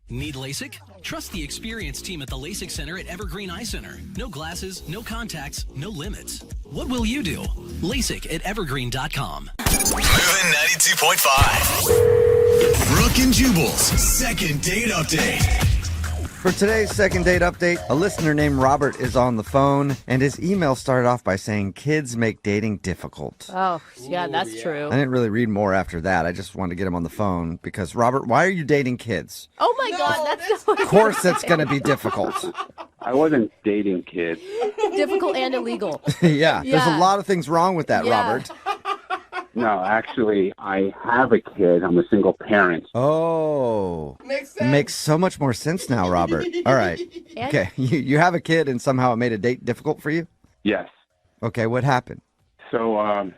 Need LASIK? Trust the experienced team at the LASIK Center at Evergreen Eye Center. No glasses, no contacts, no limits. What will you do? LASIK at evergreen.com. Moving 92.5. Brooke and Jubal's second date update. For today's second date update, a listener named Robert is on the phone, and his email started off by saying kids make dating difficult. Oh, yeah, that's true. I didn't really read more after that. I just wanted to get him on the phone because, Robert, why are you dating kids? Oh, my God, that's Of course that's going to be difficult. I wasn't dating kids. difficult and illegal. Yeah, there's a Yeah. lot of things wrong with that, Yeah. Robert. No, actually, I have a kid. I'm a single parent. Oh. Makes so much more sense now, Robert. All right. And- Okay, you have a kid and somehow it made a date difficult for you? Yes. Okay, what happened? So I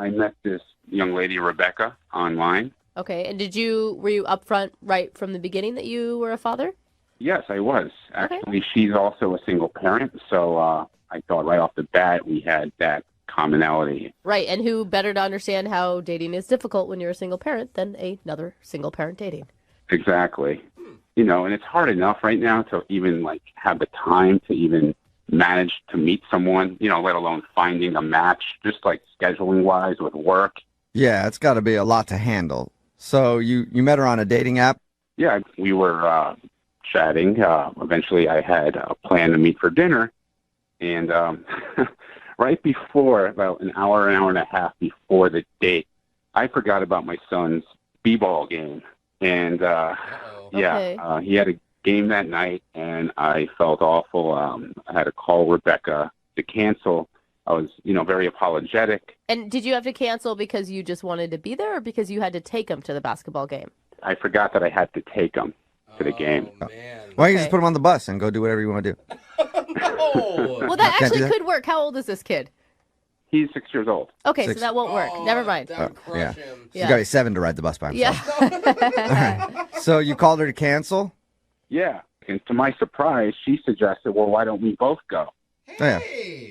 met this young lady, Rebecca, online. Okay, and were you upfront right from the beginning that you were a father? Yes, I was. Actually, she's also a single parent, so I thought right off the bat we had that commonality. Right, and who better to understand how dating is difficult when you're a single parent than another single parent dating? Exactly. You know, and it's hard enough right now to even, have the time to even manage to meet someone, let alone finding a match, just scheduling-wise with work. Yeah, it's got to be a lot to handle. So you met her on a dating app? Yeah, we were chatting. Eventually, I had a plan to meet for dinner. And right before, about an hour and a half before the date, I forgot about my son's b-ball game. And, Okay. he had a game that night, and I felt awful. I had to call Rebecca to cancel. I was, very apologetic. And did you have to cancel because you just wanted to be there or because you had to take him to the basketball game? I forgot that I had to take him to the game. Why don't you just Okay. put him on the bus and go do whatever you want to do? Well, that Can't do actually that? could work. How old is this kid? He's 6 years old. Okay, Six. so that won't work. Never mind. Yeah. Yeah. He's got to be 7 to ride the bus by himself. Yeah. So you called her to cancel? Yeah. And to my surprise, she suggested, well, why don't we both go? Oh, yeah.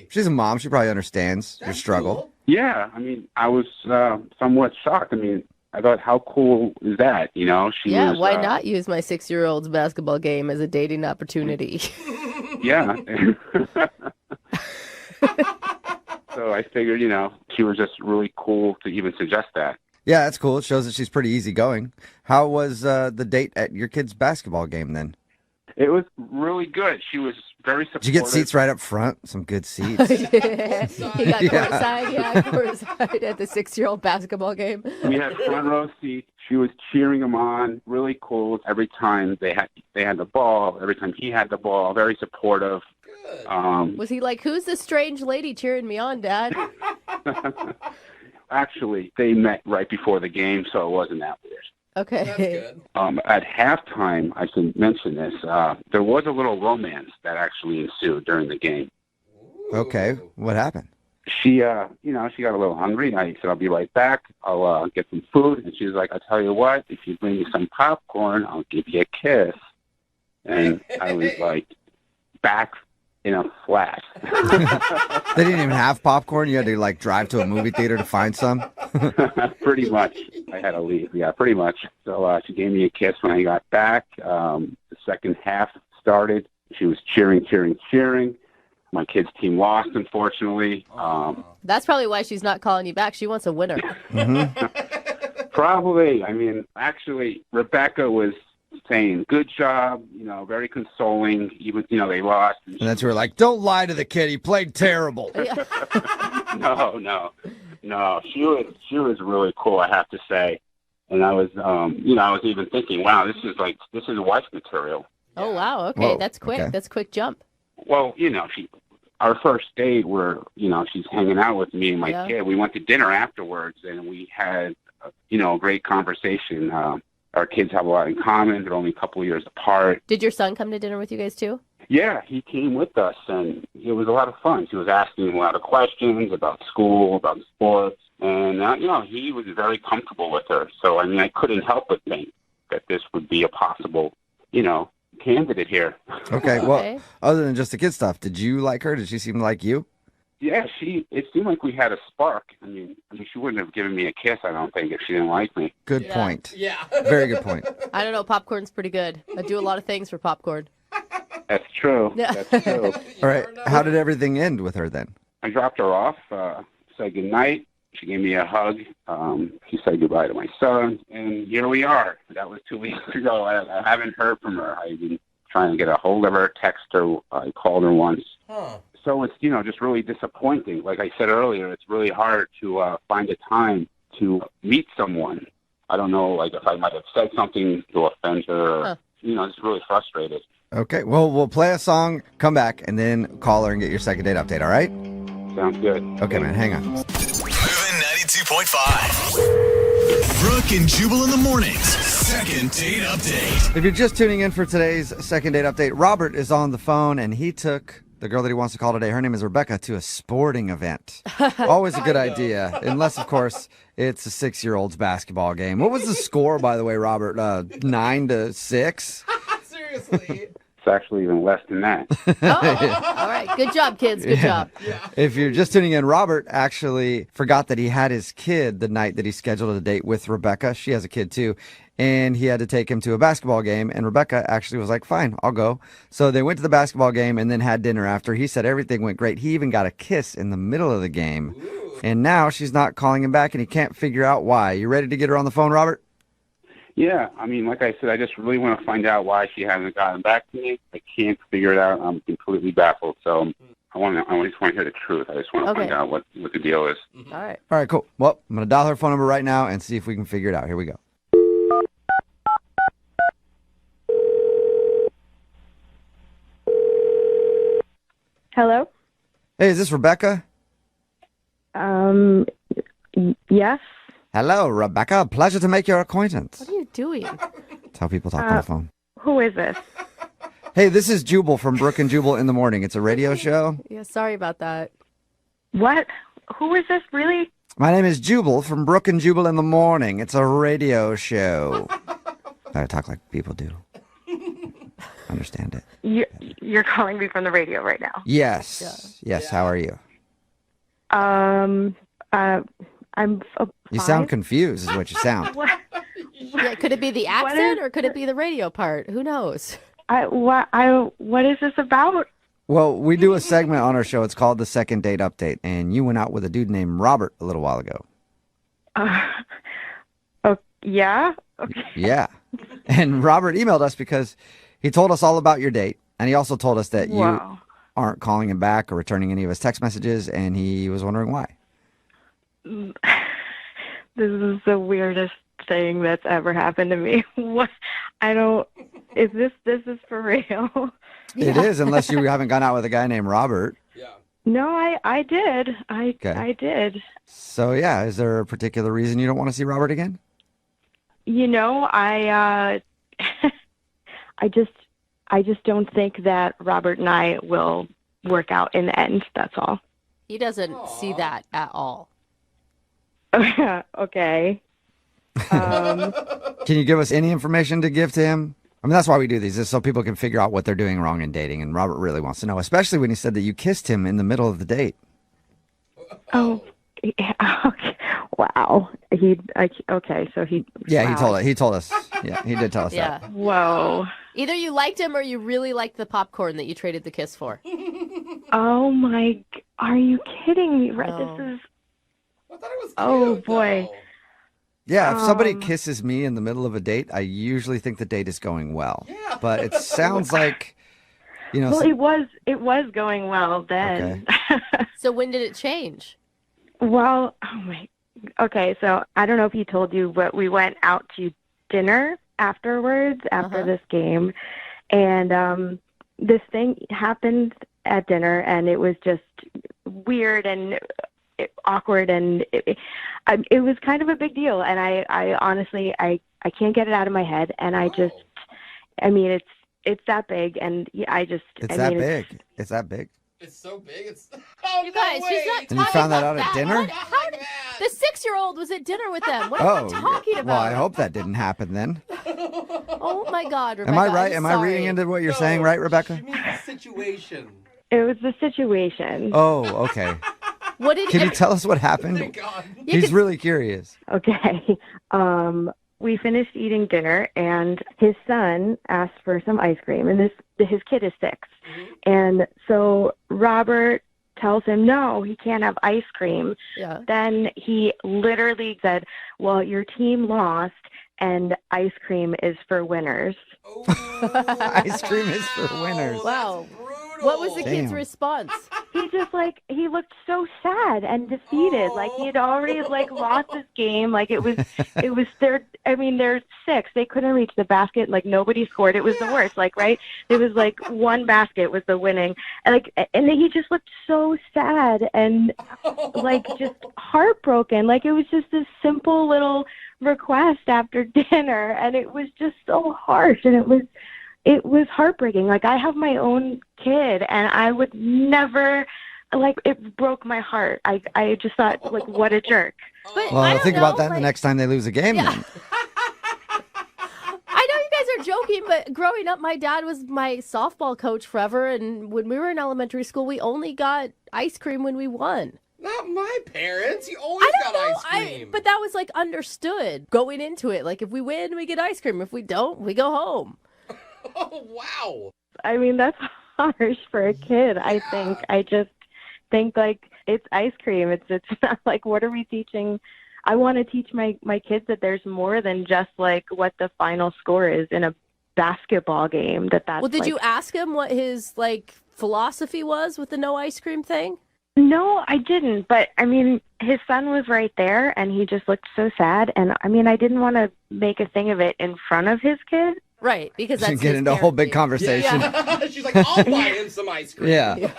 She's a mom. She probably understands your struggle. Yeah. I mean, I was somewhat shocked. I mean, I thought, how cool is that? She Yeah, was, why not use my 6-year-old's basketball game as a dating opportunity? Yeah. So I figured, she was just really cool to even suggest that. Yeah, that's cool. It shows that she's pretty easygoing. How was the date at your kid's basketball game then? It was really good. She was very supportive. Did you get seats right up front? Some good seats. He got courtside, courtside at the 6-year-old basketball game. We had front row seats. She was cheering him on. Really cool. Every time they had the ball, every time he had the ball, very supportive. Was he like, who's this strange lady cheering me on, Dad? Actually, they met right before the game, so it wasn't that weird. Okay. At halftime, I should mention this, there was a little romance that actually ensued during the game. Okay, what happened? She, she got a little hungry. I said, I'll be right back. I'll get some food. And she was like, I'll tell you what, if you bring me some popcorn, I'll give you a kiss. And I was like, back in a flash. They didn't even have popcorn? You had to drive to a movie theater to find some? Pretty much. I had to leave. Yeah, pretty much. So she gave me a kiss when I got back. The second half started. She was cheering. My kids' team lost, unfortunately. That's probably why she's not calling you back. She wants a winner. Probably. I mean, actually, Rebecca was saying, good job, very consoling, even, they lost. And that's where like, don't lie to the kid. He played terrible. No. She was really cool, I have to say. And I was, I was even thinking, wow, this is wife material. Oh, wow. Okay, Whoa, that's quick. okay. That's a quick jump. Well, our first date where, she's hanging out with me and my kid. We went to dinner afterwards, and we had, a great conversation. Our kids have a lot in common. They're only a couple of years apart. Did your son come to dinner with you guys, too? Yeah, he came with us, and it was a lot of fun. He was asking a lot of questions about school, about sports, and, he was very comfortable with her. So, I couldn't help but think that this would be a possible, candidate here. Okay, well, other than just the kid stuff, did you like her? Did she seem like you? Yeah, it seemed like we had a spark. I mean, she wouldn't have given me a kiss, I don't think, if she didn't like me. Good point. Yeah. Very good point. I don't know. Popcorn's pretty good. I do a lot of things for popcorn. That's true. Yeah. That's true. All right. How did everything end with her then? I dropped her off, said goodnight. She gave me a hug. She said goodbye to my son, and here we are. That was 2 weeks ago. I haven't heard from her. I've been trying to get a hold of her, text her. I called her once. Huh. So it's, just really disappointing. Like I said earlier, it's really hard to find a time to meet someone. I don't know, like if I might have said something to offend her. Or, it's really frustrated. Okay. Well, we'll play a song, come back, and then call her and get your second date update, all right? Sounds good. Okay, man. Hang on. Moving 92.5. Brooke and Jubal in the mornings. Second date update. If you're just tuning in for today's second date update, Robert is on the phone, and he took the girl that he wants to call today, her name is Rebecca, to a sporting event. Always a good idea, unless, of course, it's a 6-year-old's basketball game. What was the score, by the way, Robert? 9-6? Seriously. It's actually even less than that. All right. Good job, kids. Good job. If you're just tuning in, Robert actually forgot that he had his kid the night that he scheduled a date with Rebecca. She has a kid too. And he had to take him to a basketball game. And Rebecca actually was like, fine, I'll go. So they went to the basketball game and then had dinner after. He said everything went great. He even got a kiss in the middle of the game. Ooh. And now she's not calling him back and he can't figure out why. You ready to get her on the phone, Robert? Yeah, I mean, like I said, I just really want to find out why she hasn't gotten back to me. I can't figure it out. I'm completely baffled. So I just want to hear the truth. I just want to find out what the deal is. All right. All right, cool. Well, I'm going to dial her phone number right now and see if we can figure it out. Here we go. Hello? Hey, is this Rebecca? Yes. Hello, Rebecca. Pleasure to make your acquaintance. What are you doing? That's how people talk on the phone. Who is this? Hey, this is Jubal from Brooke and Jubal in the Morning. It's a radio show. Yeah, sorry about that. What? Who is this, really? My name is Jubal from Brooke and Jubal in the Morning. It's a radio show. I talk like people do. Understand it. You're calling me from the radio right now. Yes. Yeah. Yes. How are you? I'm You sound confused is what you sound. What? Yeah, could it be the accent or could it be the radio part? Who knows? What is this about? Well, we do a segment on our show. It's called the Second Date Update, and you went out with a dude named Robert a little while ago. Yeah? Okay. Yeah. And Robert emailed us because he told us all about your date, and he also told us that you aren't calling him back or returning any of his text messages, and he was wondering why. This is the weirdest thing that's ever happened to me. What? This is for real? It is, unless you haven't gone out with a guy named Robert. Yeah. No, I did. I did. So, yeah, is there a particular reason you don't want to see Robert again? I just don't think that Robert and I will work out in the end. That's all. He doesn't see that at all. Okay. Can you give us any information to give to him? I mean, that's why we do these, is so people can figure out what they're doing wrong in dating. And Robert really wants to know, especially when he said that you kissed him in the middle of the date. Oh, yeah, okay. Wow. Okay, so he... Yeah, wow. he told us. Yeah, he did tell us Yeah. that. Whoa. Either you liked him or you really liked the popcorn that you traded the kiss for. Oh, my... Are you kidding me? No. This is... I thought it was cute, Oh, boy. though. Yeah, if somebody kisses me in the middle of a date, I usually think the date is going well. Yeah. But it sounds like, Well, it was going well then. Okay. So when did it change? Well, okay, so I don't know if he told you, but we went out to dinner afterwards, after this game, and this thing happened at dinner, and it was just weird and awkward, and it was kind of a big deal, and I honestly, I can't get it out of my head, and it's that big, and It's that big. It's that big. It's so big. It's You guys, she's not And you talking found that about out at dinner? How did, the 6-year-old was at dinner with them. What are you talking about? Well, I hope that didn't happen then. Oh my God, Rebecca. Am I right? I'm Am I reading sorry. into what you're saying, right, Rebecca? She means the situation. It was the situation. Oh, okay. What did Can you tell us what Oh my happened? God. He's really curious. Okay. We finished eating dinner, and his son asked for some ice cream, and his kid is 6. And so Robert tells him, no, he can't have ice cream. Yeah. Then he literally said, well, your team lost, and ice cream is for winners. Oh, Ice cream is for winners. Wow. That's brutal. What was the kid's Damn. response? He just he looked so sad and defeated. Like he had already lost this game. Like it was they're 6. They couldn't reach the basket. Like nobody scored. It was the worst. Like, right. It was like one basket was the winning. And then he just looked so sad and just heartbroken. Like it was just this simple little request after dinner, and it was just so harsh, and it was heartbreaking. Like I have my own kid, and I would never, it broke my heart. I just thought, what a jerk. But Well, I don't think know, about that the next time they lose a game. Yeah. Then. I know you guys are joking, but growing up, my dad was my softball coach forever, and when we were in elementary school, we only got ice cream when we won. Not my parents. You always got ice cream. But that was understood going into it. Like if we win, we get ice cream. If we don't, we go home. Oh, wow. I mean, that's harsh for a kid, I think. I just think it's ice cream. It's not what are we teaching? I want to teach my kids that there's more than just what the final score is in a basketball game. That's Well, did you ask him what his philosophy was with the no ice cream thing? No, I didn't. But I mean, his son was right there, and he just looked so sad. And I mean, I didn't want to make a thing of it in front of his kid. Right, because that's Should get his into a whole big parenting. conversation. Yeah. She's like, I'll buy him some ice cream. Yeah.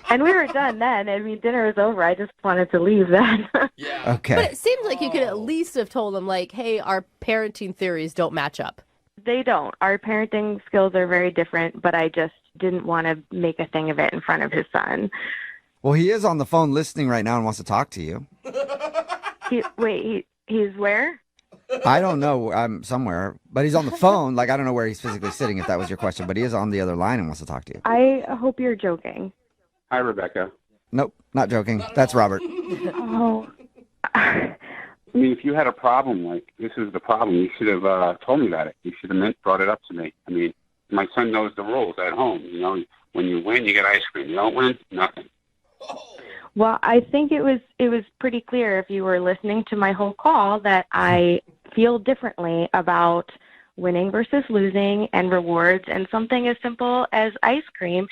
And we were done then. I mean, dinner was over. I just wanted to leave then. Yeah. Okay. But it seems like you could at least have told him, hey, our parenting theories don't match up. They don't. Our parenting skills are very different, but I just didn't want to make a thing of it in front of his son. Well, he is on the phone listening right now and wants to talk to you. He's where? I don't know. I'm somewhere, but he's on the phone. I don't know where he's physically sitting, if that was your question, but he is on the other line and wants to talk to you. I hope you're joking. Hi, Rebecca. Nope, not joking. That's Robert. Oh. I mean, if you had a problem, this is the problem, you should have told me about it. You should have brought it up to me. I mean, my son knows the rules at home. You know, when you win, you get ice cream. You don't win, nothing. Well, I think it was pretty clear if you were listening to my whole call that I feel differently about winning versus losing and rewards and something as simple as ice cream.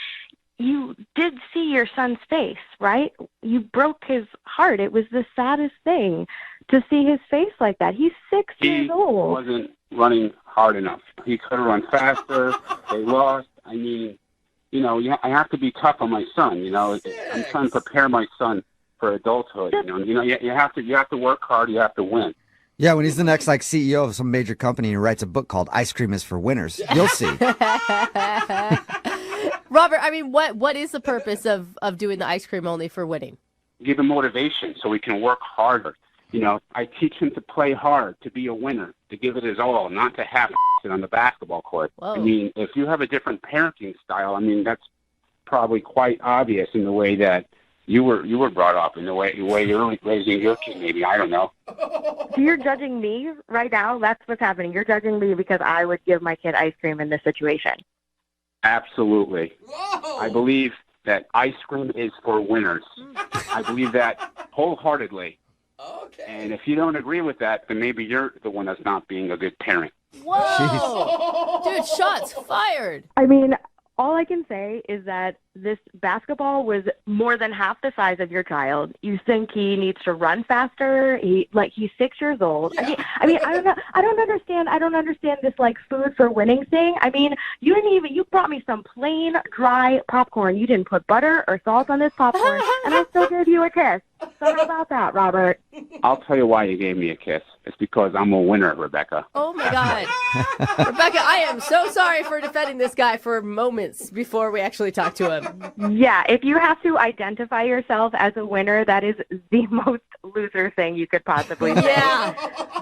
You did see your son's face, right? You broke his heart. It was the saddest thing to see his face like that. He's 6 years old. He wasn't running hard enough. He could have run faster. They lost. I mean, I have to be tough on my son. I'm trying to prepare my son for adulthood. You have to work hard. You have to win. Yeah, when he's the next CEO of some major company and he writes a book called Ice Cream is for Winners, you'll see. Robert, I mean, what is the purpose of doing the ice cream only for winning? Give him motivation so he can work harder. I teach him to play hard, to be a winner, to give it his all, not to have it on the basketball court. Whoa. I mean, if you have a different parenting style, I mean, that's probably quite obvious in the way that you were brought up, in the way you're raising your kid. Maybe, I don't know. So you're judging me right now? That's what's happening. You're judging me because I would give my kid ice cream in this situation. Absolutely. Whoa. I believe that ice cream is for winners. I believe that wholeheartedly. Okay. And if you don't agree with that, then maybe you're the one that's not being a good parent. Whoa! Dude, shots fired. I mean, all I can say is that this basketball was more than half the size of your child. You think he needs to run faster? He's 6 years old. Yeah. I mean, I don't know. I don't understand this food for winning thing. I mean, you brought me some plain dry popcorn. You didn't put butter or salt on this popcorn, and I still gave you a kiss. So how about that, Robert? I'll tell you why you gave me a kiss. It's because I'm a winner, Rebecca. Oh, my God. Rebecca, I am so sorry for defending this guy for moments before we actually talked to him. Yeah, if you have to identify yourself as a winner, that is the most loser thing you could possibly say. Yeah,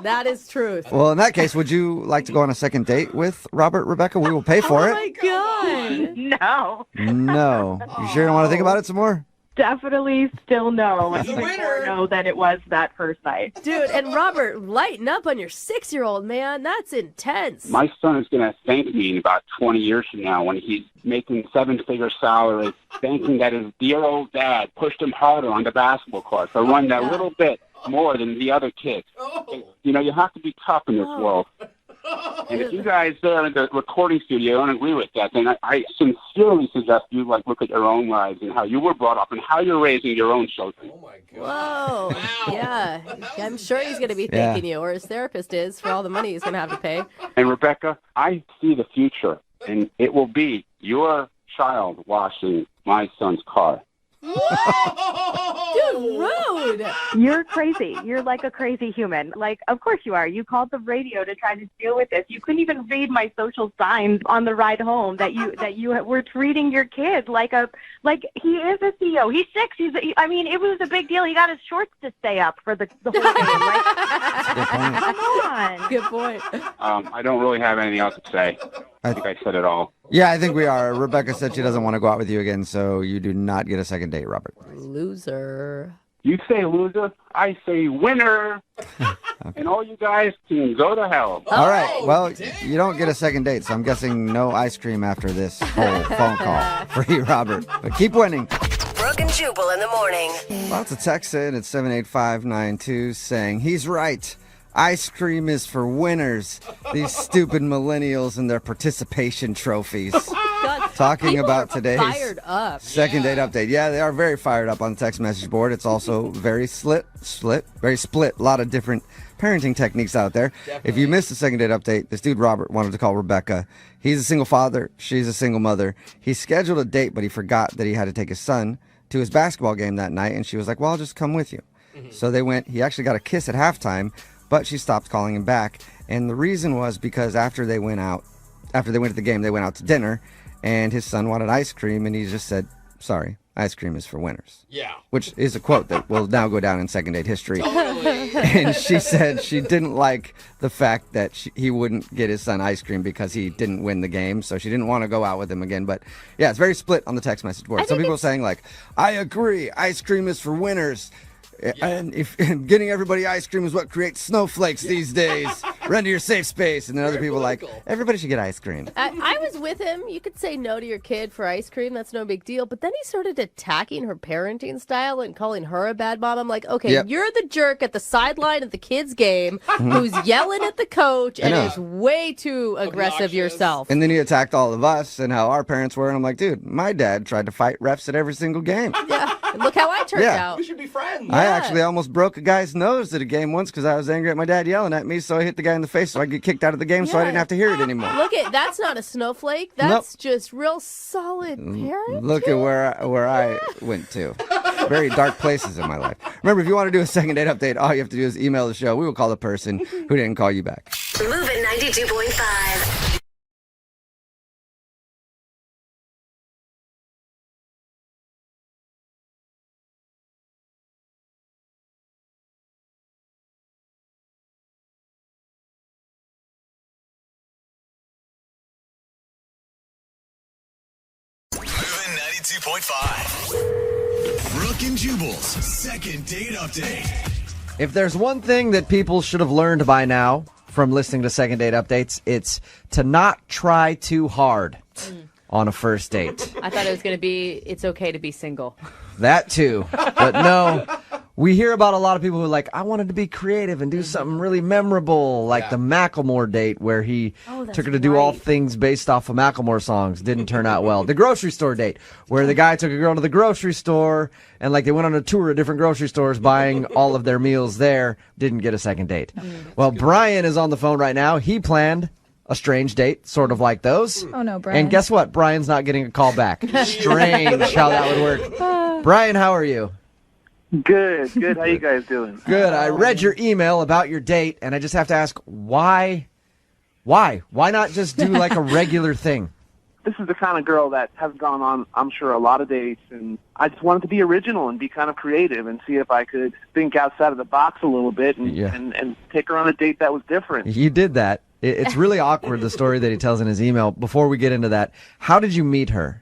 that is truth. Well, in that case, would you like to go on a second date with Robert, Rebecca? We will pay for Oh, it. my God. No. No. You sure you don't want to think about it some more? definitely still no. He's a Even winner. more no than it was that first night. Dude, and Robert, lighten up on your 6-year-old, man. That's intense. My son is going to thank me in about 20 years from now when he's making 7-figure salary, thanking that his dear old dad pushed him harder on the basketball court to run that little bit more than the other kids. Oh. You know, you have to be tough in this world. And if you guys there in the recording studio don't agree with that, then I sincerely suggest you look at your own lives and how you were brought up and how you're raising your own children. Oh my God. Whoa. Wow. Yeah. I'm sure he's going to be thanking you, or his therapist is, for all the money he's going to have to pay. And Rebecca, I see the future, and it will be your child washing my son's car. Dude, rude. You're crazy. You're like a crazy human. Like, of course you are. You called the radio to try to deal with this. You couldn't even read my social signs on the ride home that you were treating your kid like he is a CEO. He's 6. I mean, it was a big deal. He got his shorts to stay up for the whole game. Like, come on. Good point. I don't really have anything else to say. I think I said it all. Yeah, I think we are. Rebecca said she doesn't want to go out with you again, so you do not get a second date, Robert. Loser. You say loser, I say winner. And all you guys can go to hell. All right. Well, you don't get a second date, so I'm guessing no ice cream after this whole phone call for you, Robert. But keep winning. Brooke and Jubal in the morning. Lots of texts in at 78592 saying, he's right. Ice cream is for winners. These stupid millennials and their participation trophies. God, Talking people about are today's fired up. second date update. Yeah, they are very fired up on the text message board. It's also very very split. A lot of different parenting techniques out there. Definitely. If you missed the second date update, this dude Robert wanted to call Rebecca. He's a single father. She's a single mother. He scheduled a date, but he forgot that he had to take his son to his basketball game that night. And she was like, well, I'll just come with you. So they went. He actually got a kiss at halftime, but she stopped calling him back. And the reason was because after they went to the game, they went out to dinner, and his son wanted ice cream, and he just said, sorry, ice cream is for winners. Yeah. Which is a quote that will now go down in second date history. Totally. And she said she didn't like the fact that he wouldn't get his son ice cream because he didn't win the game, so she didn't want to go out with him again. But yeah, it's very split on the text message board. Some people are saying like, I agree, ice cream is for winners. And if getting everybody ice cream is what creates snowflakes these days, run to your safe space. And then other people are like, everybody should get ice cream. I was with him. You could say no to your kid for ice cream. That's no big deal. But then he started attacking her parenting style and calling her a bad mom. I'm like, okay, You're the jerk at the sideline of the kid's game who's yelling at the coach and is way too aggressive Obnoxious. yourself. And then he attacked all of us and how our parents were. And I'm like, dude, my dad tried to fight refs at every single game. Yeah. And look how I turned out. We should be friends. I actually almost broke a guy's nose at a game once because I was angry at my dad yelling at me, so I hit the guy in the face so I could get kicked out of the game so I didn't have to hear it anymore. Look at that's not a snowflake. That's just real solid parenting. Look at where I went to. Very dark places in my life. Remember, if you want to do a second date update, all you have to do is email the show. We will call the person who didn't call you back. Moving 92.5. Moving 92.5. Brooke and Jubal's second date update. If there's one thing that people should have learned by now from listening to second date updates, it's to not try too hard on a first date. I thought it was going to be, it's okay to be single. That too. But no, we hear about a lot of people who are like, I wanted to be creative and do something really memorable, like the Macklemore date where he took her to do all things based off of Macklemore songs. Didn't turn out well. The grocery store date where the guy took a girl to the grocery store and like they went on a tour of different grocery stores buying all of their meals there. Didn't get a second date. Well, Brian is on the phone right now. He planned a strange date, sort of like those. Oh no, Brian. And guess what? Brian's not getting a call back. Strange how that would work. Brian, how are you? Good. How you guys doing? Good. I read your email about your date, and I just have to ask, why? Why not just do like a regular thing? This is the kind of girl that has gone on, I'm sure, a lot of dates, and I just wanted to be original and be kind of creative and see if I could think outside of the box a little bit and take her on a date that was different. You did that. It's really awkward, the story that he tells in his email. Before we get into that, how did you meet her?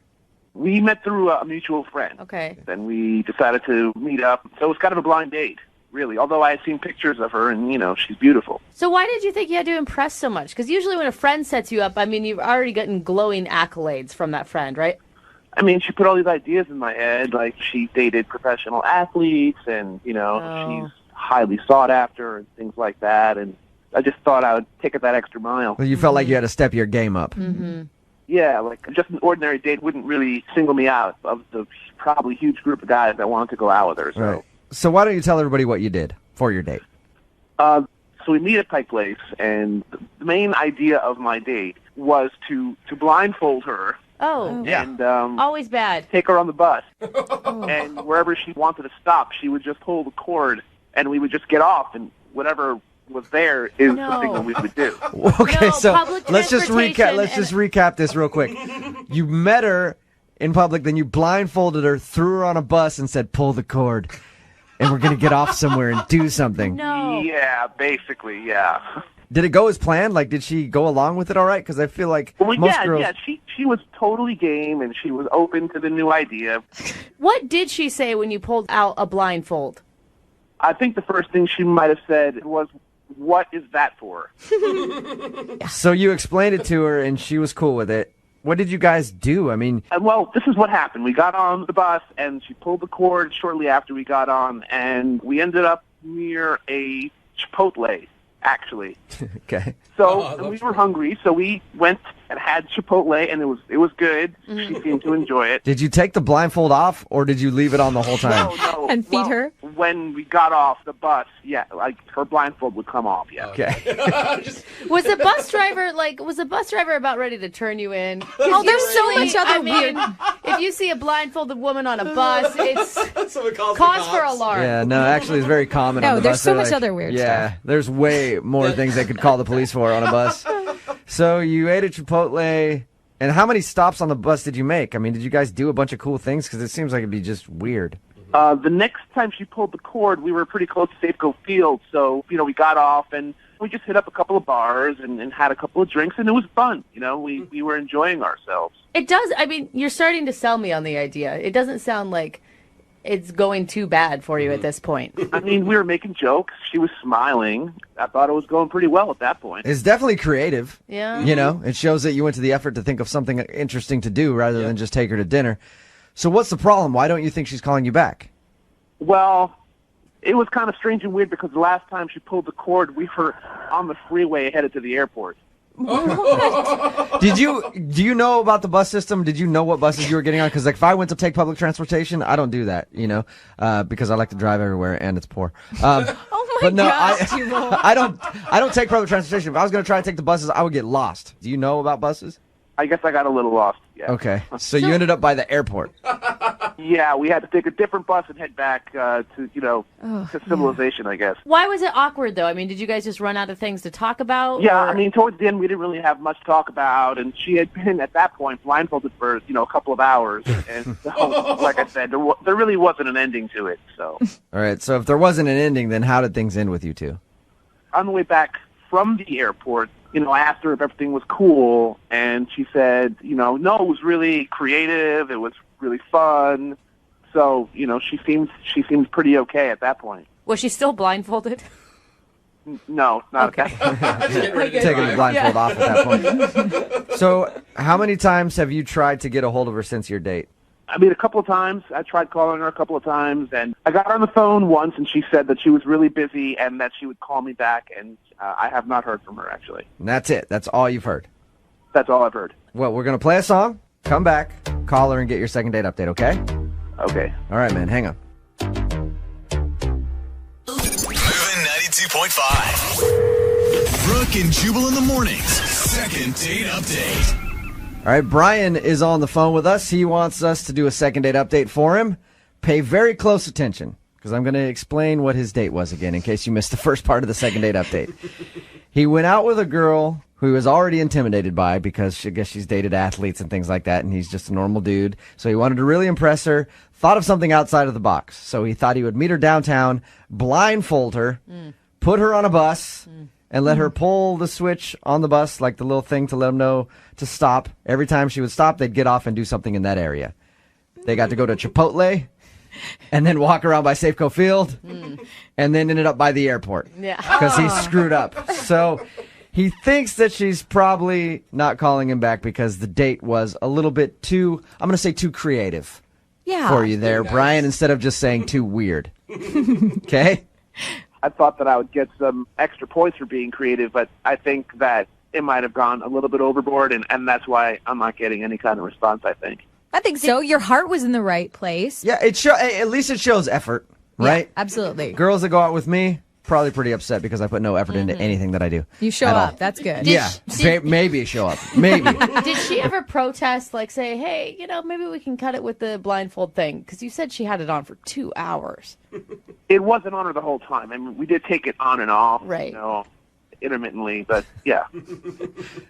We met through a mutual friend. Okay. Then we decided to meet up. So it was kind of a blind date, really. Although I had seen pictures of her, and, she's beautiful. So why did you think you had to impress so much? Because usually when a friend sets you up, I mean, you've already gotten glowing accolades from that friend, right? I mean, she put all these ideas in my head, like she dated professional athletes, and, she's highly sought after and things like that. And I just thought I would take it that extra mile. Well, you felt like you had to step your game up. Mm-hmm. Yeah, like just an ordinary date wouldn't really single me out of the probably huge group of guys that wanted to go out with her. So, right. So why don't you tell everybody what you did for your date? So we meet at Pike Place, and the main idea of my date was to blindfold her. Oh, and always bad. Take her on the bus, and wherever she wanted to stop, she would just pull the cord, and we would just get off, and whatever was there is the thing that we would do. Okay, so let's just recap this real quick. You met her in public, then you blindfolded her, threw her on a bus, and said, "Pull the cord, and we're gonna get off somewhere and do something." No. Yeah, basically, yeah. Did it go as planned? Like, did she go along with it all right? Because I feel like most girls... Yeah, she was totally game, and she was open to the new idea. What did she say when you pulled out a blindfold? I think the first thing she might have said was, "What is that for?" So you explained it to her, and she was cool with it. What did you guys do? I mean... Well, this is what happened. We got on the bus, and she pulled the cord shortly after we got on, and we ended up near a Chipotle, actually. Okay. So and we were hungry, so we went and had Chipotle, and it was good. Mm-hmm. She seemed to enjoy it. Did you take the blindfold off, or did you leave it on the whole time? No. And feed her? When we got off the bus, yeah, like her blindfold would come off, yeah. Okay. Was the bus driver about ready to turn you in? Oh, there's so much other weird. If you see a blindfolded woman on a bus, it's cause for alarm. Yeah, no, actually, it's very common on the bus. There's so They're much other weird stuff. Yeah, there's way more things they could call the police for on a bus. So you ate at Chipotle, and how many stops on the bus did you make? I mean, did you guys do a bunch of cool things? Because it seems like it'd be just weird. The next time she pulled the cord, we were pretty close to Safeco Field, so, we got off, and we just hit up a couple of bars and had a couple of drinks, and it was fun. We were enjoying ourselves. It does. I mean, you're starting to sell me on the idea. It doesn't sound like it's going too bad for you at this point. I mean, we were making jokes. She was smiling. I thought it was going pretty well at that point. It's definitely creative. Yeah. It shows that you went to the effort to think of something interesting to do rather than just take her to dinner. So what's the problem? Why don't you think she's calling you back? Well, it was kind of strange and weird because the last time she pulled the cord, we were on the freeway headed to the airport. Do you know about the bus system? Did you know what buses you were getting on? Because if I went to take public transportation, I don't do that, because I like to drive everywhere and it's poor. But no, I don't take public transportation. If I was going to try to take the buses, I would get lost. Do you know about buses? I guess I got a little lost. Yeah. Okay, so you ended up by the airport. Yeah, we had to take a different bus and head back to civilization, I guess. Why was it awkward, though? I mean, did you guys just run out of things to talk about? Yeah, or? I mean, towards the end, we didn't really have much to talk about, and she had been, at that point, blindfolded for, a couple of hours. And so, like I said, there really wasn't an ending to it, so. All right, so if there wasn't an ending, then how did things end with you two? On the way back from the airport, I asked her if everything was cool, and she said, no, it was really creative, it was really fun. So, she seems pretty okay at that point. Was she still blindfolded? No, not okay. Taking the blindfold off at that point. So, how many times have you tried to get a hold of her since your date? I mean, a couple of times. I tried calling her a couple of times, and I got her on the phone once, and she said that she was really busy and that she would call me back, and I have not heard from her, actually. And that's it. That's all you've heard. That's all I've heard. Well, we're going to play a song, come back, call her, and get your second date update, okay? Okay. All right, man. Hang on. Moving 92.5. Brooke and Jubal in the mornings. Second date update. All right, Brian is on the phone with us. He wants us to do a second date update for him. Pay very close attention, because I'm going to explain what his date was again, in case you missed the first part of the second date update. He went out with a girl who he was already intimidated by, because I guess she's dated athletes and things like that, and he's just a normal dude. So he wanted to really impress her, thought of something outside of the box. So he thought he would meet her downtown, blindfold her, put her on a bus, and let her pull the switch on the bus, like the little thing to let them know to stop. Every time she would stop, they'd get off and do something in that area. They got to go to Chipotle and then walk around by Safeco Field and then ended up by the airport. Yeah. Because he screwed up. So he thinks that she's probably not calling him back because the date was a little bit too, I'm going to say too creative for you there, Brian, instead of just saying too weird. Okay? I thought that I would get some extra points for being creative, but I think that it might have gone a little bit overboard, and that's why I'm not getting any kind of response, I think. I think so. Your heart was in the right place. Yeah, at least it shows effort, right? Yeah, absolutely. Girls that go out with me, probably pretty upset because I put no effort into anything that I do. You show up. That's good. Maybe show up. Maybe. Did she ever protest, like say, hey, maybe we can cut it with the blindfold thing? Because you said she had it on for 2 hours. It wasn't on her the whole time. I mean, we did take it on and off, right? Intermittently, but yeah.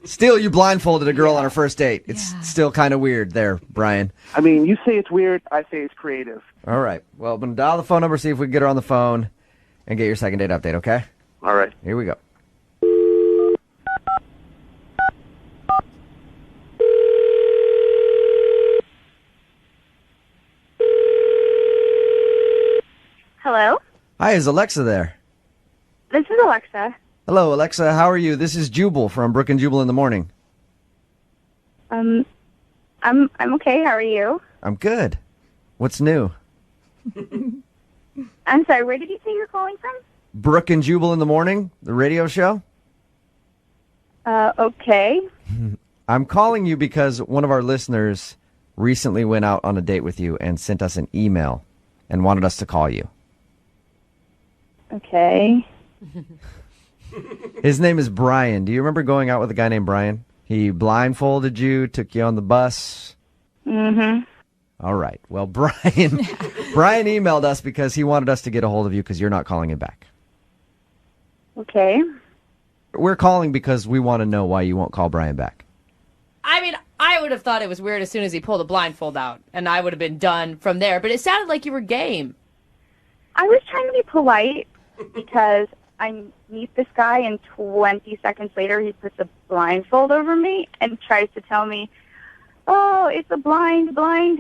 Still, you blindfolded a girl on her first date. It's still kind of weird there, Brian. I mean, you say it's weird, I say it's creative. All right. Well, I'm going to dial the phone number, see if we can get her on the phone and get your second date update, okay? All right. Here we go. Hello? Hi, is Alexa there? This is Alexa. Hello, Alexa. How are you? This is Jubal from Brooke and Jubal in the Morning. I'm okay. How are you? I'm good. What's new? I'm sorry, where did you say you're calling from? Brooke and Jubal in the Morning, the radio show. Okay. I'm calling you because one of our listeners recently went out on a date with you and sent us an email and wanted us to call you. Okay. His name is Brian. Do you remember going out with a guy named Brian? He blindfolded you, took you on the bus. Mm-hmm. All right. Well, Brian emailed us because he wanted us to get a hold of you because you're not calling him back. Okay. We're calling because we want to know why you won't call Brian back. I mean, I would have thought it was weird as soon as he pulled the blindfold out, and I would have been done from there. But it sounded like you were game. I was trying to be polite because I meet this guy, and 20 seconds later he puts a blindfold over me and tries to tell me, oh, it's a blind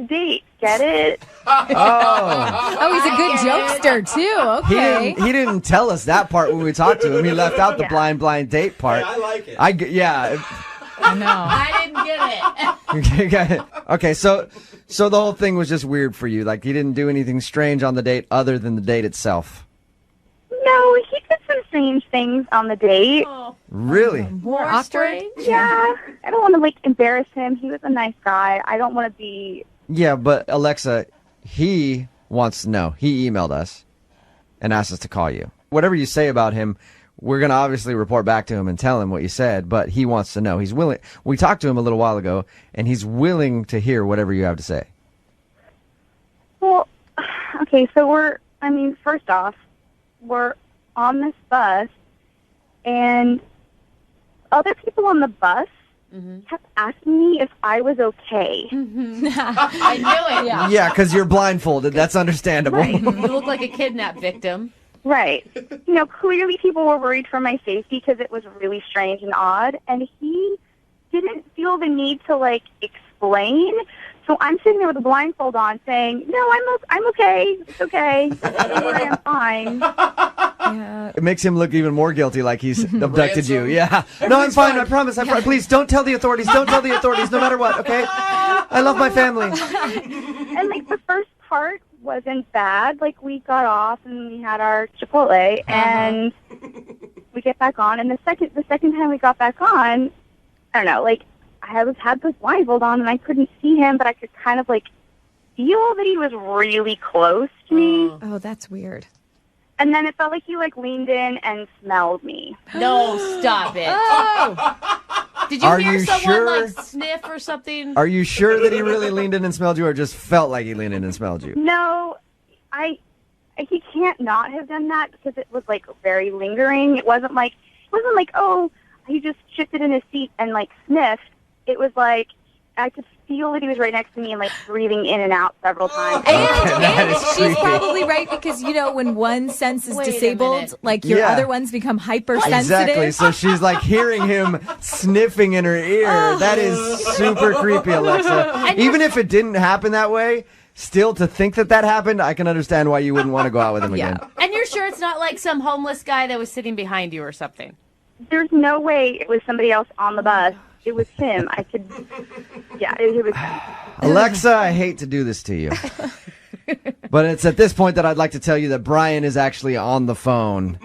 date. Get it? Oh, he's a good jokester, too. Okay. He didn't tell us that part when we talked to him. He left out the blind date part. Hey, I like it. I know. I didn't get it. Okay, got it. Okay, so the whole thing was just weird for you. Like, he didn't do anything strange on the date other than the date itself. No, he did some strange things on the date. Oh, Really? more awkward? Yeah. I don't want to, embarrass him. He was a nice guy. I don't want to be... Yeah, but Alexa, he wants to know. He emailed us and asked us to call you. Whatever you say about him, we're going to obviously report back to him and tell him what you said, but he wants to know. He's willing. We talked to him a little while ago, and he's willing to hear whatever you have to say. Well, okay, so first off, we're on this bus, and other people on the bus kept asking me if I was okay. I knew it. Yeah, because you're blindfolded. That's understandable. Right. You look like a kidnapped victim. Right. Clearly people were worried for my safety because it was really strange and odd, and he didn't feel the need to, explain. So I'm sitting there with a blindfold on saying, no, I'm okay. It's okay. Don't worry, I'm fine. Yeah. It makes him look even more guilty, like he's abducted you. Yeah. No, I'm fine. I promise. Please don't tell the authorities. Don't tell the authorities, no matter what, okay? I love my family. And, the first part wasn't bad. We got off and we had our Chipotle, and we get back on. And the second time we got back on, I don't know, I had this blindfold on and I couldn't see him, but I could kind of feel that he was really close to me. Oh, that's weird. And then it felt like he leaned in and smelled me. No, stop it. Oh. Did you Are hear you someone sure? sniff or something? Are you sure that he really leaned in and smelled you, or just felt like he leaned in and smelled you? No, he can't not have done that because it was very lingering. It wasn't like, oh, he just shifted in his seat and sniffed. It was I could feel that he was right next to me and like breathing in and out several times. And she's probably right because, when one sense is disabled, like your other ones become hypersensitive. Exactly. So she's like hearing him sniffing in her ear. That is super creepy, Alexa. Even if it didn't happen that way, still to think that happened, I can understand why you wouldn't want to go out with him again. And you're sure it's not like some homeless guy that was sitting behind you or something? There's no way it was somebody else on the bus. It was him. I could, it was. Alexa, I hate to do this to you. But it's at this point that I'd like to tell you that Brian is actually on the phone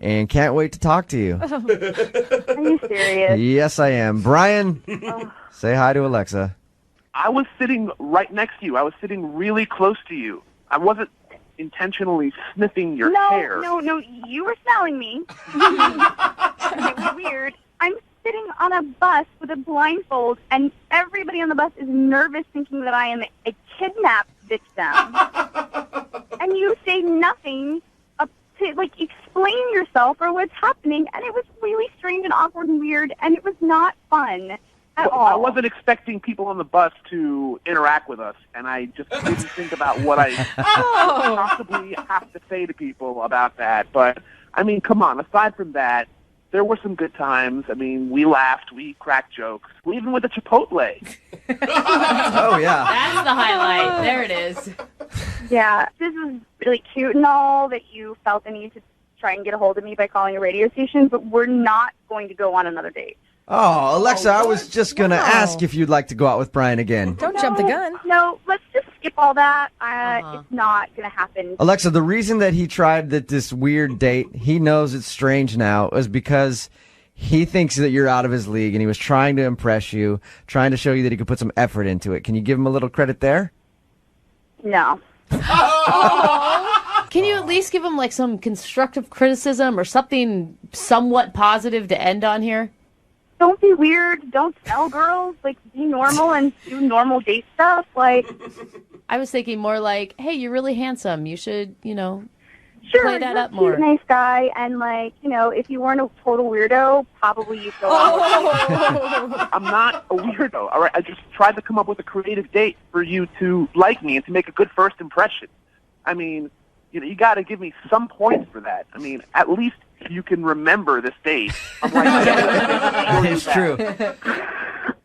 and can't wait to talk to you. Are you serious? Yes, I am. Brian, say hi to Alexa. I was sitting right next to you. I was sitting really close to you. I wasn't intentionally sniffing your hair. No, you were smelling me. It was weird. I'm sitting on a bus with a blindfold, and everybody on the bus is nervous thinking that I am a kidnapped victim. And you say nothing to, explain yourself or what's happening, and it was really strange and awkward and weird, and it was not fun at all. I wasn't expecting people on the bus to interact with us, and I just didn't think about what I possibly have to say to people about that. But, I mean, come on, aside from that, there were some good times. I mean, we laughed, we cracked jokes. We even went to Chipotle. Oh, yeah. That's the highlight. There it is. Yeah, this is really cute and all that you felt the need to try and get a hold of me by calling a radio station, but we're not going to go on another date. Oh, Alexa, I was just going to ask if you'd like to go out with Brian again. Don't jump the gun. No, let's just skip all that. It's not going to happen. Alexa, the reason that he tried this weird date, he knows it's strange now, is because he thinks that you're out of his league and he was trying to impress you, trying to show you that he could put some effort into it. Can you give him a little credit there? No. Can you at least give him some constructive criticism or something somewhat positive to end on here? Don't be weird. Don't sell girls. Be normal and do normal date stuff. I was thinking more like, hey, you're really handsome. You should, sure, play that up cute, more. Nice guy. And if you weren't a total weirdo, probably you'd go out. I'm not a weirdo, all right? I just tried to come up with a creative date for you to like me and to make a good first impression. I mean, you got to give me some points for that. I mean, at least you can remember this date. It's true.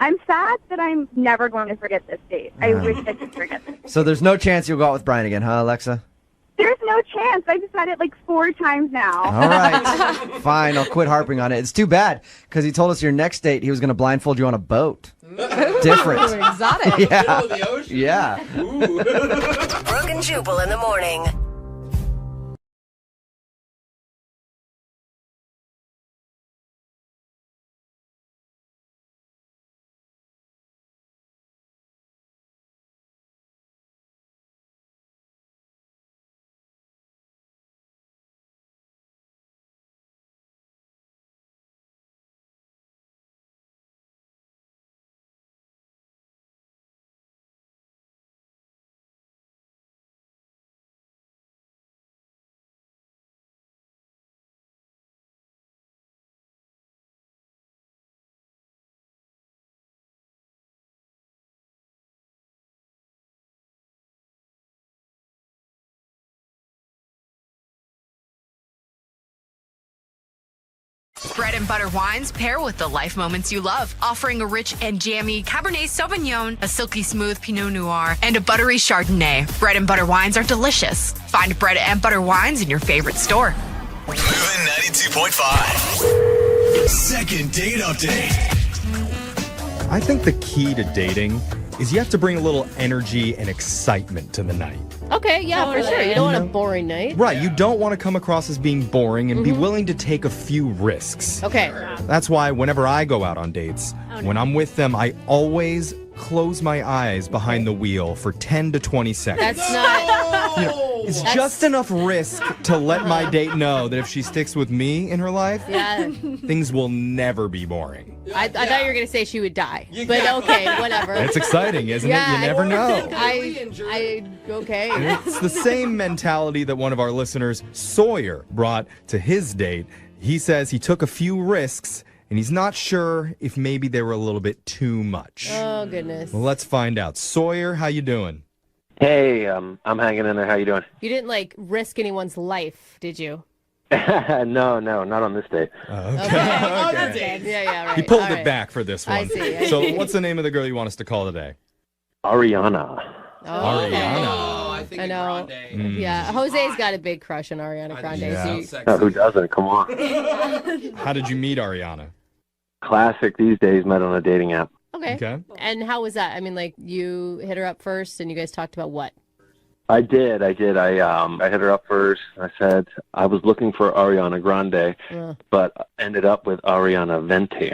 I'm sad that I'm never going to forget this date. I wish I could forget this. So there's no chance you'll go out with Brian again, huh, Alexa? There's no chance. I've said it 4 times now. All right. Fine, I'll quit harping on it. It's too bad, because he told us your next date, he was going to blindfold you on a boat. Different. Exotic. Yeah. Middle of the ocean? Yeah. Brooke and Jubal in the morning. Bread and butter wines pair with the life moments you love, offering a rich and jammy Cabernet Sauvignon, a silky smooth Pinot Noir, and a buttery Chardonnay. Bread and butter wines are delicious. Find Bread and Butter wines in your favorite store. Moving 92.5. Second date update. I think the key to dating is you have to bring a little energy and excitement to the night. Okay, yeah, for sure. You don't want a boring night. Right, you don't want to come across as being boring and be willing to take a few risks. Okay. That's why whenever I go out on dates, when I'm with them, I always close my eyes behind the wheel for 10 to 20 seconds. That's not... It's just enough risk to let my date know that if she sticks with me in her life, things will never be boring. I thought you were going to say she would die. But okay, whatever. It's exciting, isn't it? You never know. Okay. And it's the same mentality that one of our listeners, Sawyer, brought to his date. He says he took a few risks and he's not sure if maybe they were a little bit too much. Oh, goodness. Well, let's find out. Sawyer, how you doing? Hey, I'm hanging in there. How you doing? You didn't, risk anyone's life, did you? No, not on this date. Okay. Yeah, right. He pulled All it right. back for this one. I see. So what's the name of the girl you want us to call today? Ariana. Ariana. I know. Yeah, Jose's got a big crush on Ariana Grande. Yeah. No, who doesn't? Come on. How did you meet Ariana? Classic these days, met on a dating app. Okay. And how was that? I mean, you hit her up first and you guys talked about what? I did. I hit her up first. I said I was looking for Ariana Grande, but ended up with Ariana Vente.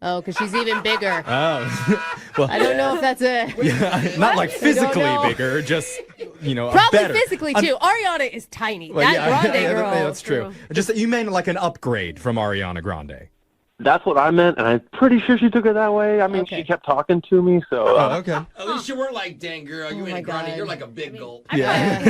Oh, because she's even bigger. Oh. Well, I don't know if that's a... not like physically bigger, just, Probably better. physically, too. Ariana is tiny. Well, Grande girl. That's true. Just that you meant like an upgrade from Ariana Grande. That's what I meant, and I'm pretty sure she took it that way. I mean, she kept talking to me, so... okay. At least you weren't like, dang, girl, you ain't grinding. You're like a big gulp. Yeah.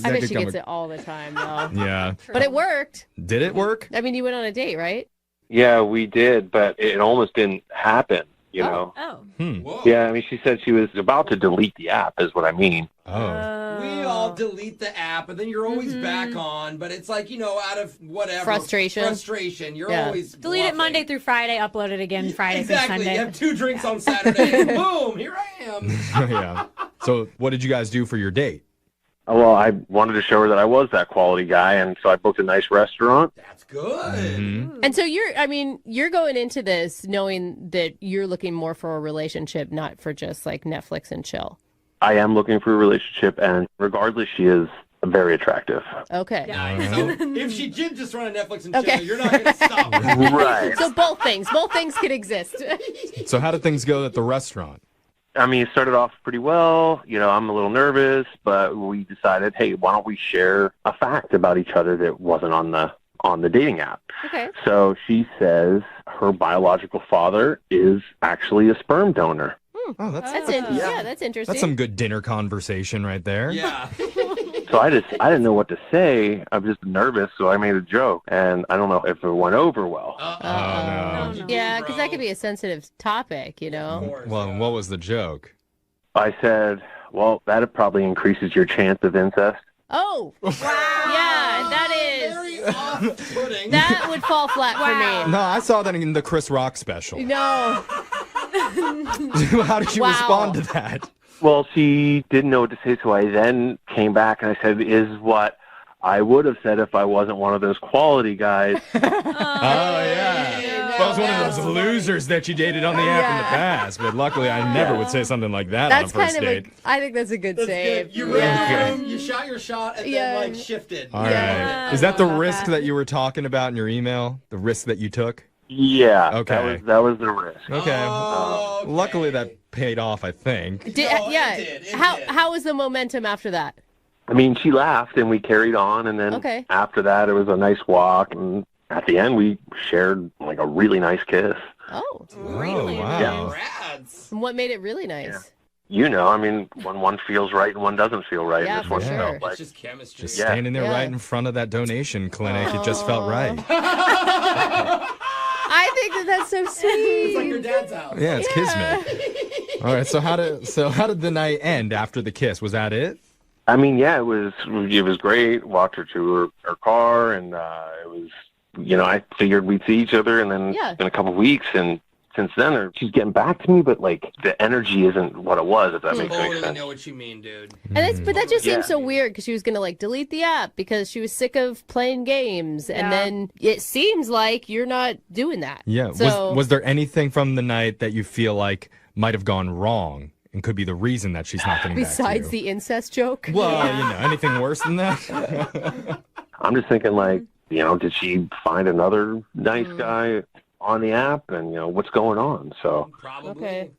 I bet she gets it all the time, though. Yeah. But it worked. Did it work? I mean, you went on a date, right? Yeah, we did, but it almost didn't happen, you know? Oh. Whoa. Yeah, I mean, she said she was about to delete the app, is what I mean. Oh. We all delete the app, and then you're always back on. But it's like, out of whatever. Frustration. You're always Delete it Monday through Friday, upload it again Friday through Exactly. Sunday. You have 2 drinks on Saturday, and boom, here I am. Yeah. So what did you guys do for your date? Well, I wanted to show her that I was that quality guy, and so I booked a nice restaurant. That's good. And so you're going into this knowing that you're looking more for a relationship, not for just like Netflix and chill. I am looking for a relationship, and regardless, she is very attractive. Okay. Nice. So if she did just run a Netflix and chill, you're not going to stop. Right. So both things can exist. So how did things go at the restaurant? I mean, it started off pretty well. I'm a little nervous, but we decided, hey, why don't we share a fact about each other that wasn't on the dating app? Okay. So she says her biological father is actually a sperm donor. Oh, that's interesting. That's some good dinner conversation right there. Yeah. So I didn't know what to say. I was just nervous, so I made a joke, and I don't know if it went over well. Oh, no. Yeah, because that could be a sensitive topic, Well, what was the joke? I said, well, that probably increases your chance of incest. Oh, wow. Yeah, that is. Very off-putting. That would fall flat for me. No, I saw that in the Chris Rock special. No. How did you respond to that? Well, she didn't know what to say, so I then came back and I said, is what I would have said if I wasn't one of those quality guys. Oh, yeah. Well, I was one of those losers that you dated on the app in the past, but luckily I never would say something like that on a first date. I think that's a good save. You read the room, you shot your shot, and then shifted. All right. Is that the risk that you were talking about in your email? The risk that you took? Yeah. Okay. That was the risk. Okay. Luckily that paid off, I think. It did. How was the momentum after that? I mean, she laughed and we carried on, and then after that it was a nice walk, and at the end we shared like a really nice kiss. Oh, really? Wow. Yeah. And what made it really nice? I mean, when one feels right and one doesn't feel right. Yeah, this one for sure. felt like It's just chemistry. Just standing there right in front of that donation clinic, it just felt right. I think that's so sweet. It's like your dad's house. Yeah, it's kismet. All right, so how did the night end after the kiss? Was that it? I mean, yeah, it was great. Walked her to her car, and it was, I figured we'd see each other, and then in a couple of weeks, and since then, she's getting back to me, but like the energy isn't what it was. If that makes any sense. I know what you mean, dude. And but that just seems so weird because she was gonna delete the app because she was sick of playing games, and then it seems like you're not doing that. Yeah. So, was there anything from the night that you feel like might have gone wrong and could be the reason that she's not getting back to you? Besides the incest joke. Well, anything worse than that? I'm just thinking, did she find another nice guy on the app, and what's going on? So probably. Okay.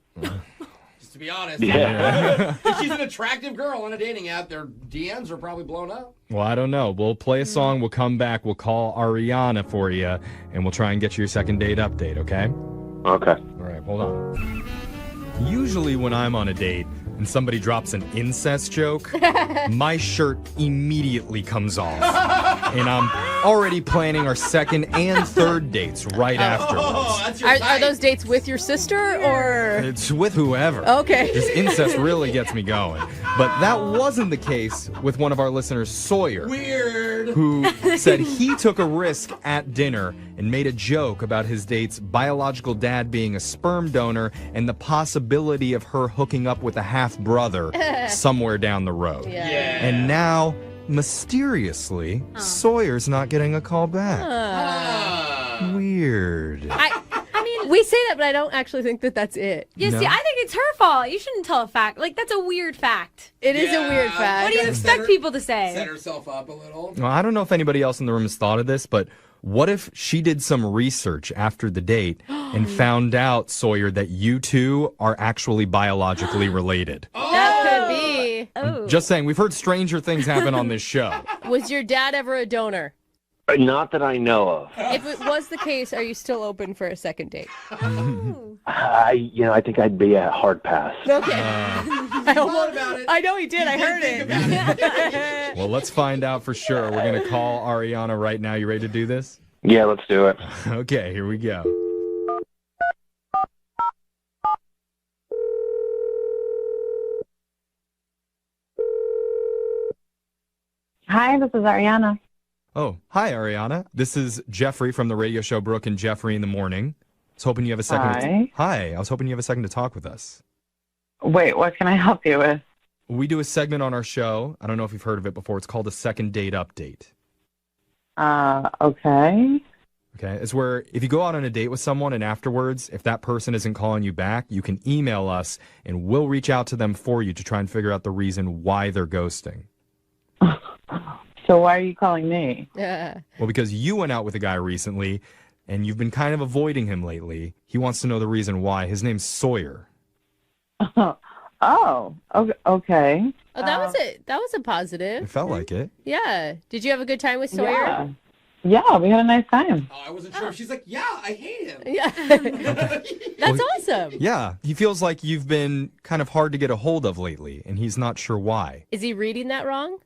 Just to be honest. Yeah. If she's an attractive girl on a dating app, their DMs are probably blown up. Well, I don't know. We'll play a song. We'll come back. We'll call Ariana for you, and we'll try and get you your second date update, okay? Okay. All right, hold on. Usually when I'm on a date and somebody drops an incest joke, my shirt immediately comes off. And I'm already planning our second and third dates right afterwards. Are those dates with your sister or? It's with whoever. Okay. This incest really gets me going. But that wasn't the case with one of our listeners, Sawyer. Weird. Who said he took a risk at dinner and made a joke about his date's biological dad being a sperm donor and the possibility of her hooking up with a half-brother somewhere down the road. Yeah. And now, mysteriously, Sawyer's not getting a call back. Weird. I mean, we say that, but I don't actually think that that's it. You see, I think it's her fault. You shouldn't tell a fact. Like, that's a weird fact. It is a weird fact. What do you expect people to say? Set herself up a little. Well, I don't know if anybody else in the room has thought of this, but what if she did some research after the date and found out, Sawyer, that you two are actually biologically related? That could be. Just saying, we've heard stranger things happen on this show. Was your dad ever a donor? Not that I know of. If it was the case, are you still open for a second date? I think I'd be a hard pass. Okay. I know he did. I heard it. Well, let's find out for sure. We're going to call Ariana right now. You ready to do this? Yeah, let's do it. Okay, here we go. Hi, this is Ariana. Oh, hi, Ariana. This is Jeffrey from the radio show Brooke and Jeffrey in the Morning. I was hoping you have a second. Hi. Hi. I was hoping you have a second to talk with us. Wait, what can I help you with? We do a segment on our show. I don't know if you've heard of it before. It's called a second date update. Okay. Okay. It's where if you go out on a date with someone and afterwards, if that person isn't calling you back, you can email us and we'll reach out to them for you to try and figure out the reason why they're ghosting. So why are you calling me? Yeah. Well, because you went out with a guy recently and you've been kind of avoiding him lately. He wants to know the reason why. His name's Sawyer. Oh, okay. Oh, that was it. That was a positive. It felt like it. Yeah. Did you have a good time with Sawyer? Yeah, we had a nice time. Oh, I wasn't sure. She's like, yeah, I hate him. Yeah. That's awesome. Yeah. He feels like you've been kind of hard to get a hold of lately, and he's not sure why. Is he reading that wrong?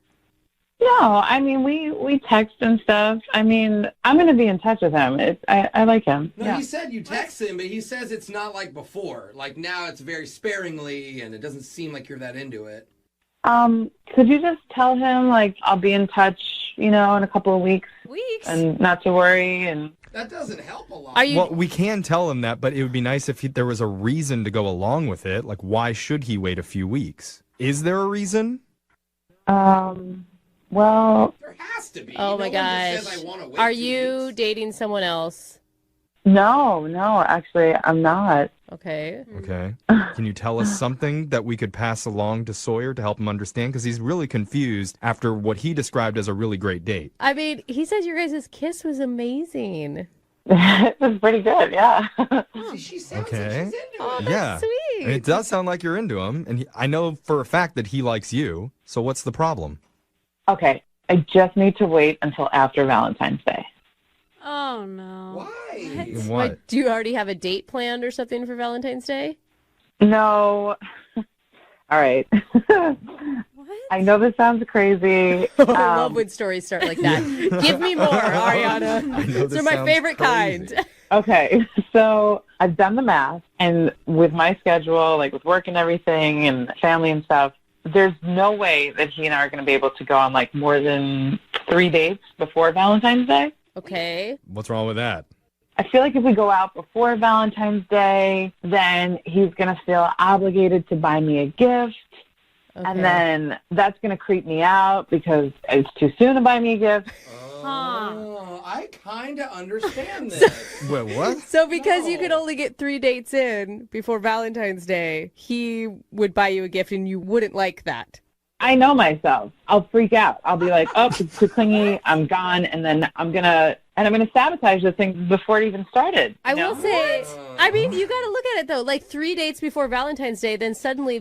No, I mean, we text and stuff. I mean, I'm going to be in touch with him. I like him. No, he said you text him, but he says it's not like before. Like now it's very sparingly, and it doesn't seem like you're that into it. Could you just tell him, like, I'll be in touch, in a couple of weeks? And not to worry, and... That doesn't help a lot. Well, we can tell him that, but it would be nice if there was a reason to go along with it. Like, why should he wait a few weeks? Is there a reason? Well... There has to be. Oh, my gosh. Says, I wanna wait Are 2 you weeks. dating someone else? No, actually, I'm not. Okay. Okay. Can you tell us something that we could pass along to Sawyer to help him understand? Because he's really confused after what he described as a really great date. I mean, he says your guys' kiss was amazing. It was pretty good, yeah. She sounds Okay. like she's into Oh, it. that's Yeah. sweet. And it does sound like you're into him. And I know for a fact that he likes you. So what's the problem? Okay, I just need to wait until after Valentine's Day. Oh, no. Why? What? Wait, do you already have a date planned or something for Valentine's Day? No. All right. I know this sounds crazy. I love when stories start like that. Give me more, Ariana. Those are my favorite kind. Okay, so I've done the math, and with my schedule, like with work and everything and family and stuff, there's no way that he and I are going to be able to go on like more than 3 dates before Valentine's Day. Okay. What's wrong with that? I feel like if we go out before Valentine's Day, then he's going to feel obligated to buy me a gift. Okay. And then that's going to creep me out because it's too soon to buy me a gift. Oh, I kind of understand this. Wait, what? So because you could only get 3 dates in before Valentine's Day, he would buy you a gift and you wouldn't like that. I know myself. I'll freak out. I'll be like, oh, it's too clingy. I'm gone. And then I'm going to sabotage this thing before it even started. I will say, I mean, you got to look at it though. Like 3 dates before Valentine's Day, then suddenly,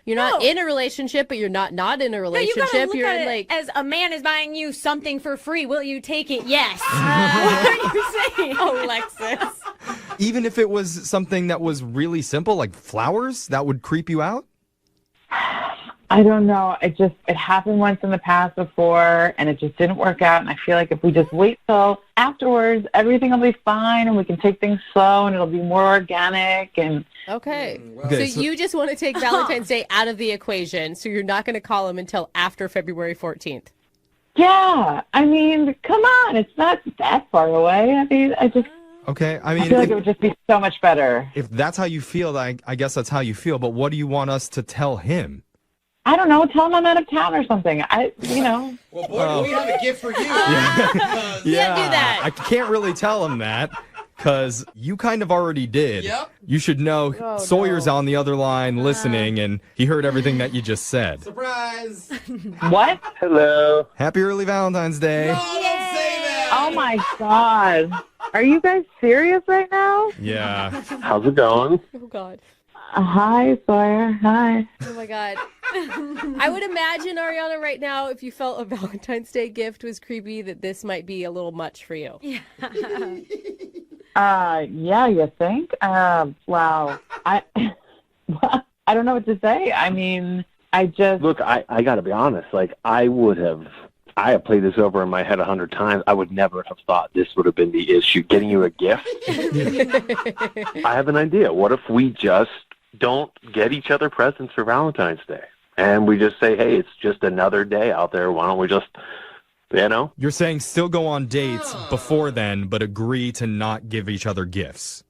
you're not in a relationship, but you're not in a relationship. No, you gotta look you're at in it as a man is buying you something for free. Will you take it? Yes. What are you saying? Oh, Alexis. Even if it was something that was really simple, like flowers, that would creep you out? I don't know. It happened once in the past before, and it just didn't work out. And I feel like if we just wait till afterwards, everything will be fine, and we can take things slow, and it'll be more organic. And Okay. Okay, So you just want to take Valentine's Day out of the equation, so you're not going to call him until after February 14th. yeah, I mean, come on, it's not that far away. I mean, Okay, I I mean, feel like it would just be so much better. if that's how you feel, I guess that's how you feel. But what do you want us to tell him? I don't know. Tell him I'm out of town or something. Well, boy, do we have a gift for you. Yeah, do that. I can't really tell him that because you kind of already did. Yep. You should know Sawyer's on the other line listening, and he heard everything that you just said. Surprise. What? Hello. Happy early Valentine's Day. No, don't say that. Oh my God. Are you guys serious right now? Yeah. How's it going? Oh, God. Hi, Sawyer. Hi. Oh, my God. I would imagine, Ariana, right now, if you felt a Valentine's Day gift was creepy, that this might be a little much for you. Yeah. Yeah, you think? Wow. I don't know what to say. I mean, Look, I got to be honest. Like, I have played this over in my head 100 times. I would never have thought this would have been the issue. Getting you a gift? I have an idea. What if we just don't get each other presents for Valentine's Day? And we just say, hey, it's just another day out there. Why don't we just, You're saying still go on dates before then, but agree to not give each other gifts.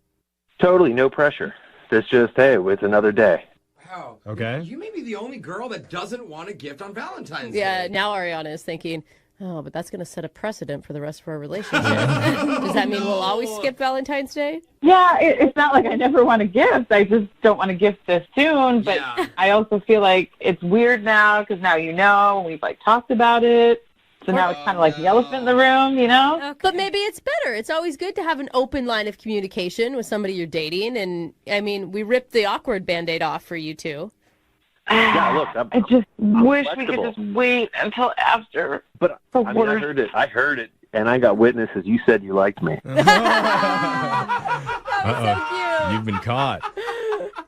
Totally, no pressure. It's just, hey, it's another day. Wow. Okay. You may be the only girl that doesn't want a gift on Valentine's Yeah, Day. now Ariana is thinking, oh, but that's going to set a precedent for the rest of our relationship. Does that mean we'll always skip Valentine's Day? Yeah, it's not like I never want a gift. I just don't want a gift this soon. But I also feel like it's weird now because now we've talked about it. So now it's kind of like the elephant in the room, Okay. But maybe it's better. It's always good to have an open line of communication with somebody you're dating. And, I mean, we ripped the awkward Band-Aid off for you two. Yeah, look, I just wish we flexible. could just wait until after. But I heard it, and I got witnesses. You said you liked me. Uh-oh. You've been caught.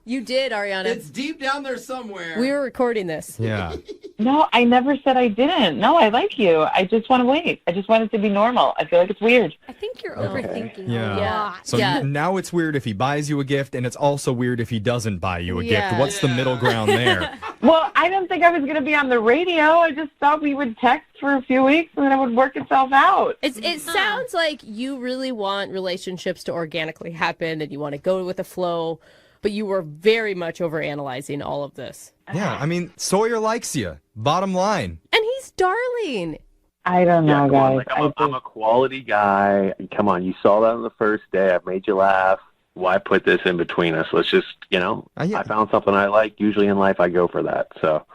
You did, Ariana. It's deep down there somewhere. We were recording this. Yeah. No, I never said I didn't. No, I like you. I just want to wait. I just want it to be normal. I feel like it's weird. I think you're overthinking Yeah. a lot. So now it's weird if he buys you a gift, and it's also weird if he doesn't buy you a Yeah. gift. What's the middle ground there? Well, I didn't think I was going to be on the radio. I just thought we would text for a few weeks and then it would work itself out. It sounds like you really want relationships to organically happen and you want to go with the flow, but you were very much overanalyzing all of this. Yeah, I mean, Sawyer likes you. Bottom line. And he's darling. I don't know, Come on, guys. I'm a quality guy. Come on, you saw that on the first day. I've made you laugh. Why put this in between us? Let's just, I found something I like. Usually in life, I go for that. So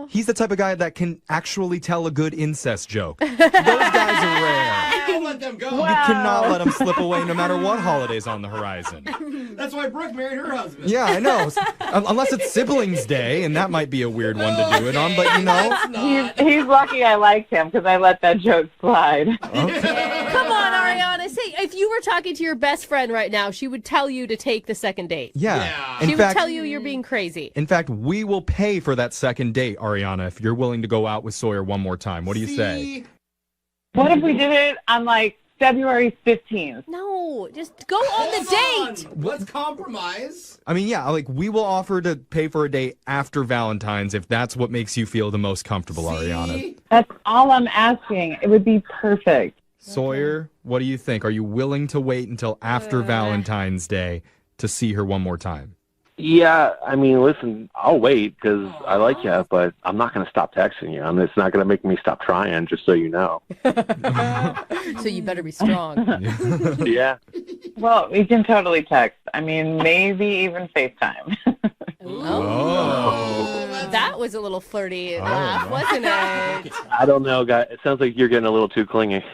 He's the type of guy that can actually tell a good incest joke. Those guys are rare. Don't let them go. You cannot let them slip away no matter what holiday's on the horizon. That's why Brooke married her husband. Yeah, I know. Unless it's Siblings Day, and that might be a weird one to do it on, but He's lucky I liked him because I let that joke slide. Come on, Ariana. Say, if you were talking to your best friend right now, she would tell you to take the second date. Yeah. She would tell you you're being crazy. In fact, we will pay for that second date, Ariana, if you're willing to go out with Sawyer one more time. What do you say? What if we did it on February 15th? No, just go on the date. Let's compromise. I mean, yeah, we will offer to pay for a date after Valentine's if that's what makes you feel the most comfortable, Ariana. That's all I'm asking. It would be perfect. Sawyer, what do you think? Are you willing to wait until after Valentine's Day to see her one more time? Yeah, I mean, listen, I'll wait because I like you, but I'm not going to stop texting you. It's not going to make me stop trying, just so you know. So you better be strong. Yeah. Well, we can totally text. I mean, maybe even FaceTime. That was a little flirty laugh, wasn't it? I don't know, guys. It sounds like you're getting a little too clingy.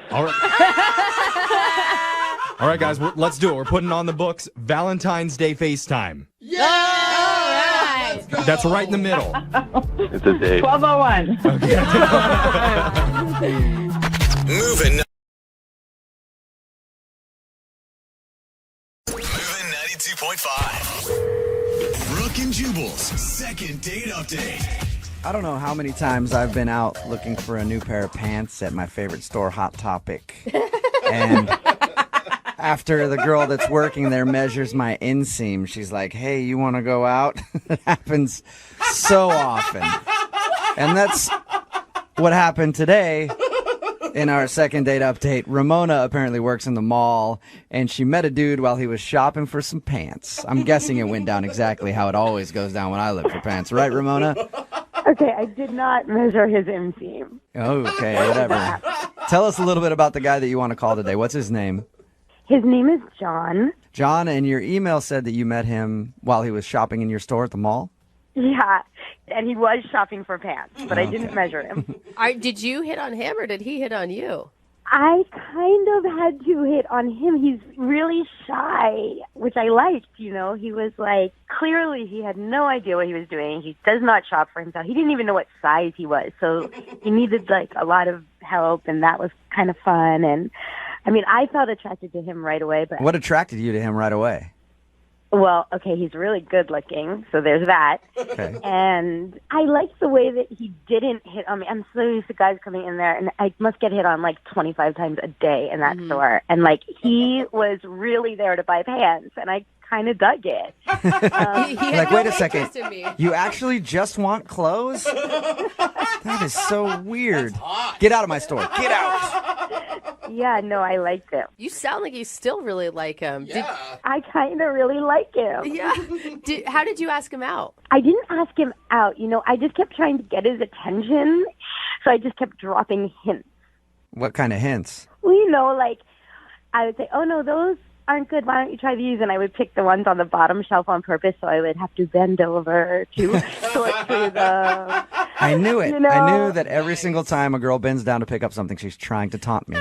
All right, guys, let's do it. We're putting on the books Valentine's Day FaceTime. Yeah! All right. Let's go. That's right in the middle. It's a date. 12:01. Moving 92.5. Brooke and Jubal's second date update. I don't know how many times I've been out looking for a new pair of pants at my favorite store, Hot Topic. And after the girl that's working there measures my inseam, she's like, hey, you want to go out? It happens so often. And that's what happened today. In our second date update, Ramona apparently works in the mall, and she met a dude while he was shopping for some pants. I'm guessing it went down exactly how it always goes down when I look for pants. Right, Ramona? Okay, I did not measure his inseam. Okay, whatever. Tell us a little bit about the guy that you want to call today. What's his name? His name is John. John, and your email said that you met him while he was shopping in your store at the mall? Yeah, and he was shopping for pants, but I didn't measure him. Did you hit on him or did he hit on you? I kind of had to hit on him. He's really shy, which I liked, you know. He was like, clearly he had no idea what he was doing. He does not shop for himself. He didn't even know what size he was. So he needed like a lot of help, and that was kind of fun. And I mean, I felt attracted to him right away. But what attracted you to him right away? Well, okay, he's really good looking, so there's that. Okay. And I liked the way that he didn't hit on me. I'm so used to guys coming in there, and I must get hit on like 25 times a day in that store. And like, he was really there to buy pants, and I kind of dug it. Like, wait a second. You actually just want clothes? That is so weird. Get out of my store. Get out. Yeah, no, I liked him. You sound like you still really like him. Yeah. I kind of really like him. Yeah. How did you ask him out? I didn't ask him out. You know, I just kept trying to get his attention, so I just kept dropping hints. What kind of hints? Well, you know, like, I would say, oh, no, those aren't good. Why don't you try these? And I would pick the ones on the bottom shelf on purpose, so I would have to bend over to sort through them. I knew it. You know? I knew that every single time a girl bends down to pick up something, she's trying to taunt me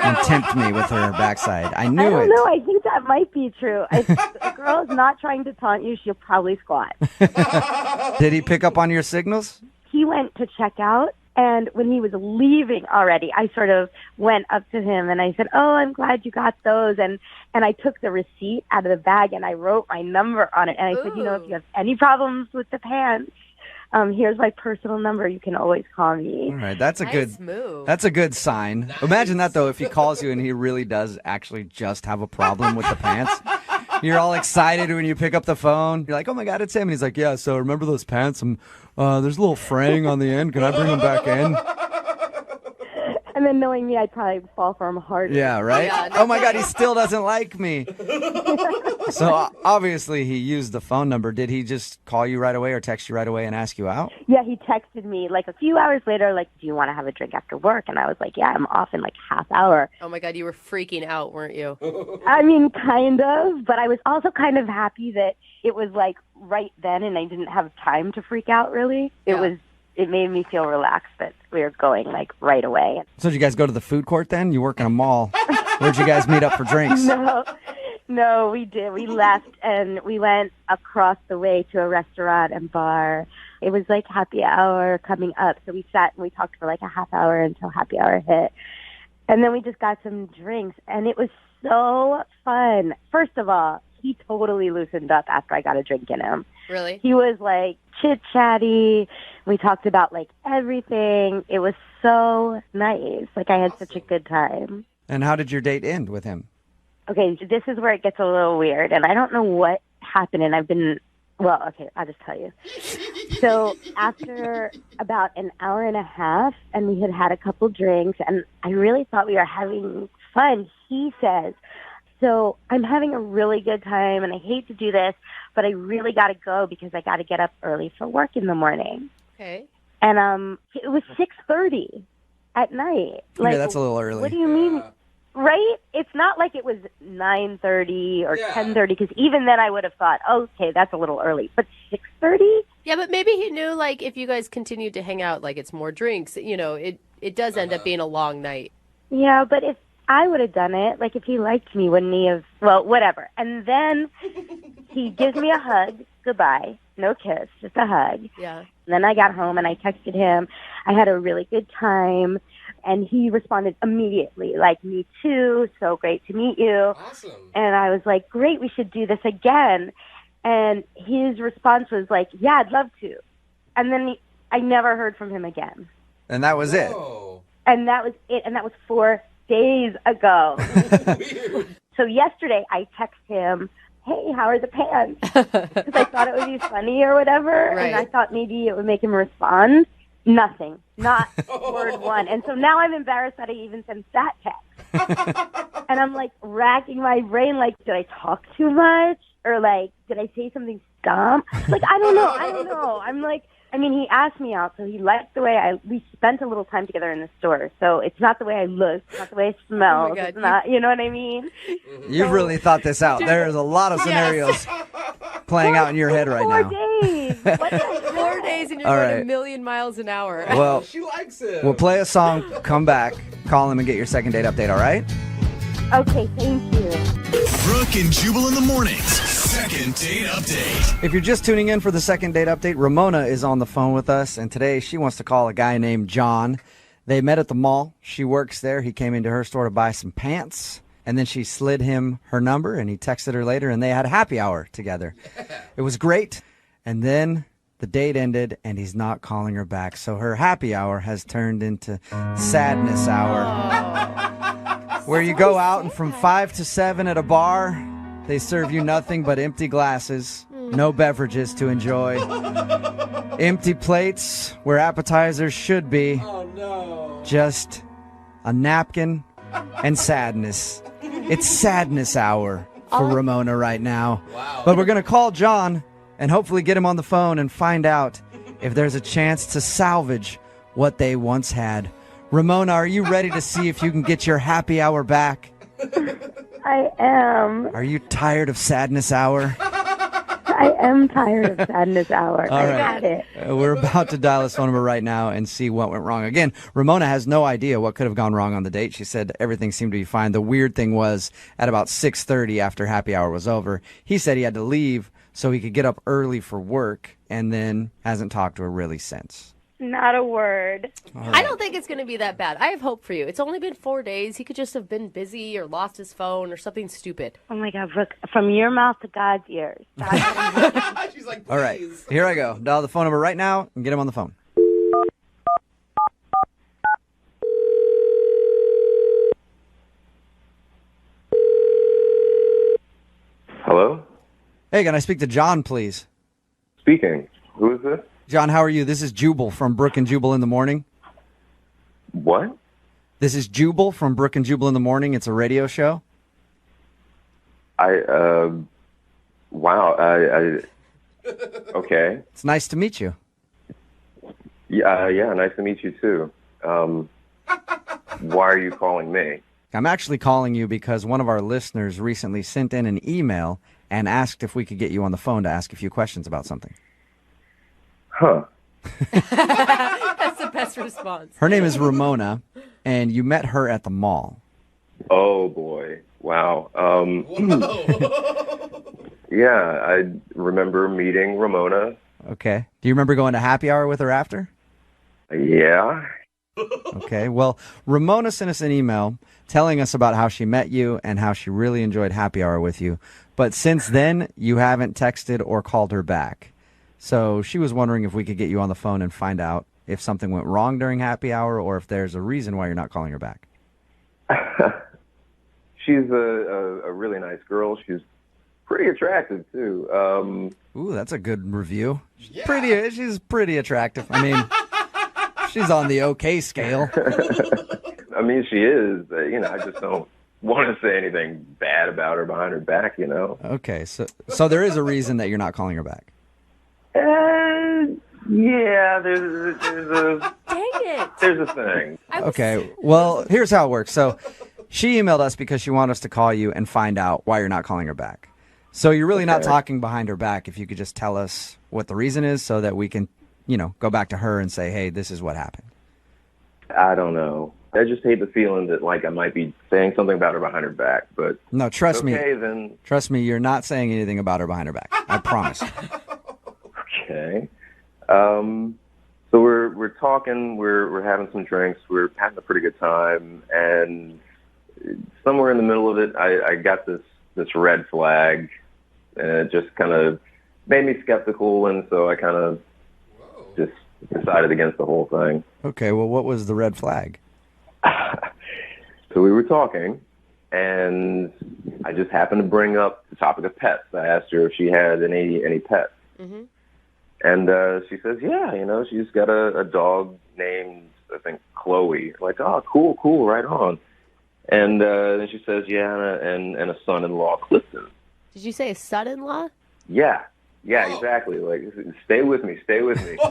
and tempt me with her backside. I knew I don't it. know. I think that might be true. If a girl is not trying to taunt you, she'll probably squat. Did he pick up on your signals? He went to check out, and when he was leaving already, I sort of went up to him and I said, oh, I'm glad you got those. And I took the receipt out of the bag and I wrote my number on it. And I said, you know, if you have any problems with the pants, here's my personal number. You can always call me. All right, that's a Nice move. That's a good sign. Imagine that though, if he calls you and he really does actually just have a problem with the pants. You're all excited when you pick up the phone. You're like, oh my God, it's him. And he's like, yeah, so remember those pants? There's a little fraying on the end. Can I bring them back in? And then knowing me, I'd probably fall for him harder. Yeah, right? Yeah, oh my God, he still doesn't like me. So obviously he used the phone number. Did he just call you right away or text you right away and ask you out? Yeah, he texted me like a few hours later, like, do you want to have a drink after work? And I was like, yeah, I'm off in like half hour. Oh my God, you were freaking out, weren't you? I mean, kind of, but I was also kind of happy that it was like right then and I didn't have time to freak out really. It made me feel relaxed that we were going like right away. So did you guys go to the food court then? You work in a mall. Where'd you guys meet up for drinks? No, we did. We left and we went across the way to a restaurant and bar. It was like happy hour coming up. So we sat and we talked for like a half hour until happy hour hit. And then we just got some drinks and it was so fun. First of all, he totally loosened up after I got a drink in him. Really? He was like chit-chatty. We talked about like everything. It was so nice. Like I had such a good time. And how did your date end with him? Okay, this is where it gets a little weird, and I don't know what happened, and I'll just tell you. So after about an hour and a half, and we had had a couple drinks, and I really thought we were having fun, he says, so I'm having a really good time, and I hate to do this, but I really got to go because I got to get up early for work in the morning. Okay. And it was 6:30 at night. Like, yeah, that's a little early. What do you mean? Right? It's not like it was 9:30 or 10:30, because even then I would have thought, okay, that's a little early. But 6:30? Yeah, but maybe he knew, like, if you guys continued to hang out, like, it's more drinks, you know, it does end up being a long night. Yeah, but if I would have done it, like, if he liked me, wouldn't he have? Well, whatever. And then he gives me a hug. Goodbye. No kiss, just a hug. Yeah. And then I got home and I texted him. I had a really good time. And he responded immediately, like, me too, so great to meet you. Awesome. And I was like, great, we should do this again. And his response was like, yeah, I'd love to. And then I never heard from him again. And that was it. And that was it. And that was 4 days ago. So yesterday I text him, hey, how are the pants? Because I thought it would be funny or whatever. Right. And I thought maybe it would make him respond. Nothing. Not word one. And so now I'm embarrassed that I even sent that text. And I'm like racking my brain, like, did I talk too much? Or like, did I say something dumb? Like, I don't know. I'm like, I mean, he asked me out, so he liked the way we spent a little time together in the store. So it's not the way I look, it's not the way I smell. Oh my God. It's not, you know what I mean? You've really thought this out. There's a lot of scenarios playing out in your head right now. 4 days. What the heck? 4 days and you're All going right. a million miles an hour. Well, She likes it. we'll play a song, come back, call him, and get your second date update, all right? Okay, thank you. Brooke and Jubal in the mornings. Second date update. If you're just tuning in for the second date update, Ramona is on the phone with us, and today she wants to call a guy named John. They met at the mall. She works there. He came into her store to buy some pants, and then she slid him her number, and he texted her later, and they had a happy hour together. It was great, and then the date ended, and he's not calling her back. So her happy hour has turned into sadness hour. Where you go out and from 5 to 7 at a bar, they serve you nothing but empty glasses, no beverages to enjoy, empty plates where appetizers should be, just a napkin and sadness. It's sadness hour for Ramona right now. But we're going to call John and hopefully get him on the phone and find out if there's a chance to salvage what they once had. Ramona, are you ready to see if you can get your happy hour back? I am. Are you tired of sadness hour? I am tired of sadness hour. All I right. got it. We're about to dial his phone number right now and see what went wrong. Again, Ramona has no idea what could have gone wrong on the date. She said everything seemed to be fine. The weird thing was at about 6:30 after happy hour was over, he said he had to leave so he could get up early for work and then hasn't talked to her really since. Not a word. I don't think it's going to be that bad. I have hope for you. It's only been 4 days. He could just have been busy or lost his phone or something stupid. Oh my God, Brooke, from your mouth to God's ears. She's like, please. All right, here I go. Dial the phone number right now and get him on the phone. Hello? Hey, can I speak to John, please? Speaking. Who is this? John, how are you? This is Jubal from Brooke and Jubal in the Morning. What? This is Jubal from Brooke and Jubal in the Morning. It's a radio show. Wow. Okay. It's nice to meet you. Yeah, nice to meet you too. Why are you calling me? I'm actually calling you because one of our listeners recently sent in an email and asked if we could get you on the phone to ask a few questions about something. Huh. That's the best response. Her name is Ramona, and you met her at the mall. Oh, boy. Wow. Yeah, I remember meeting Ramona. Okay. Do you remember going to happy hour with her after? Yeah. Okay. Well, Ramona sent us an email telling us about how she met you and how she really enjoyed happy hour with you. But since then, you haven't texted or called her back. So she was wondering if we could get you on the phone and find out if something went wrong during happy hour or if there's a reason why you're not calling her back. She's a really nice girl. She's pretty attractive, too. Ooh, that's a good review. She's pretty attractive. I mean, she's on the okay scale. I mean, she is. I just don't want to say anything bad about her behind her back, Okay, so there is a reason that you're not calling her back. Yeah, there's a Dang it. there's a thing. Okay, well, here's how it works. So she emailed us because she wanted us to call you and find out why you're not calling her back. So you're really not talking behind her back. If you could just tell us what the reason is so that we can, go back to her and say, hey, this is what happened. I don't know. I just hate the feeling that, I might be saying something about her behind her back, but... No, trust me. Then... Trust me, you're not saying anything about her behind her back. I promise. Okay. So we're talking, we're having some drinks, we're having a pretty good time, and somewhere in the middle of it, I got this red flag, and it just kind of made me skeptical, and so I kind of just decided against the whole thing. Okay, well, what was the red flag? So we were talking, and I just happened to bring up the topic of pets. I asked her if she had any pets. Mm-hmm. And she says, yeah, she's got a dog named, I think, Chloe. Like, oh, cool, right on. And then she says, yeah, and a son-in-law, Clifton. Did you say a son-in-law? Yeah, exactly. Like, stay with me.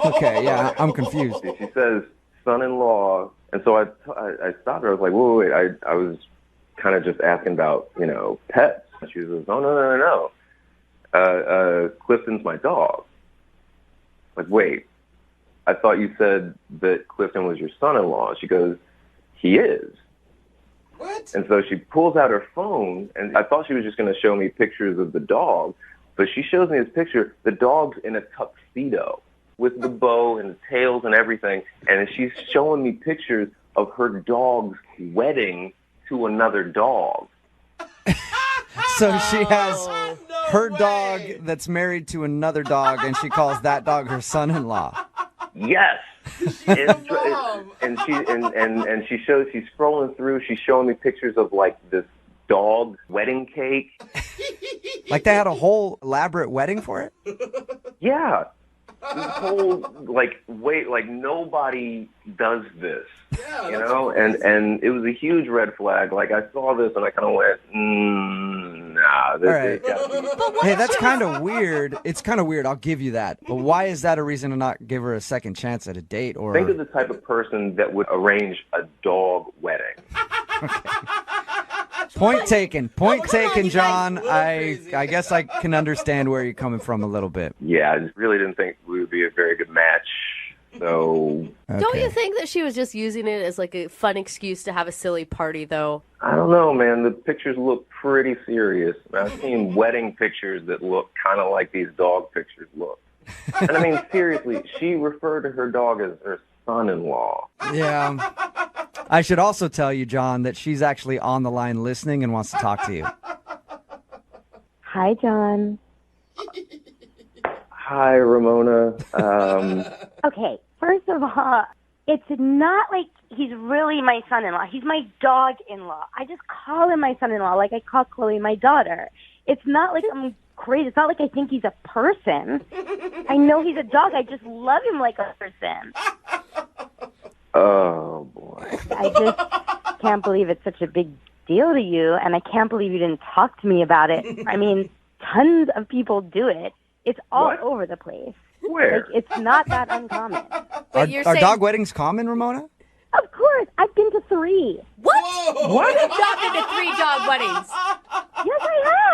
Okay, yeah, I'm confused. She says son-in-law, and so I stopped her. I was like, wait. I was kind of just asking about, pets. And she says, no. Clifton's my dog. Like, wait, I thought you said that Clifton was your son-in-law. She goes, he is. What? And so she pulls out her phone, and I thought she was just going to show me pictures of the dog, but she shows me this picture. The dog's in a tuxedo with the bow and the tails and everything, and she's showing me pictures of her dog's wedding to another dog. So she has her dog that's married to another dog, and she calls that dog her son-in-law. Yes. And she's scrolling through. She's showing me pictures of like this dog wedding cake. Like they had a whole elaborate wedding for it? Yeah. This whole nobody does this, and it was a huge red flag. Like I saw this and I kind of went, nah. This right. Hey, that's kind of weird. It's kind of weird. I'll give you that. But why is that a reason to not give her a second chance at a date? Or think of the type of person that would arrange a dog wedding. Point taken, John. I guess I can understand where you're coming from a little bit. Yeah, I just really didn't think we would be a very good match. So, Don't you think that she was just using it as like a fun excuse to have a silly party, though? I don't know, man. The pictures look pretty serious. I've seen wedding pictures that look kind of like these dog pictures look. And I mean, seriously, she referred to her dog as her son-in-law. Yeah. I should also tell you, John, that she's actually on the line listening and wants to talk to you. Hi, John. Hi, Ramona. Okay, first of all, it's not like he's really my son-in-law. He's my dog-in-law. I just call him my son-in-law like I call Chloe my daughter. It's not like I'm crazy. It's not like I think he's a person. I know he's a dog. I just love him like a person. Oh, boy. I just can't believe it's such a big deal to you, and I can't believe you didn't talk to me about it. I mean, tons of people do it. It's all over the place. Where? Like, it's not that uncommon. Are dog weddings common, Ramona? Of course. I've been to 3. What? What? You've not been to 3 dog weddings. Yes, I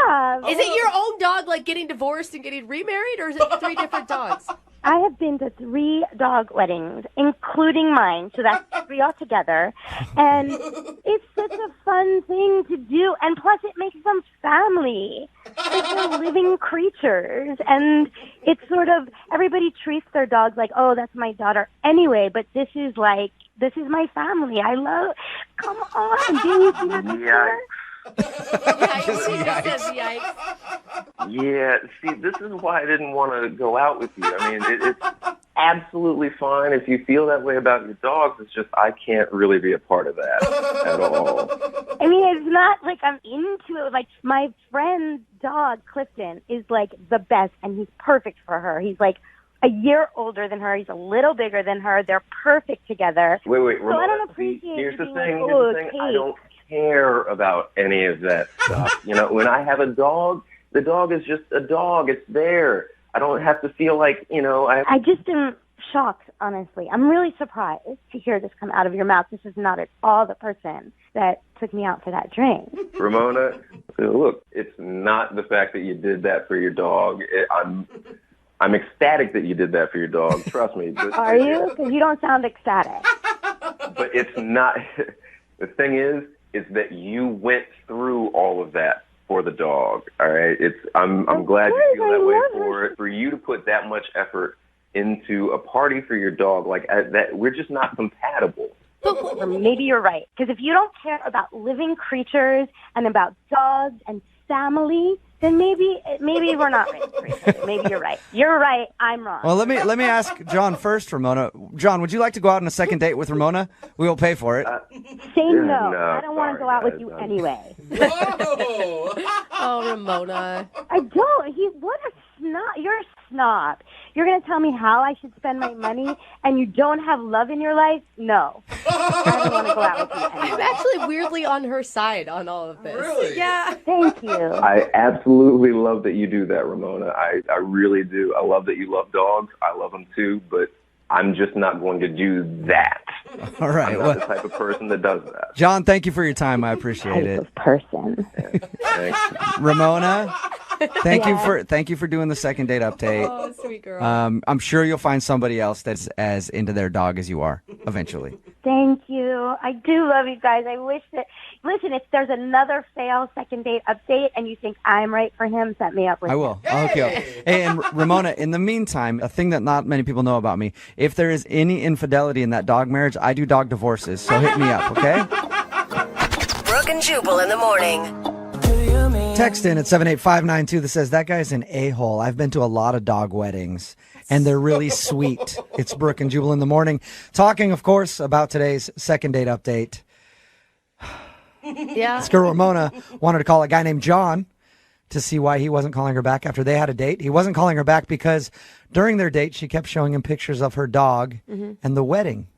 have. Is it your own dog, like, getting divorced and getting remarried, or is it 3 different dogs? I have been to 3 dog weddings, including mine, so that's 3 altogether. And it's such a fun thing to do, and plus it makes them family. They're living creatures, and it's sort of, everybody treats their dogs like, oh, that's my daughter anyway, but this is my family. I love, come on, didn't you see that picture? Yeah, see, this is why I didn't want to go out with you. I mean, it's absolutely fine if you feel that way about your dogs. It's just I can't really be a part of that at all. I mean, it's not like I'm into it. Like, my friend's dog, Clifton, is like the best, and he's perfect for her. He's like a year older than her. He's a little bigger than her. They're perfect together. Wait, so Ramona, I don't appreciate here's the being thing. like, Here's the thing. I don't care about any of that stuff. When I have a dog, the dog is just a dog. It's there. I don't have to feel like, I just am shocked, honestly. I'm really surprised to hear this come out of your mouth. This is not at all the person that took me out for that drink. Ramona, look, it's not the fact that you did that for your dog. I'm ecstatic that you did that for your dog. Trust me. But, are you? Because you don't sound ecstatic. But it's not. The thing is that you went through all of that for the dog. All right. I'm glad you feel that way for it. For you to put that much effort into a party for your dog, like that, we're just not compatible. Or maybe you're right. Because if you don't care about living creatures and about dogs and family, then maybe we're not right for each other. Maybe you're right. You're right. I'm wrong. Well, let me ask John first, Ramona. John, would you like to go out on a second date with Ramona? We will pay for it. Say no. I don't want to go out with you anyway. Oh, Ramona. I don't. What a snob. You're a snob. You're going to tell me how I should spend my money and you don't have love in your life? No. I don't want to go out with you anyway. I'm actually weirdly on her side on all of this. Really? Yeah. Thank you. I absolutely love that you do that, Ramona. I really do. I love that you love dogs. I love them too, but I'm just not going to do that. All right. I'm not the type of person that does that. John, thank you for your time. I appreciate it. Type of person. Thanks. Ramona, thank you for doing the second date update. Oh, sweet girl. I'm sure you'll find somebody else that's as into their dog as you are eventually. Thank you. I do love you guys. I wish that, listen, if there's another fail second date update and you think I'm right for him, set me up with I him. will. I'll hook you up. Hey, and Ramona, in the meantime, a thing that not many people know about me, if there is any infidelity in that dog marriage, I do dog divorces. So hit me up, okay? Brooke and Jubal in the morning. Text in at 78592 that says, that guy's an a-hole. I've been to a lot of dog weddings, and they're really sweet. It's Brooke and Jubal in the morning. Talking, of course, about today's second date update. Yeah. This girl, Ramona, wanted to call a guy named John to see why he wasn't calling her back after they had a date. He wasn't calling her back because during their date, she kept showing him pictures of her dog and the wedding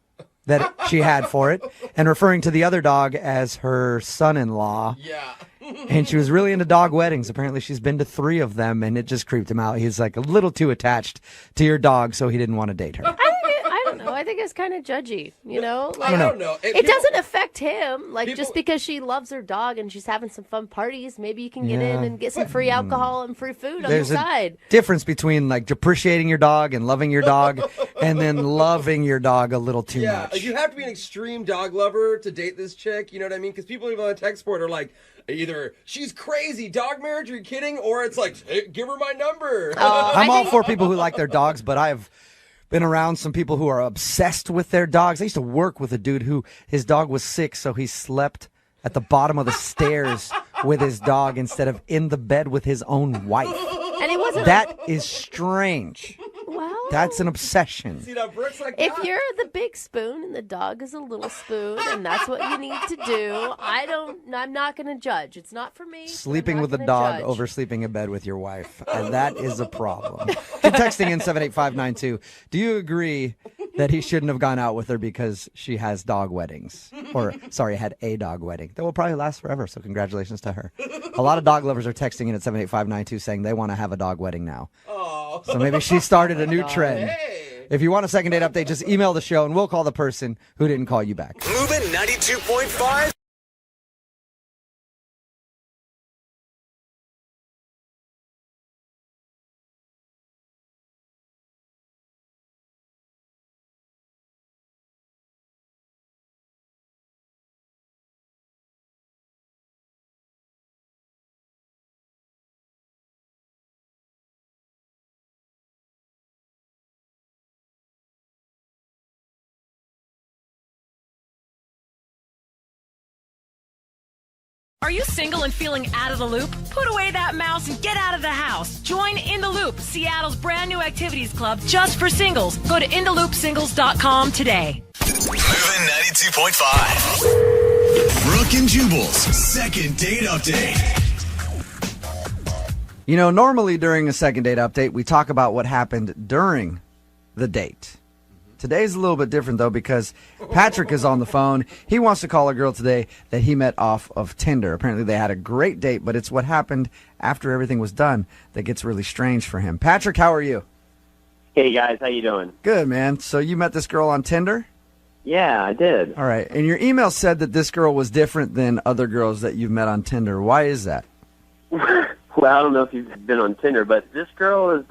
that she had for it, and referring to the other dog as her son-in-law. Yeah. And she was really into dog weddings. Apparently, she's been to 3 of them, and it just creeped him out. He's like a little too attached to your dog, so he didn't want to date her. I don't know. I think it's kind of judgy, you know? Like, I don't know. It doesn't affect him. Like, just because she loves her dog and she's having some fun parties, maybe you can get in and get some free alcohol and free food on the side. Difference between, like, appreciating your dog and loving your dog and then loving your dog a little too much. Like, you have to be an extreme dog lover to date this chick, you know what I mean? Because people even on the text board are like, either she's crazy, dog marriage, are you kidding? Or it's like, hey, give her my number. I'm all for people who like their dogs, but I've been around some people who are obsessed with their dogs. I used to work with a dude who his dog was sick, so he slept at the bottom of the stairs with his dog instead of in the bed with his own wife. And it wasn't That is strange. Well, that's an obsession. See, now Brooke's like if that. you're the big spoon and the dog is a little spoon and that's what you need to do, I'm not going to judge. It's not for me. Sleeping with a dog over sleeping in bed with your wife. And that is a problem. Keep texting in 78592. Do you agree that he shouldn't have gone out with her because she has dog weddings? Or, sorry, had a dog wedding. That will probably last forever, so congratulations to her. A lot of dog lovers are texting in at 78592 saying they want to have a dog wedding now. So maybe she started a new trend. Hey. If you want a second date update, just email the show and we'll call the person who didn't call you back. Moving 92.5. Are you single and feeling out of the loop? Put away that mouse and get out of the house. Join In the Loop, Seattle's brand new activities club just for singles. Go to intheloopsingles.com today. Moving 92.5. Brooke and Jubal's second date update. You know, normally during a second date update, we talk about what happened during the date. Today's a little bit different, though, because Patrick is on the phone. He wants to call a girl today that he met off of Tinder. Apparently, they had a great date, but it's what happened after everything was done that gets really strange for him. Patrick, how are you? Hey, guys. How you doing? Good, man. So you met this girl on Tinder? Yeah, I did. All right. And your email said that this girl was different than other girls that you've met on Tinder. Why is that? Well, I don't know if you've been on Tinder, but this girl is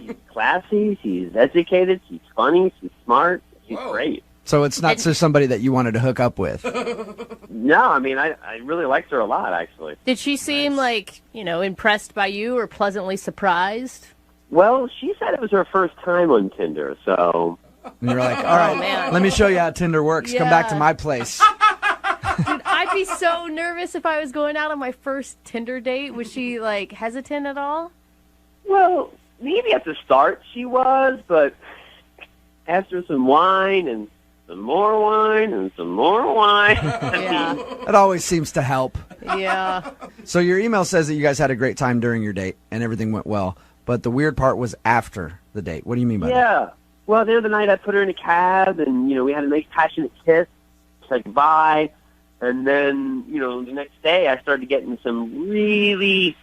she's classy, she's educated, she's funny, she's smart, she's great. So it's not just somebody that you wanted to hook up with. No, I mean, I really liked her a lot, actually. Did she seem like, impressed by you or pleasantly surprised? Well, she said it was her first time on Tinder, so... And you're like, all right, let me show you how Tinder works. Come back to my place. Dude, I'd be so nervous if I was going out on my first Tinder date. Was she, like, hesitant at all? Well, maybe at the start she was, but after some wine and some more wine and some more wine. Yeah. It always seems to help. Yeah. So your email says that you guys had a great time during your date and everything went well, but the weird part was after the date. What do you mean by that? Yeah. Well, the other night I put her in a cab, and, we had a nice passionate kiss, said goodbye, and then, the next day I started getting some really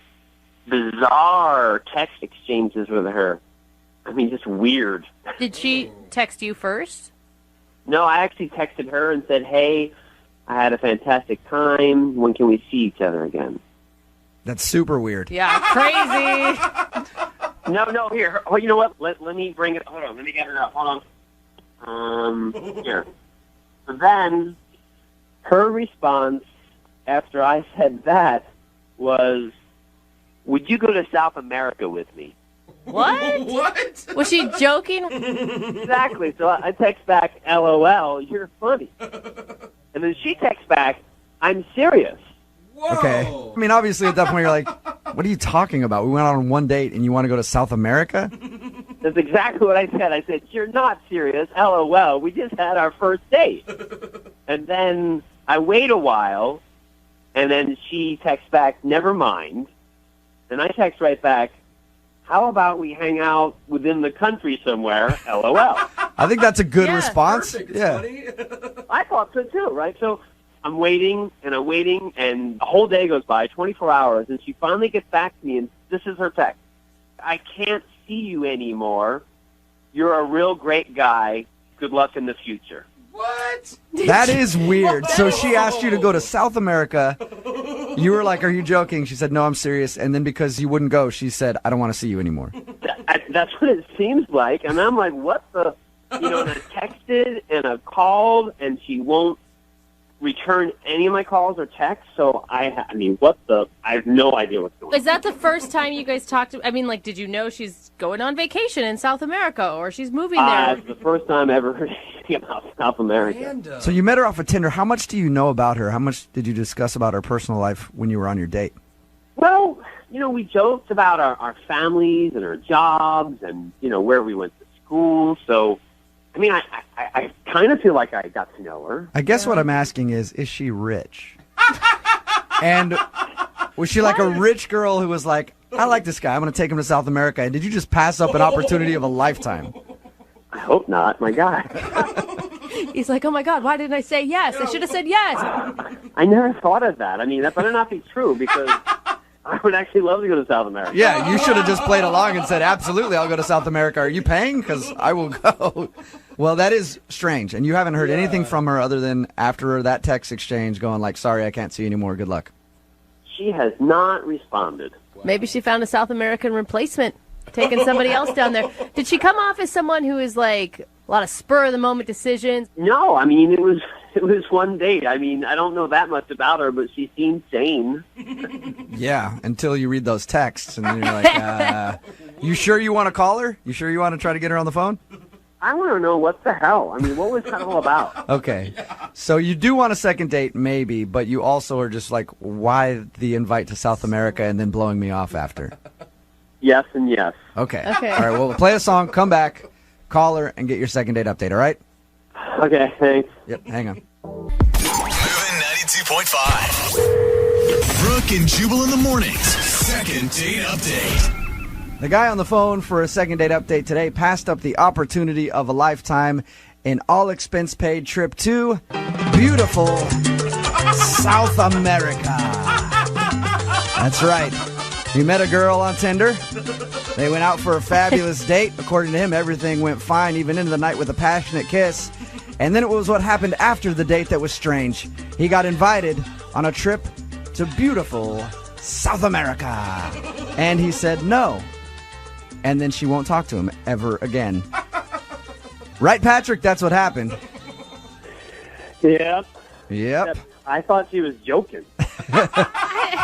bizarre text exchanges with her. I mean, just weird. Did she text you first? No, I actually texted her and said, hey, I had a fantastic time. When can we see each other again? That's super weird. Yeah, crazy. No, here. Oh, you know what? Let me bring it. Hold on. Let me get her up. Hold on. Here. So then, her response after I said that was, would you go to South America with me? What? What? Was she joking? Exactly. So I text back, LOL, you're funny. And then she texts back, I'm serious. Whoa. Okay. I mean, obviously at that point you're like, what are you talking about? We went on one date and you want to go to South America? That's exactly what I said. I said, you're not serious, LOL. We just had our first date. And then I wait a while, and then she texts back, never mind. Then I text right back, how about we hang out within the country somewhere, LOL. I think that's a good response. Perfect. Yeah. I thought so too, right? So I'm waiting, and a whole day goes by, 24 hours, and she finally gets back to me, and this is her text. I can't see you anymore. You're a real great guy. Good luck in the future. What? That is weird. So she asked you to go to South America. You were like, are you joking? She said, no, I'm serious. And then because you wouldn't go, she said, I don't want to see you anymore. That's what it seems like. And I'm like, what the? And I texted and I called, and she won't return any of my calls or texts. So I mean, what the? I have no idea what's going on. Is that the first time you guys talked? I mean, like, did you know she's going on vacation in South America or she's moving there? It's the first time I ever heard anything about South America. So you met her off of Tinder. How much do you know about her? How much did you discuss about her personal life when you were on your date? Well, we joked about our families and our jobs and, where we went to school. So, I mean, I kind of feel like I got to know her. I guess what I'm asking is she rich? And was she like a rich girl who was like, I like this guy, I'm going to take him to South America? And did you just pass up an opportunity of a lifetime? I hope not, my God. He's like, oh my God, why didn't I say yes? I should have said yes. I never thought of that. I mean, that better not be true, because I would actually love to go to South America. Yeah, you should have just played along and said, absolutely, I'll go to South America. Are you paying? Because I will go. Well, that is strange. And you haven't heard anything from her other than after that text exchange going like, sorry, I can't see you anymore. Good luck. She has not responded. Maybe she found a South American replacement, taking somebody else down there. Did she come off as someone who is like a lot of spur-of-the-moment decisions? No, I mean, it was one date. I mean, I don't know that much about her, but she seemed sane. Yeah, until you read those texts, and then you're like, you sure you want to call her? You sure you want to try to get her on the phone? I want to know what the hell. I mean, what was that all about? Okay, so you do want a second date, maybe, but you also are just like, why the invite to South America and then blowing me off after? Yes and yes. Okay. All right, well, play a song, come back, call her, and get your second date update, all right? Okay, thanks. Yep, hang on. Moving 92.5. Brooke and Jubal in the mornings. Second date update. The guy on the phone for a second date update today passed up the opportunity of a lifetime, an all-expense-paid trip to beautiful South America. That's right. He met a girl on Tinder. They went out for a fabulous date. According to him, everything went fine, even into the night with a passionate kiss. And then it was what happened after the date that was strange. He got invited on a trip to beautiful South America. And he said no. And then she won't talk to him ever again. Right, Patrick? That's what happened. Yep. Yep. I thought she was joking.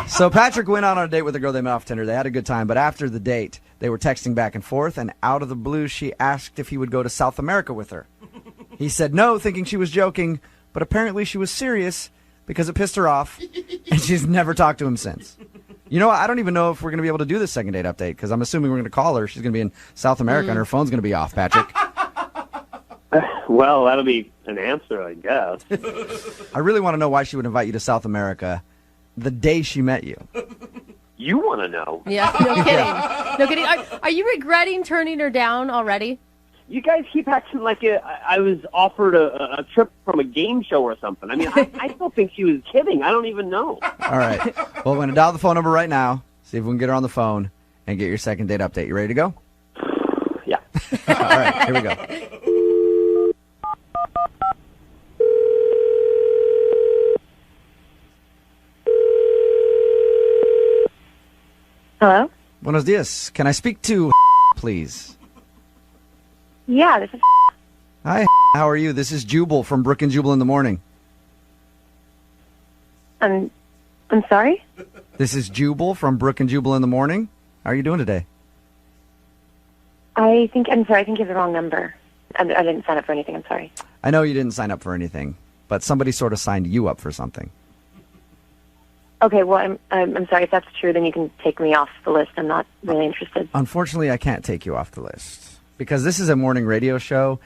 So Patrick went on a date with a girl they met off Tinder. They had a good time, but after the date, they were texting back and forth, and out of the blue, she asked if he would go to South America with her. He said no, thinking she was joking, but apparently she was serious. because it pissed her off, and she's never talked to him since. You know what? I don't even know if we're going to be able to do this second date update because I'm assuming we're going to call her. She's going to be in South America, and her phone's going to be off, Patrick. Well, that'll be an answer, I guess. I really want to know why she would invite you to South America the day she met you. You want to know? Yeah, no kidding. No kidding. Are you regretting turning her down already? You guys keep acting like I was offered a trip from a game show or something. I mean, I still think she was kidding. I don't even know. All right. Well, we're going to dial the phone number right now, see if we can get her on the phone, and get your second date update. You ready to go? Yeah. All right, here we go. Hello? Buenos dias. Can I speak to please? Yeah, this is... Hi, how are you? This is Jubal from Brooke and Jubal in the Morning. I'm sorry? This is Jubal from Brooke and Jubal in the Morning. How are you doing today? I'm sorry, I think you have the wrong number. I didn't sign up for anything, I'm sorry. I know you didn't sign up for anything, but somebody sort of signed you up for something. Okay, well, I'm sorry. If that's true, then you can take me off the list. I'm not really interested. Unfortunately, I can't take you off the list because this is a morning radio show,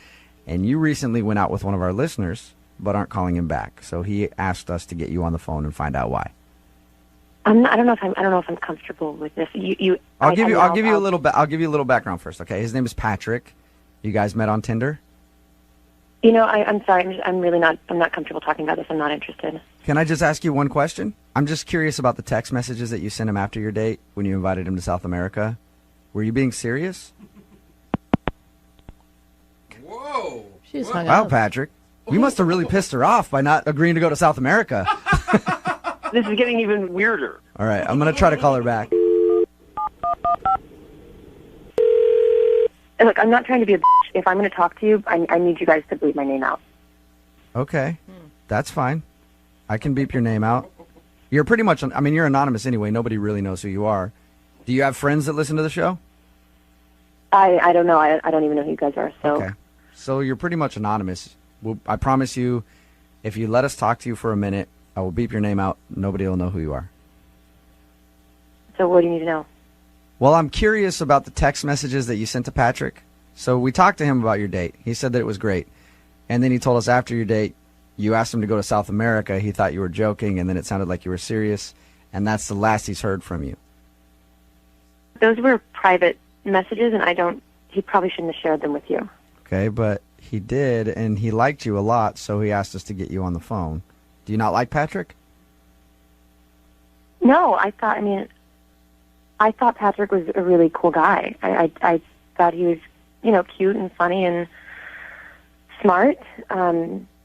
and you recently went out with one of our listeners, but aren't calling him back. So he asked us to get you on the phone and find out why. I don't know if I'm comfortable with this. I'll give you a little background first. Okay, his name is Patrick. You guys met on Tinder. You know, I'm sorry. I'm not comfortable talking about this. I'm not interested. Can I just ask you one question? I'm just curious about the text messages that you sent him after your date when you invited him to South America. Were you being serious? Whoa. She's hung Wow, up. Patrick. You must have really pissed her off by not agreeing to go to South America. This is getting even weirder. All right, I'm going to try to call her back. Look, I'm not trying to be a bitch. If I'm going to talk to you, I need you guys to bleep my name out. Okay, that's fine. I can beep your name out. You're pretty much, you're anonymous anyway. Nobody really knows who you are. Do you have friends that listen to the show? I don't know. I don't even know who you guys are. So. Okay. So you're pretty much anonymous. I promise you, if you let us talk to you for a minute, I will beep your name out. Nobody will know who you are. So what do you need to know? Well, I'm curious about the text messages that you sent to Patrick. So we talked to him about your date. He said that it was great. And then he told us after your date, you asked him to go to South America. He thought you were joking, and then it sounded like you were serious. And that's the last he's heard from you. Those were private messages, and he probably shouldn't have shared them with you. Okay, but he did, and he liked you a lot, so he asked us to get you on the phone. Do you not like Patrick? No, I thought Patrick was a really cool guy. I thought he was, cute and funny and smart.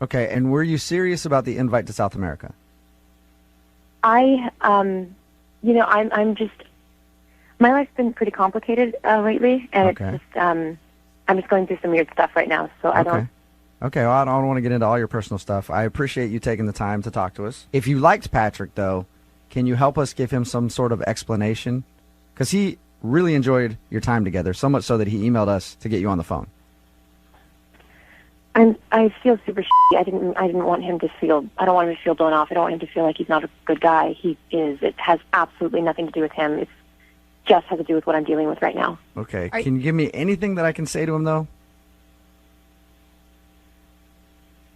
Okay, and were you serious about the invite to South America? I'm just, my life's been pretty complicated lately, and Okay. it's just, I'm just going through some weird stuff right now, so I don't. Okay, well, I don't want to get into all your personal stuff. I appreciate you taking the time to talk to us. If you liked Patrick, though, can you help us give him some sort of explanation? Because he really enjoyed your time together, so much so that he emailed us to get you on the phone. I feel super shitty. I didn't want him to feel. I don't want him to feel blown off. I don't want him to feel like he's not a good guy. He is. It has absolutely nothing to do with him. It just has to do with what I'm dealing with right now. Okay, can you give me anything that I can say to him, though?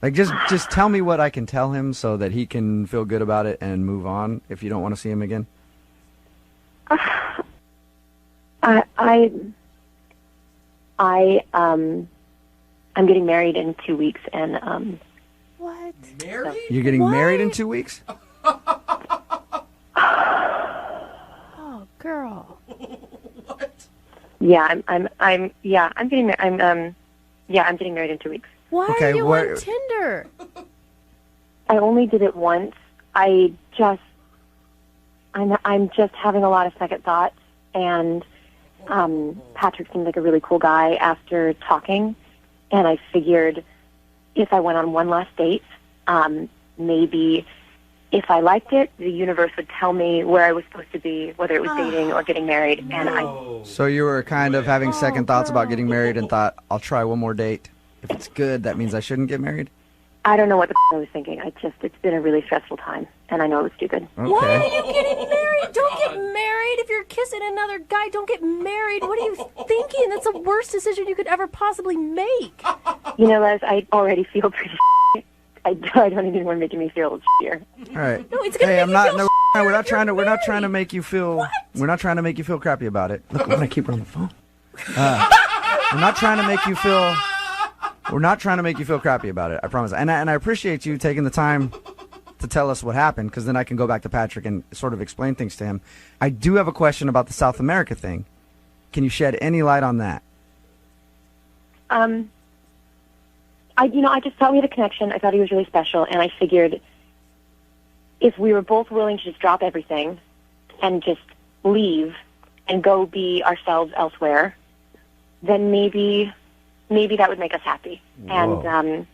Like, just tell me what I can tell him so that he can feel good about it and move on if you don't want to see him again. I'm getting married in 2 weeks, and What? Married? You're getting married in 2 weeks? Oh, girl. yeah, I'm getting married in 2 weeks. Why Okay, are you what- on Tinder? I only did it once. I'm just having a lot of second thoughts, and Patrick seemed like a really cool guy after talking, and I figured if I went on one last date, maybe if I liked it, the universe would tell me where I was supposed to be, whether it was dating or getting married, and So you were kind of having second thoughts about getting married and thought, I'll try one more date. If it's good, that means I shouldn't get married? I don't know what the I was thinking. It's been a really stressful time, and I know it was stupid. Okay. Why are you getting married? Don't get married. If you're kissing another guy, don't get married. What are you thinking? That's the worst decision you could ever possibly make. You know, Les, I already feel pretty I don't even want to make me feel shittier. All right. No, it's gonna hey, make I'm you not. feel No, shittier we're not if trying to. you're We're not married. trying to make you feel. What? We're not trying to make you feel crappy about it. Look, I'm gonna keep her on the phone. We're not trying to make you feel. We're not trying to make you feel crappy about it. I promise. And I appreciate you taking the time to tell us what happened, because then I can go back to Patrick and sort of explain things to him. I do have a question about the South America thing. Can you shed any light on that? I just thought we had a connection. I thought he was really special, and I figured if we were both willing to just drop everything and just leave and go be ourselves elsewhere, then maybe that would make us happy. Whoa. And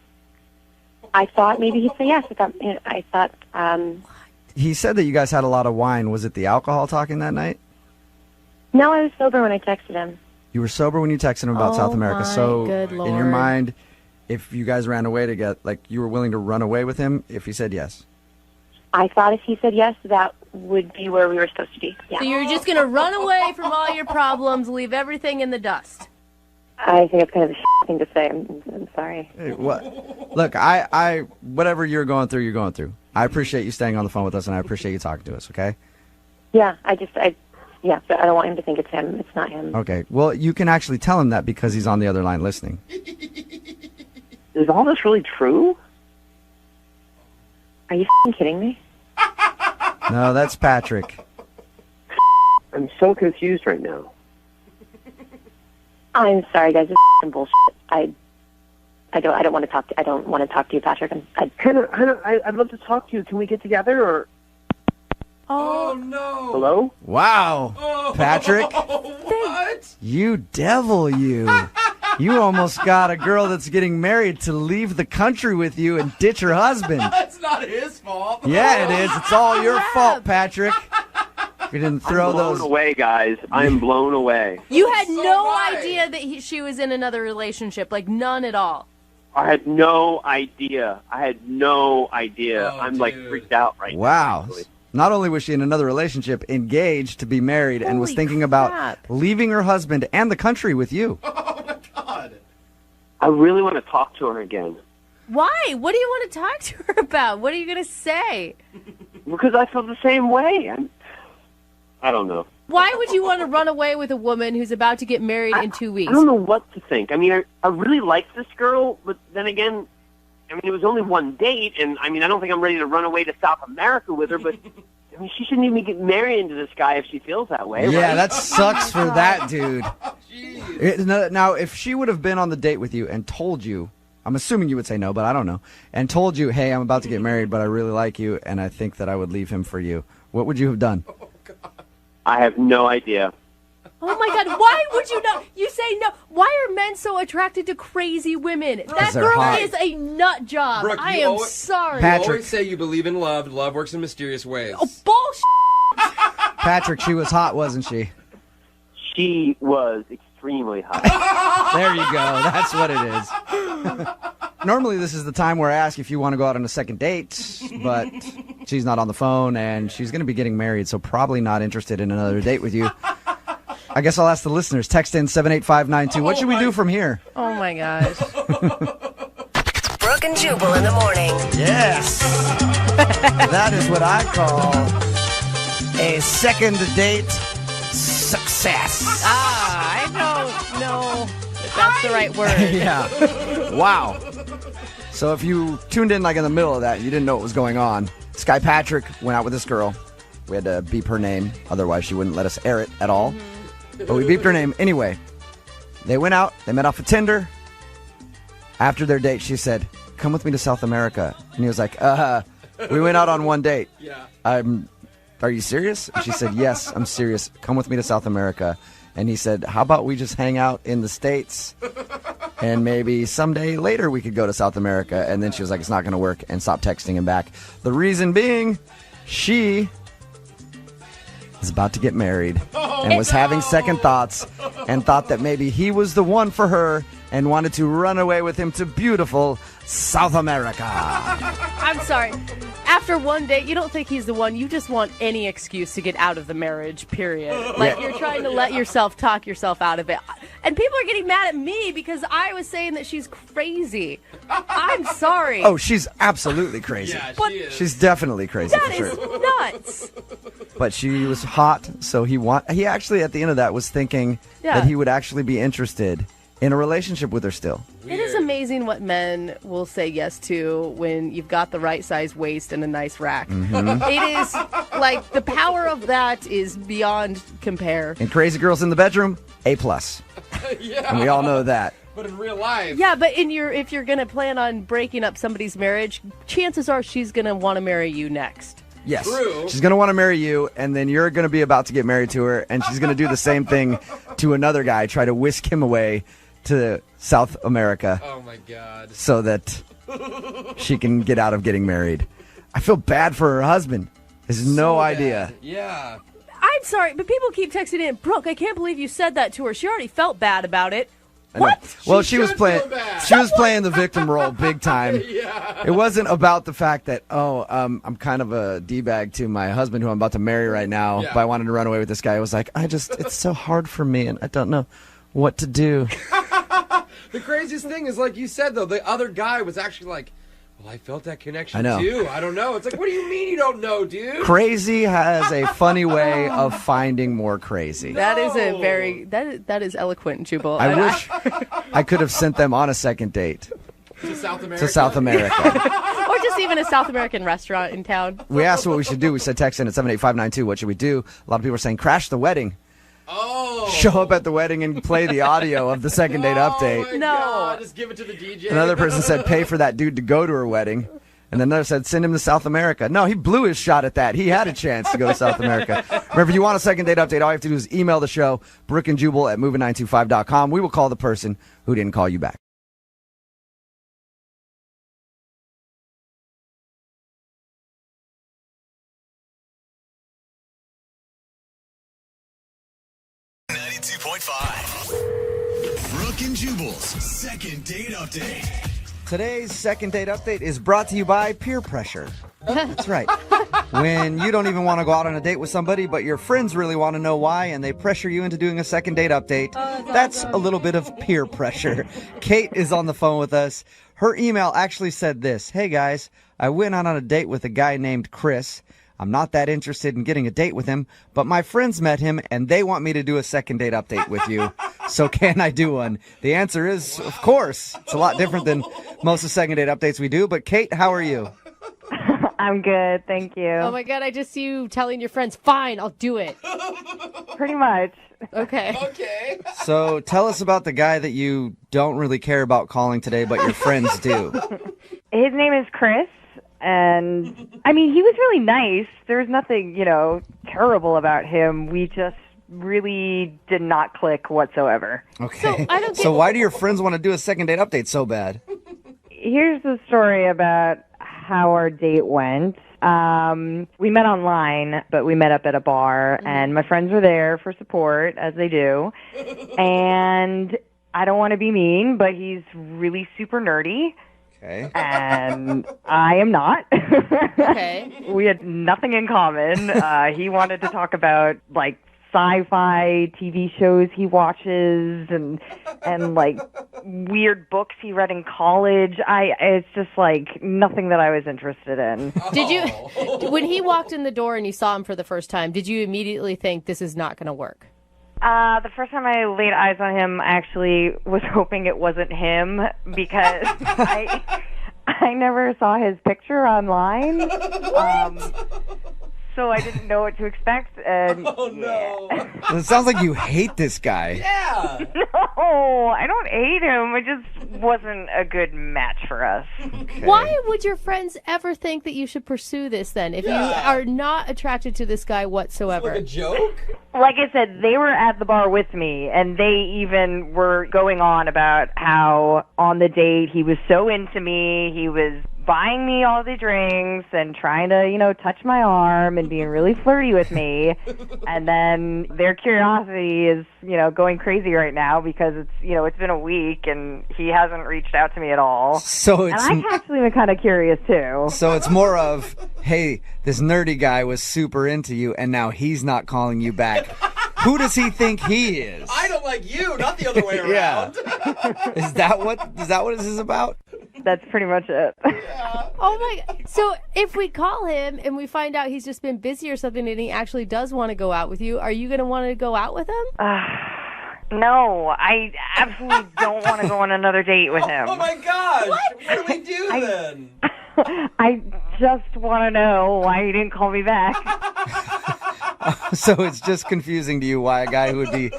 I thought maybe he'd say yes. I thought. He said that you guys had a lot of wine. Was it the alcohol talking that night? No, I was sober when I texted him. You were sober when you texted him about South America. So good in your Lord. mind, if you guys ran away together, like you were willing to run away with him if he said yes? I thought if he said yes, that would be where we were supposed to be. Yeah. So you're just gonna run away from all your problems, leave everything in the dust. I think it's kind of a thing to say. I'm sorry. Hey, what? Look, I whatever you're going through, you're going through. I appreciate you staying on the phone with us, and I appreciate you talking to us, okay? Yeah, but I don't want him to think it's him. It's not him. Okay. Well, you can actually tell him that because he's on the other line listening. Is all this really true? Are you kidding me? No, that's Patrick. I'm so confused right now. I'm sorry, guys. This is bullshit. I don't want to talk. I don't want to talk to you, Patrick. Hannah, I'd love to talk to you. Can we get together or? Oh no! Hello? Wow. Oh, Patrick? What? You devil, you. You almost got a girl that's getting married to leave the country with you and ditch her husband. That's not his fault. Yeah, it is. It's all your fault, Patrick. You didn't throw I'm blown those. away, guys. I'm blown away. You had no idea that she was in another relationship, like none at all. I had no idea. Oh, I'm like freaked out right now. Wow. actually. Not only was she in another relationship, engaged to be married, and was Holy thinking crap. about leaving her husband and the country with you. Oh my God. I really want to talk to her again. Why? What do you want to talk to her about? What are you going to say? Because I feel the same way. I don't know. Why would you want to run away with a woman who's about to get married in 2 weeks? I don't know what to think. I mean, I really like this girl, but then again, I mean, it was only one date, and I mean, I don't think I'm ready to run away to South America with her, but I mean, she shouldn't even get married into this guy if she feels that way, Yeah, right? that sucks for that dude. Now, if she would have been on the date with you and told you, I'm assuming you would say no, but I don't know, and told you, hey, I'm about to get married, but I really like you, and I think that I would leave him for you, what would you have done? I have no idea. Oh my God, why would you not? You say no. Why are men so attracted to crazy women? That they're girl hot. is a nut job. Brooke, I you am always- sorry. You Patrick. always say you believe in love. Love works in mysterious ways. Oh, bullshit. Patrick, she was hot, wasn't she? She was extremely hot. There you go. That's what it is. Normally, this is the time where I ask if you want to go out on a second date, but she's not on the phone, and she's going to be getting married, so probably not interested in another date with you. I guess I'll ask the listeners. Text in 78592. What should we do from here? Oh my gosh. Brooke and Jubal in the morning. Yes. That is what I call a second date success. I don't know if that's the right word. Yeah. Wow. So if you tuned in like in the middle of that, you didn't know what was going on. This guy Patrick went out with this girl. We had to beep her name, otherwise she wouldn't let us air it at all. But we beeped her name anyway. They went out. They met off of Tinder. After their date, she said, "Come with me to South America." And he was like, we went out on one date. Yeah. Are you serious? And she said, "Yes, I'm serious. Come with me to South America." And he said, "How about we just hang out in the States? And maybe someday later we could go to South America." And then she was like, "It's not going to work," and stopped texting him back. The reason being, she was about to get married and was having second thoughts and thought that maybe he was the one for her and wanted to run away with him to beautiful South America. I'm sorry. After one date, you don't think he's the one. You just want any excuse to get out of the marriage, period. Like, you're trying to let yourself talk yourself out of it. And people are getting mad at me because I was saying that she's crazy. I'm sorry. Oh, she's absolutely crazy. Yeah, But- she is. She's definitely crazy That for is sure. nuts. But she was hot, so he actually at the end of that was thinking Yeah. that he would actually be interested in a relationship with her still. It is amazing what men will say yes to when you've got the right size waist and a nice rack. Mhm. It is like the power of that is beyond compare. And crazy girls in the bedroom, A+. Yeah. And we all know that. But in real life. Yeah, but if you're gonna plan on breaking up somebody's marriage, chances are she's gonna want to marry you next. Yes. True. She's going to want to marry you, and then you're going to be about to get married to her, and she's going to do the same thing to another guy, try to whisk him away to South America Oh my God. so that she can get out of getting married. I feel bad for her husband. Has no idea. Yeah. I'm sorry, but people keep texting in, Brooke, I can't believe you said that to her. She already felt bad about it. I know. What? Well, she was should playing. feel bad. She was playing the victim role big time. Yeah. It wasn't about the fact that I'm kind of a d-bag to my husband who I'm about to marry right now. Yeah. But I wanted to run away with this guy. It was like it's so hard for me, and I don't know what to do. The craziest thing is, like you said, though, the other guy was actually like, well, I felt that connection I know. too. I don't know. It's like, what do you mean you don't know, dude? Crazy has a funny way of finding more crazy. That is a very that is eloquent, Jubal. I wish I could have sent them on a second date To South America. to South America. or just even a South American restaurant in town. We asked what we should do. We said text in at 78592. What should we do? A lot of people are saying crash the wedding. Oh. Show up at the wedding and play the audio of the second date update. My God, just give it to the DJ. Another person said pay for that dude to go to her wedding. And then another said send him to South America. No, he blew his shot at that. He had a chance to go to South America. Remember, if you want a second date update, all you have to do is email the show, brookeandjubal at moving925.com. We will call the person who didn't call you back. Brooke and Jubal's second date update. Today's second date update is brought to you by peer pressure. That's right. When you don't even want to go out on a date with somebody, but your friends really want to know why, and they pressure you into doing a second date update, that's a little bit of peer pressure. Kate is on the phone with us. Her email actually said this: Hey guys, I went out on a date with a guy named Chris. I'm not that interested in getting a date with him, but my friends met him and they want me to do a second date update with you. So can I do one? The answer is, of course. It's a lot different than most of the second date updates we do. But Kate, how are you? I'm good, thank you. Oh my God, I just see you telling your friends, fine, I'll do it. Pretty much. Okay. Okay. So tell us about the guy that you don't really care about calling today, but your friends do. His name is Chris, and I mean, he was really nice. There was nothing, terrible about him. We just really did not click whatsoever. Okay. I don't So why do your friends want to do a second date update so bad? Here's the story about how our date went. We met online, but we met up at a bar, and my friends were there for support, as they do. And I don't want to be mean, but he's really super nerdy. Okay. And I am not. Okay. We had nothing in common. He wanted to talk about, like, sci-fi TV shows he watches and like weird books he read in college. It's just like nothing that I was interested in. Did you, when he walked in the door and you saw him for the first time, did you immediately think this is not going to work? The first time I laid eyes on him, I actually was hoping it wasn't him because I never saw his picture online. So I didn't know what to expect. And It sounds like you hate this guy. Yeah. No, I don't hate him. It just wasn't a good match for us. Okay. Why would your friends ever think that you should pursue this then if you are not attracted to this guy whatsoever? Like a joke? Like I said, they were at the bar with me, and they even were going on about how on the date he was so into me, he was buying me all the drinks and trying to, touch my arm and being really flirty with me. And then their curiosity is, going crazy right now because it's been a week and he hasn't reached out to me at all. So it's, and I've actually been kind of curious too. So it's more of, hey, this nerdy guy was super into you and now he's not calling you back. Who does he think he is? I don't like you, not the other way around. Yeah. Is that what this is about? That's pretty much it. Oh my God. So if we call him and we find out he's just been busy or something and he actually does want to go out with you, are you going to want to go out with him? No, I absolutely don't want to go on another date with him. Oh my gosh. What do we do then? I just want to know why he didn't call me back. So it's just confusing to you why a guy who would be,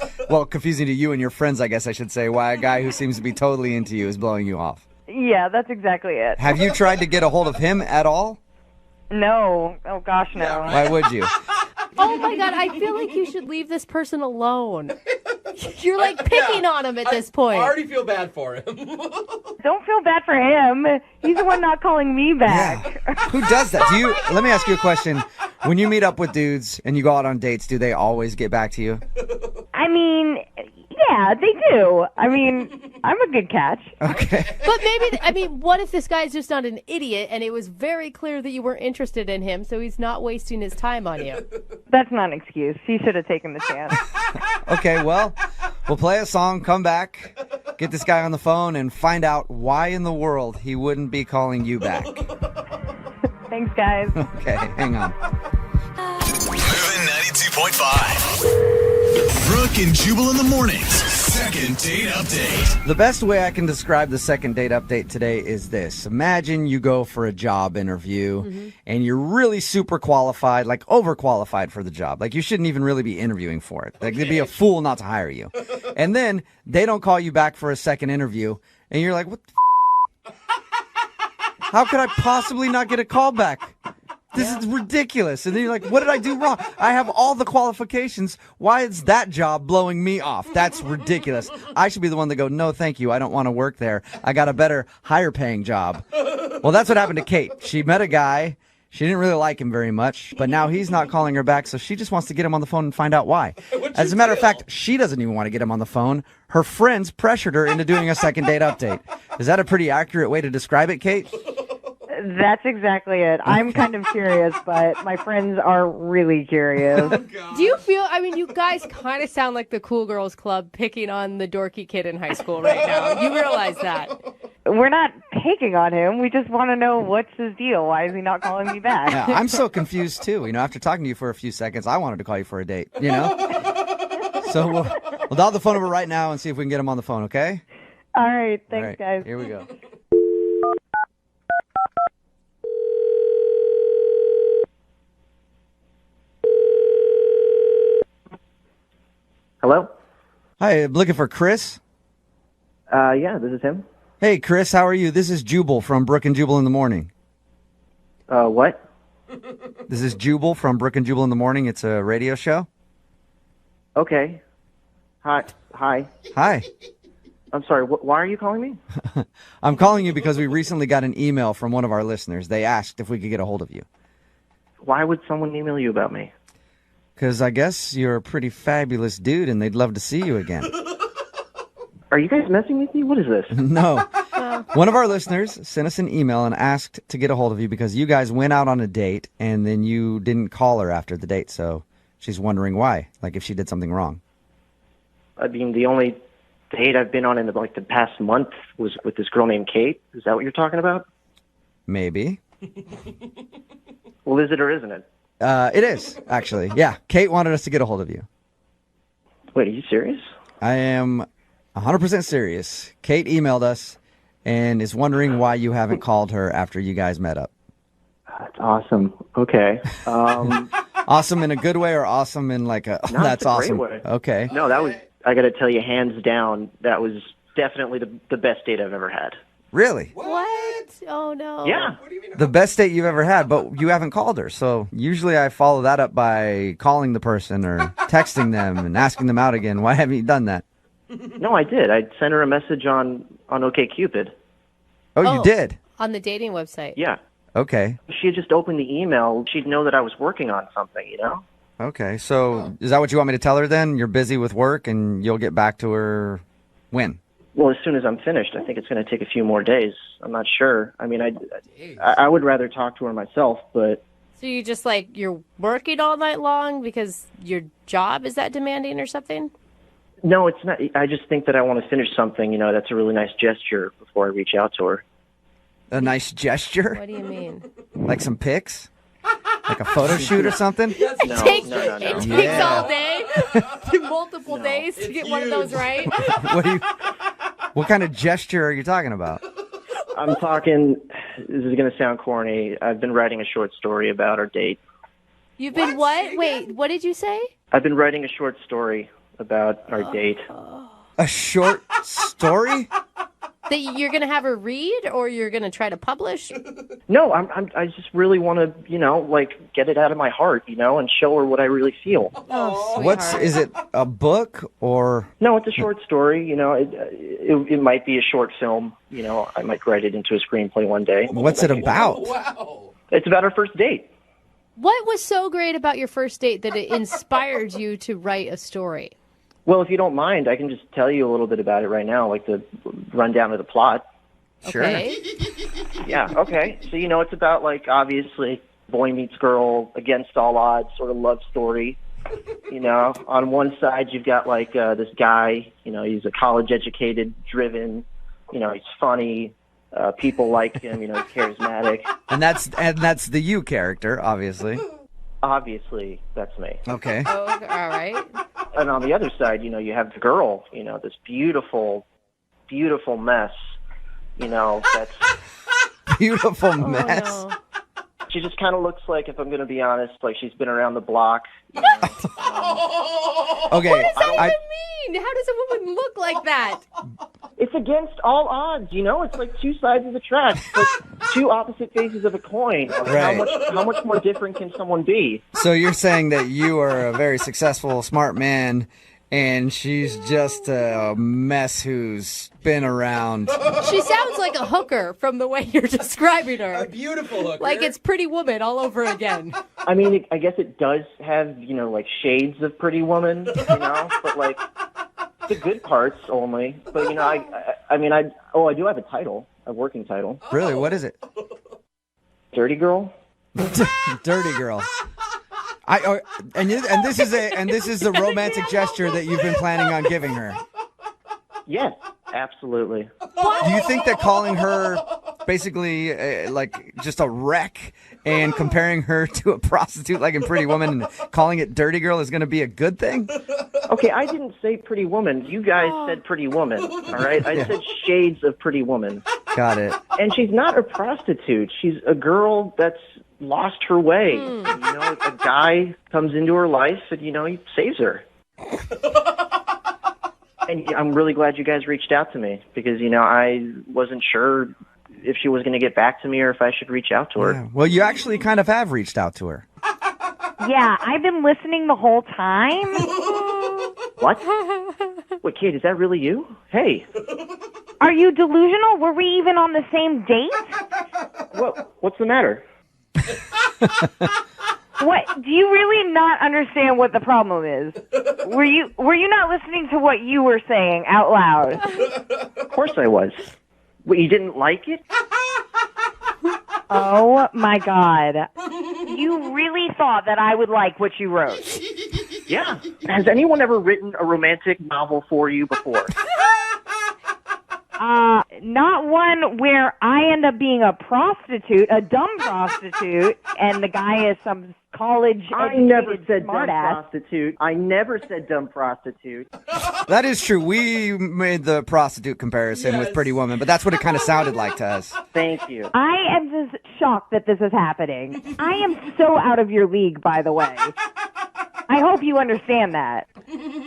confusing to you and your friends, I guess I should say, why a guy who seems to be totally into you is blowing you off. Yeah, that's exactly it. Have you tried to get a hold of him at all? No. Oh, gosh, no. Why would you? Oh my God, I feel like you should leave this person alone. You're like picking on him at this point. I already feel bad for him. Don't feel bad for him. He's the one not calling me back. Yeah. Who does that? Let me ask you a question. When you meet up with dudes and you go out on dates, do they always get back to you? I mean, yeah, they do. I mean, I'm a good catch. Okay. But maybe, what if this guy's just not an idiot and it was very clear that you weren't interested in him, so he's not wasting his time on you? That's not an excuse. He should have taken the chance. Okay, well, we'll play a song, come back, get this guy on the phone, and find out why in the world he wouldn't be calling you back. Thanks, guys. Okay, hang on. Moving 92.5. Brooke and Jubal in the mornings. Second date update. The best way I can describe the second date update today is this. Imagine you go for a job interview and you're really super qualified, like overqualified for the job. Like you shouldn't even really be interviewing for it. Like they'd be a fool not to hire you. And then they don't call you back for a second interview and you're like, what the How could I possibly not get a call back? This is ridiculous. And then you're like, what did I do wrong? I have all the qualifications. Why is that job blowing me off? That's ridiculous. I should be the one to go, no, thank you. I don't want to work there. I got a better, higher paying job. Well, that's what happened to Kate. She met a guy. She didn't really like him very much, but now he's not calling her back, so she just wants to get him on the phone and find out why. As a matter of fact, she doesn't even want to get him on the phone. Her friends pressured her into doing a second date update. Is that a pretty accurate way to describe it, Kate? That's exactly it. I'm kind of curious, but my friends are really curious. Do you feel, you guys kind of sound like the Cool Girls Club picking on the dorky kid in high school right now. You realize that. We're not picking on him. We just want to know what's his deal. Why is he not calling me back? Yeah, I'm so confused, too. After talking to you for a few seconds, I wanted to call you for a date, So we'll dial the phone number right now and see if we can get him on the phone, okay? All right. Thanks, All right, guys. Here we go. Hello? Hi, I'm looking for Chris. Yeah, this is him. Hey, Chris, how are you? This is Jubal from Brooke and Jubal in the Morning. What? This is Jubal from Brooke and Jubal in the Morning. It's a radio show. Okay. Hi. Hi. I'm sorry, why are you calling me? I'm calling you because we recently got an email from one of our listeners. They asked if we could get a hold of you. Why would someone email you about me? Because I guess you're a pretty fabulous dude and they'd love to see you again. Are you guys messing with me? What is this? No. One of our listeners sent us an email and asked to get a hold of you because you guys went out on a date and then you didn't call her after the date. So she's wondering why, like if she did something wrong. I mean, the only date I've been on in the past month was with this girl named Kate. Is that what you're talking about? Maybe. Well, is it or isn't it? It is, actually. Yeah, Kate wanted us to get a hold of you. Wait, are you serious? I am 100% serious. Kate emailed us and is wondering why you haven't called her after you guys met up. That's awesome. Okay. Awesome in a good way or awesome in like a, No, that's it's a awesome. great way. Okay. No, that was, I got to tell you, hands down, that was definitely the best date I've ever had. Really? What? Oh, no. Yeah. The best date you've ever had, but you haven't called her. So usually I follow that up by calling the person or texting them and asking them out again. Why haven't you done that? No, I did. I sent her a message on OkCupid. Oh, you did? On the dating website. Yeah. Okay. If she had just opened the email, she'd know that I was working on something, you know? Okay. So is that what you want me to tell her then? You're busy with work and you'll get back to her when? Well, as soon as I'm finished. I think it's going to take a few more days. I'm not sure. I mean, I would rather talk to her myself, but... So you just you're working all night long because your job is that demanding or something? No, it's not. I just think that I want to finish something, you know, that's a really nice gesture before I reach out to her. A nice gesture? What do you mean? Like some pics? Like a photo shoot or something? No. It takes all day, multiple days to get one of those right. What kind of gesture are you talking about? I'm talking, this is going to sound corny. I've been writing a short story about our date. You've been what? Wait, what did you say? I've been writing a short story about our date. A short story? That you're going to have her read or you're going to try to publish? No, I just really want to, you know, get it out of my heart, you know, and show her what I really feel. Oh, is it a book or? No, it's a short story. You know, it might be a short film. You know, I might write it into a screenplay one day. What's it about? Wow. It's about our first date. What was so great about your first date that it inspired you to write a story? Well, if you don't mind, I can just tell you a little bit about it right now, like the rundown of the plot. Sure. Okay. Yeah, okay. So, you know, it's about, obviously, boy meets girl, against all odds, sort of love story. You know, on one side, you've got, this guy, you know, he's a college-educated, driven, you know, he's funny. People like him, you know, he's charismatic. And that's the you character, obviously. Obviously, that's me. Okay. Oh, all right. And on the other side, you know, you have the girl, you know, this beautiful, beautiful mess, you know, that's... Beautiful mess? Oh, no. She just kind of looks like, if I'm going to be honest, like she's been around the block. You know, Okay. What does that even mean? How does a woman look like that? It's against all odds, you know? It's like two sides of the track. It's like two opposite faces of a coin. Right. How much more different can someone be? So you're saying that you are a very successful, smart man, and she's just a mess who's been around. She sounds like a hooker from the way you're describing her. A beautiful hooker. Like it's Pretty Woman all over again. I mean, I guess it does have, you know, shades of Pretty Woman, you know? But, the good parts only. But, you know, I do have a title, a working title. Really? What is it? Dirty Girl. Dirty Girl. And this is the romantic gesture that you've been planning on giving her. Yes, absolutely. Do you think that calling her basically just a wreck and comparing her to a prostitute like in Pretty Woman and calling it Dirty Girl is going to be a good thing? Okay, I didn't say Pretty Woman. You guys said Pretty Woman, all right? I said shades of Pretty Woman. Got it. And she's not a prostitute. She's a girl that's lost her way. And, you know, a guy comes into her life and, you know, he saves her. And I'm really glad you guys reached out to me because, you know, I wasn't sure if she was going to get back to me or if I should reach out to her. Yeah. Well, you actually kind of have reached out to her. Yeah, I've been listening the whole time. What? Wait, Kate, is that really you? Hey. Are you delusional? Were we even on the same date? What's the matter? What? Do you really not understand what the problem is? Were you not listening to what you were saying out loud? Of course I was. Wait, you didn't like it? Oh my God. You really thought that I would like what you wrote? Yeah. Has anyone ever written a romantic novel for you before? Not one where I end up being a prostitute, a dumb prostitute, and the guy is some college I never said smart dumb ass. prostitute. I never said dumb prostitute. That is true. We made the prostitute comparison with Pretty Woman, but that's what it kind of sounded like to us. Thank you. I am just shocked that this is happening. I am so out of your league, by the way. I hope you understand that.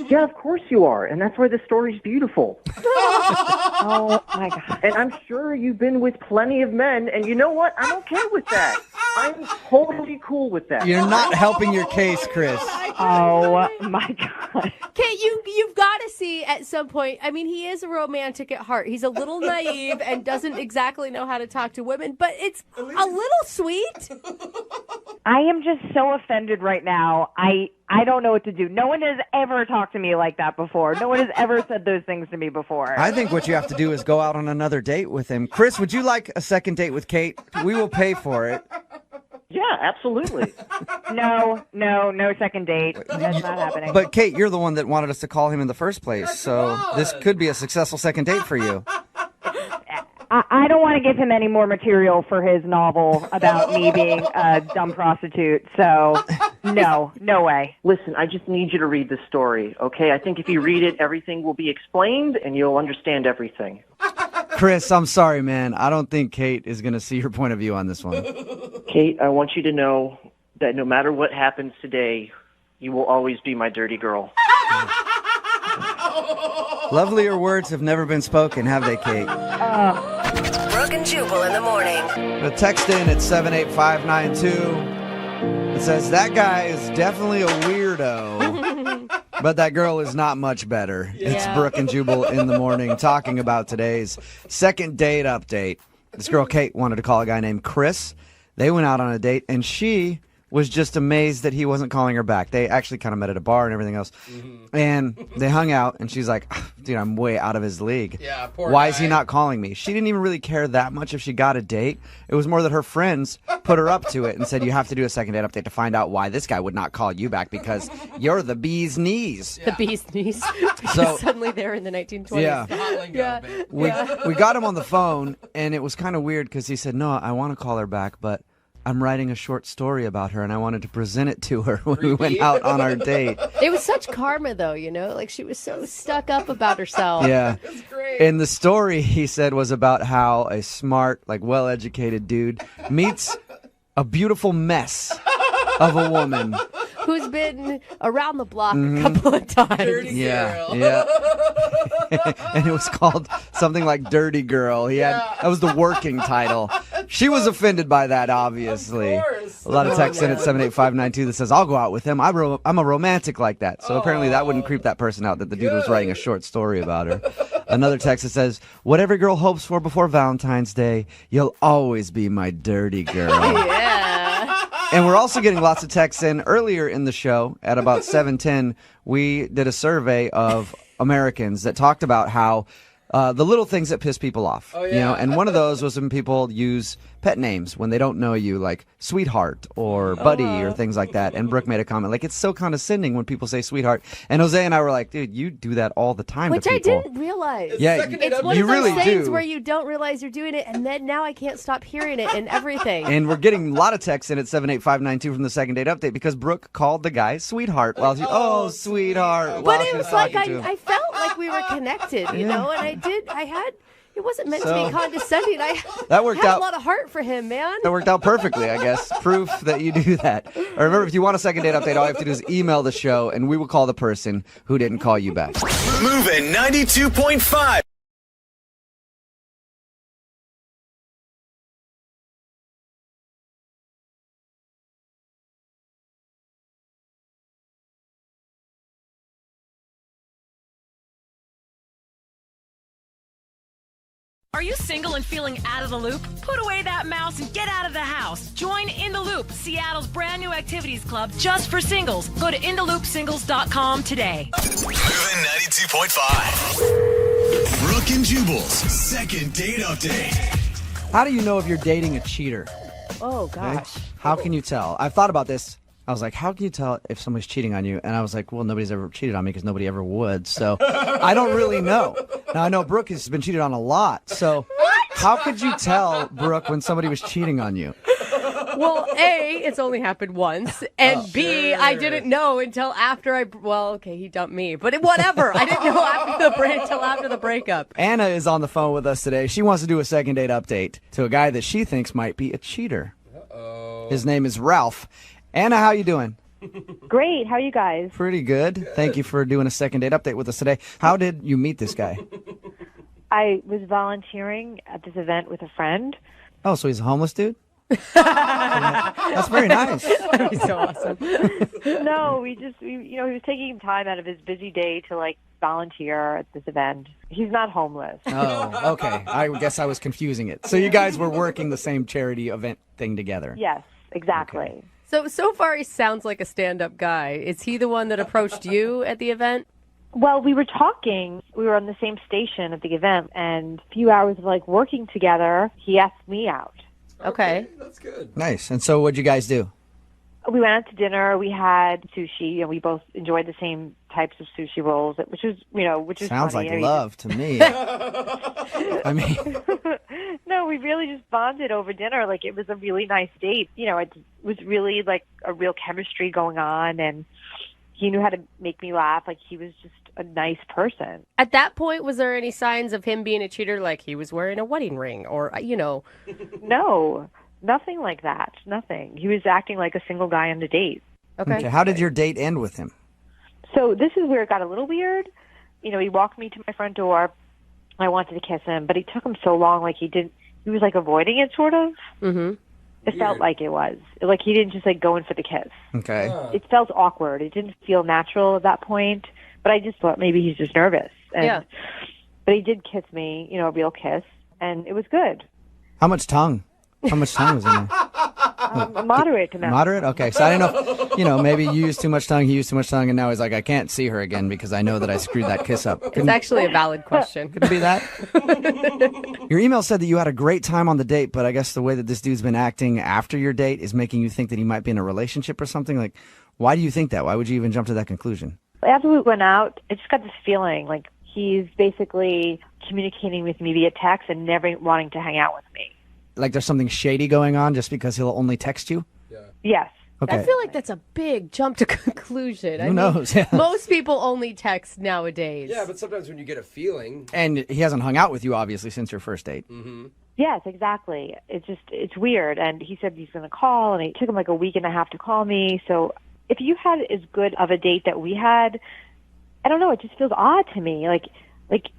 Yeah, of course you are, and that's why the story's beautiful. Oh, my God. And I'm sure you've been with plenty of men, and you know what? I'm okay with that. I'm totally cool with that. You're not helping your case, Chris. Oh, my God. Kate, you've got to see at some point. I mean, he is a romantic at heart. He's a little naive and doesn't exactly know how to talk to women, but it's a little sweet. I am just so offended right now. I don't know what to do. No one has ever talked to me like that before. No one has ever said those things to me before. I think what you have to do is go out on another date with him. Chris, would you like a second date with Kate? We will pay for it. Yeah, absolutely. No second date. That's not happening. But Kate, you're the one that wanted us to call him in the first place, so this could be a successful second date for you. I don't want to give him any more material for his novel about me being a dumb prostitute, so no way. Listen, I just need you to read the story, okay? I think if you read it, everything will be explained, and you'll understand everything. Chris, I'm sorry, man. I don't think Kate is going to see your point of view on this one. Kate, I want you to know that no matter what happens today, you will always be my dirty girl. Lovelier words have never been spoken, have they, Kate? Brooke and Jubal in the morning. Text in at 78592. It says, that guy is definitely a weirdo, but that girl is not much better. Yeah. It's Brooke and Jubal in the morning talking about today's second date update. This girl, Kate, wanted to call a guy named Chris. They went out on a date, and she was just amazed that he wasn't calling her back. They actually kind of met at a bar and everything else. Mm-hmm. And they hung out, and she's like, dude, I'm way out of his league. Yeah, poor Why guy. is he not calling me? She didn't even really care that much if she got a date. It was more that her friends put her up to it and said, you have to do a second date update to find out why this guy would not call you back because you're the bee's knees. The bee's knees. So suddenly they're in the 1920s. Yeah. We got him on the phone, and it was kind of weird because he said, no, I want to call her back, but I'm writing a short story about her, and I wanted to present it to her when we went out on our date. It was such karma, though, you know? Like, she was so stuck up about herself. Yeah. That's great. And the story, he said, was about how a smart, like, well-educated dude meets a beautiful mess of a woman. Who's been around the block a couple of times. Dirty Yeah, girl. yeah. And it was called something like Dirty Girl. That was the working title. She was offended by that, obviously. Of course. A lot of texts in at 78592 that says, I'll go out with him. I'm a romantic like that. So apparently that wouldn't creep that person out that the dude was writing a short story about her. Another text that says, what every girl hopes for before Valentine's Day, you'll always be my dirty girl. Yeah. And we're also getting lots of texts in. Earlier in the show, at about 7:10, we did a survey of Americans that talked about how the little things that piss people off. Oh, yeah. You know, and one of those was when people use pet names when they don't know you, like sweetheart or buddy or things like that. And Brooke made a comment, like, it's so condescending when people say sweetheart. And Jose and I were like, dude, you do that all the time Which to people. I didn't realize. Yeah, It's one you of those really things do. where you don't realize you're doing it, and then now I can't stop hearing it and everything. And we're getting a lot of texts in at 78592 from the second date update because Brooke called the guy sweetheart while she, sweetheart. But while it she was like talking to him. I felt like we were connected, you know, and it wasn't meant to be condescending. That worked had out. a lot of heart for him, man. That worked out perfectly, I guess. Proof that you do that. Or remember, if you want a second date update, all you have to do is email the show, and we will call the person who didn't call you back. Moving 92.5. Are you single and feeling out of the loop? Put away that mouse and get out of the house. Join In the Loop, Seattle's brand new activities club just for singles. Go to intheloopsingles.com today. Moving 92.5. Brooke and Jubal's second date update. How do you know if you're dating a cheater? Oh, gosh. How can you tell? I've thought about this. I was like, how can you tell if somebody's cheating on you? And I was like, well, nobody's ever cheated on me because nobody ever would. So I don't really know. Now, I know Brooke has been cheated on a lot. So how could you tell, Brooke, when somebody was cheating on you? Well, A, it's only happened once, and B, I didn't know until after he dumped me, but whatever. I didn't know until after the breakup. Anna is on the phone with us today. She wants to do a second date update to a guy that she thinks might be a cheater. His name is Ralph. Anna, how you doing? Great. How are you guys? Pretty good. Thank you for doing a second date update with us today. How did you meet this guy? I was volunteering at this event with a friend. Oh, so he's a homeless dude? That's very nice. That'd be so awesome. No, he was taking time out of his busy day to like volunteer at this event. He's not homeless. Oh, okay. I guess I was confusing it. So you guys were working the same charity event thing together? Yes, exactly. Okay. So far he sounds like a stand-up guy. Is he the one that approached you at the event? Well, we were talking. We were on the same station at the event, and a few hours of like working together, he asked me out. Okay. That's good. Nice. And so what'd you guys do? We went out to dinner. We had sushi, and we both enjoyed the same types of sushi rolls, which was Sounds funny. like love to me. I mean, no, we really just bonded over dinner. Like, it was a really nice date. It was really like a real chemistry going on, and he knew how to make me laugh. Like, he was just a nice person. At that point, was there any signs of him being a cheater, like he was wearing a wedding ring or, No, nothing like that. Nothing. He was acting like a single guy on the date. Okay. How did your date end with him? So this is where it got a little weird. He walked me to my front door. I wanted to kiss him, but it took him so long. Like, he was like avoiding it, sort of. Mm-hmm. It felt like it was. Like, he didn't just like go in for the kiss. Okay. It felt awkward. It didn't feel natural at that point. But I just thought maybe he's just nervous. But he did kiss me, a real kiss, and it was good. How much tongue? How much tongue was in there? A moderate amount. Moderate? Okay. So I didn't know, maybe you used too much tongue, he used too much tongue, and now he's like, I can't see her again because I know that I screwed that kiss up. It's actually a valid question. Could it be that? Your email said that you had a great time on the date, but I guess the way that this dude's been acting after your date is making you think that he might be in a relationship or something. Like, why do you think that? Why would you even jump to that conclusion? After we went out, I just got this feeling like he's basically communicating with me via text and never wanting to hang out with me. Like there's something shady going on just because he'll only text you? Yes. Okay. I feel like that's a big jump to conclusion. Who knows? Yeah. Most people only text nowadays. Yeah, but sometimes when you get a feeling. And he hasn't hung out with you, obviously, since your first date. Mm-hmm. Yes, exactly. It's weird. And he said he's going to call, and it took him like a week and a half to call me. So if you had as good of a date that we had, I don't know, it just feels odd to me. Like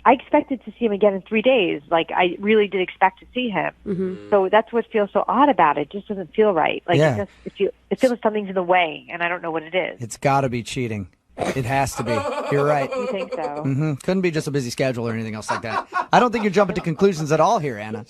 I expected to see him again in 3 days. Like, I really did expect to see him. Mm-hmm. So that's what feels so odd about it. It just doesn't feel right. Like, Yeah. it feels like something's in the way, and I don't know what it is. It's got to be cheating. It has to be. You're right. You think so? Mm-hmm. Couldn't be just a busy schedule or anything else like that. I don't think you're jumping to conclusions at all here, Anna.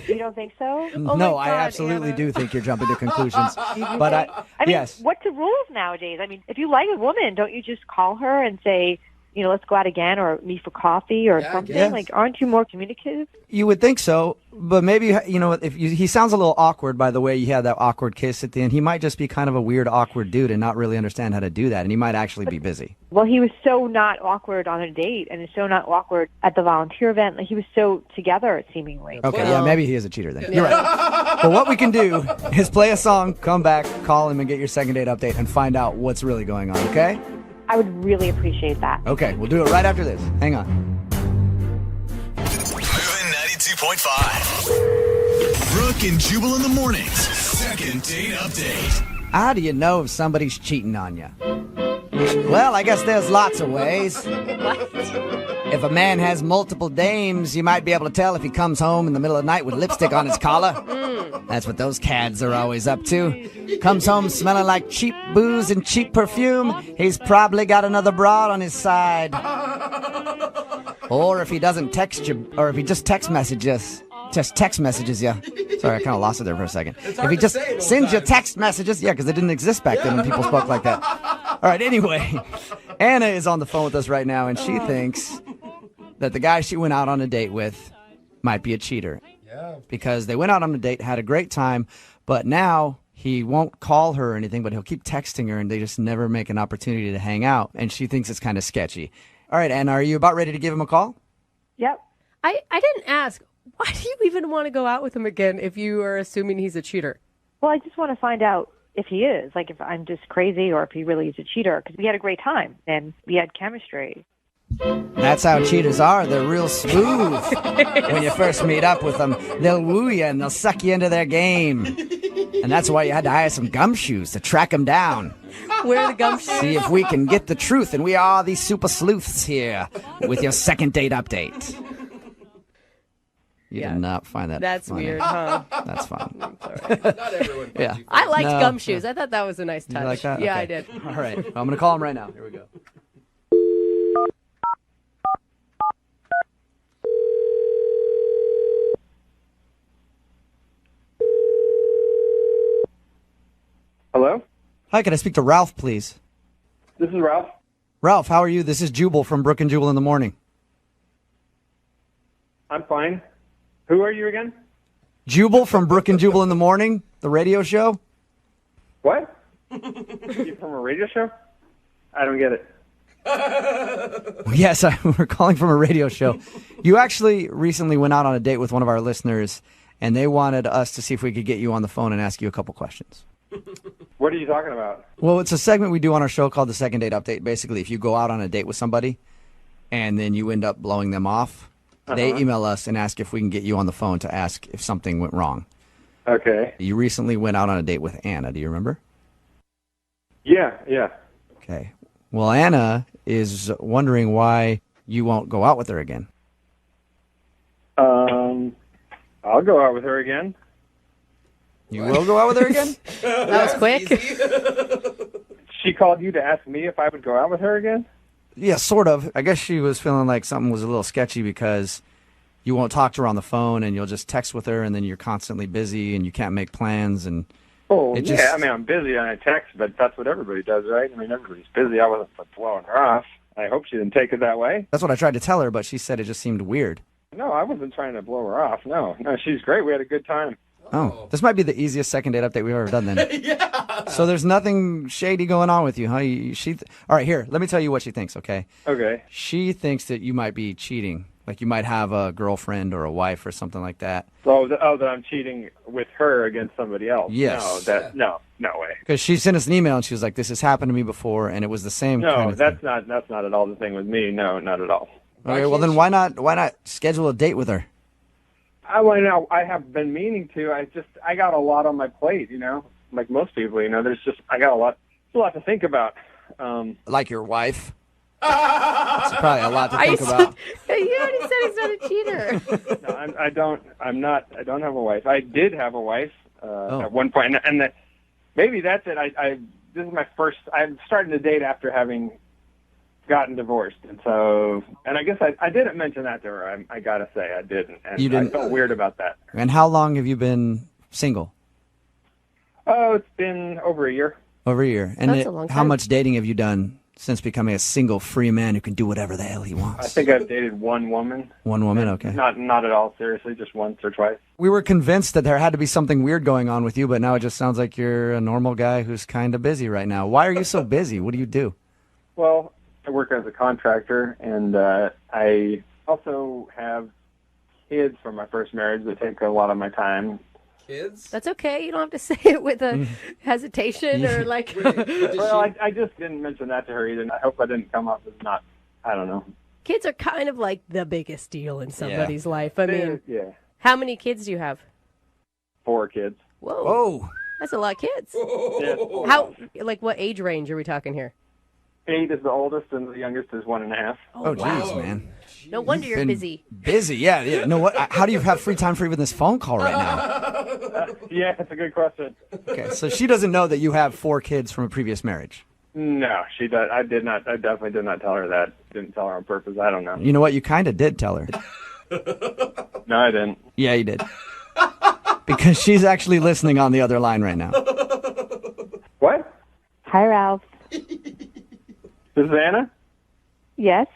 You don't think so? No, I absolutely do think you're jumping to conclusions. But I mean, yes. what's the rules nowadays? I mean, if you like a woman, don't you just call her and say, let's go out again or meet for coffee or something? Yes. Like, aren't you more communicative? You would think so, but maybe, he sounds a little awkward by the way you had that awkward kiss at the end. He might just be kind of a weird, awkward dude and not really understand how to do that, and he might actually be busy. Well, he was so not awkward on a date and so not awkward at the volunteer event. Like, he was so together, seemingly. Okay, yeah, maybe he is a cheater then. You're right. But what we can do is play a song, come back, call him, and get your second date update and find out what's really going on, okay? I would really appreciate that. Okay, we'll do it right after this. Hang on. Moving 92.5. Brooke and Jubal in the mornings. Second date update. How do you know if somebody's cheating on you? Well, I guess there's lots of ways. If a man has multiple dames, you might be able to tell if he comes home in the middle of the night with lipstick on his collar. That's what those cads are always up to. Comes home smelling like cheap booze and cheap perfume, he's probably got another broad on his side. Or if he doesn't text you, or if he just text messages you. Sorry, I kind of lost it there for a second. If he just sends you text messages, because it didn't exist back then when people spoke like that. All right, anyway, Anna is on the phone with us right now, and she thinks that the guy she went out on a date with might be a cheater. Yeah. Because they went out on a date, had a great time, but now he won't call her or anything, but he'll keep texting her, and they just never make an opportunity to hang out, and she thinks it's kind of sketchy. All right, Anna, are you about ready to give him a call? Yep. I didn't ask. Why do you even want to go out with him again if you are assuming he's a cheater? Well, I just want to find out if he is, like if I'm just crazy or if he really is a cheater, because we had a great time and we had chemistry. That's how cheaters are. They're real smooth. When you first meet up with them, they'll woo you and they'll suck you into their game. And that's why you had to hire some gumshoes to track them down. Wear the gumshoes. See if we can get the truth, and we are the super sleuths here with your second date update. You did not find that That's funny. weird, huh? That's fun. Not everyone. Yeah. I liked No. gumshoes. I thought that was a nice touch. You like that? Yeah, Okay. I did. All right. I'm going to call him right now. Here we go. Hello? Hi, can I speak to Ralph, please? This is Ralph. Ralph, how are you? This is Jubal from Brooke and Jubal in the Morning. I'm fine. Who are you again? Jubal from Brooke and Jubal in the Morning, the radio show? What? You from a radio show? I don't get it. Yes, we're calling from a radio show. You actually recently went out on a date with one of our listeners, and they wanted us to see if we could get you on the phone and ask you a couple questions. What are you talking about? Well, it's a segment we do on our show called the Second Date Update. Basically, if you go out on a date with somebody and then you end up blowing them off, they email us and ask if we can get you on the phone to ask if something went wrong. Okay. You recently went out on a date with Anna. Do you remember? Yeah. Okay. Well, Anna is wondering why you won't go out with her again. I'll go out with her again. You will go out with her again? That was quick. She called you to ask me if I would go out with her again? Yeah, sort of. I guess she was feeling like something was a little sketchy because you won't talk to her on the phone and you'll just text with her and then you're constantly busy and you can't make plans and Oh, it yeah. just- I mean, I'm busy and I text, but that's what everybody does, right? I mean, everybody's busy. I wasn't blowing her off. I hope she didn't take it that way. That's what I tried to tell her, but she said it just seemed weird. No, I wasn't trying to blow her off. No, she's great. We had a good time. Oh, this might be the easiest second date update we've ever done then. Yeah. So there's nothing shady going on with you, huh? All right, here, let me tell you what she thinks, okay? Okay. She thinks that you might be cheating. Like you might have a girlfriend or a wife or something like that. That I'm cheating with her against somebody else. Yes. No way. Because she sent us an email and she was like, this has happened to me before, and it was the same No, kind of thing. that's not at all the thing with me. No, not at all. Okay, well then why not schedule a date with her? I have been meaning to. I got a lot on my plate, like most people, I got a lot to think about. Like your wife? That's probably a lot to think about. You already said he's not a cheater. No, I don't have a wife. I did have a wife at one point, and maybe that's it. This is my first. I'm starting to date after having gotten divorced, and I guess I didn't mention that to her. I gotta say I didn't, and You didn't? I felt weird about that. And how long have you been single? Oh, it's been over a year. Over a year. And That's a long how time. much dating have you done since becoming a single, free man who can do whatever the hell he wants? I think I've dated one woman. One woman, okay. Not at all seriously, just once or twice. We were convinced that there had to be something weird going on with you, but now it just sounds like you're a normal guy who's kind of busy right now. Why are you so busy? What do you do? Well, I work as a contractor, and I also have kids from my first marriage that take a lot of my time. Kids? That's okay. You don't have to say it with a hesitation or like. Well, I just didn't mention that to her either. I hope I didn't come up as not, I don't know. Kids are kind of like the biggest deal in somebody's life. I mean, yeah. how many kids do you have? 4 kids. Whoa. Whoa. That's a lot of kids. Yeah. How, like, what age range are we talking here? 8 is the oldest, and the youngest is 1.5. Oh, jeez, man. No wonder you're Been busy. Busy, yeah. No, what? How do you have free time for even this phone call right now? Yeah, that's a good question. Okay, so she doesn't know that you have 4 kids from a previous marriage. No, she does. I did not. I definitely did not tell her that. Didn't tell her on purpose. I don't know. You know what? You kind of did tell her. No, I didn't. Yeah, you did. Because she's actually listening on the other line right now. What? Hi, Ralph. This is Anna? Yes.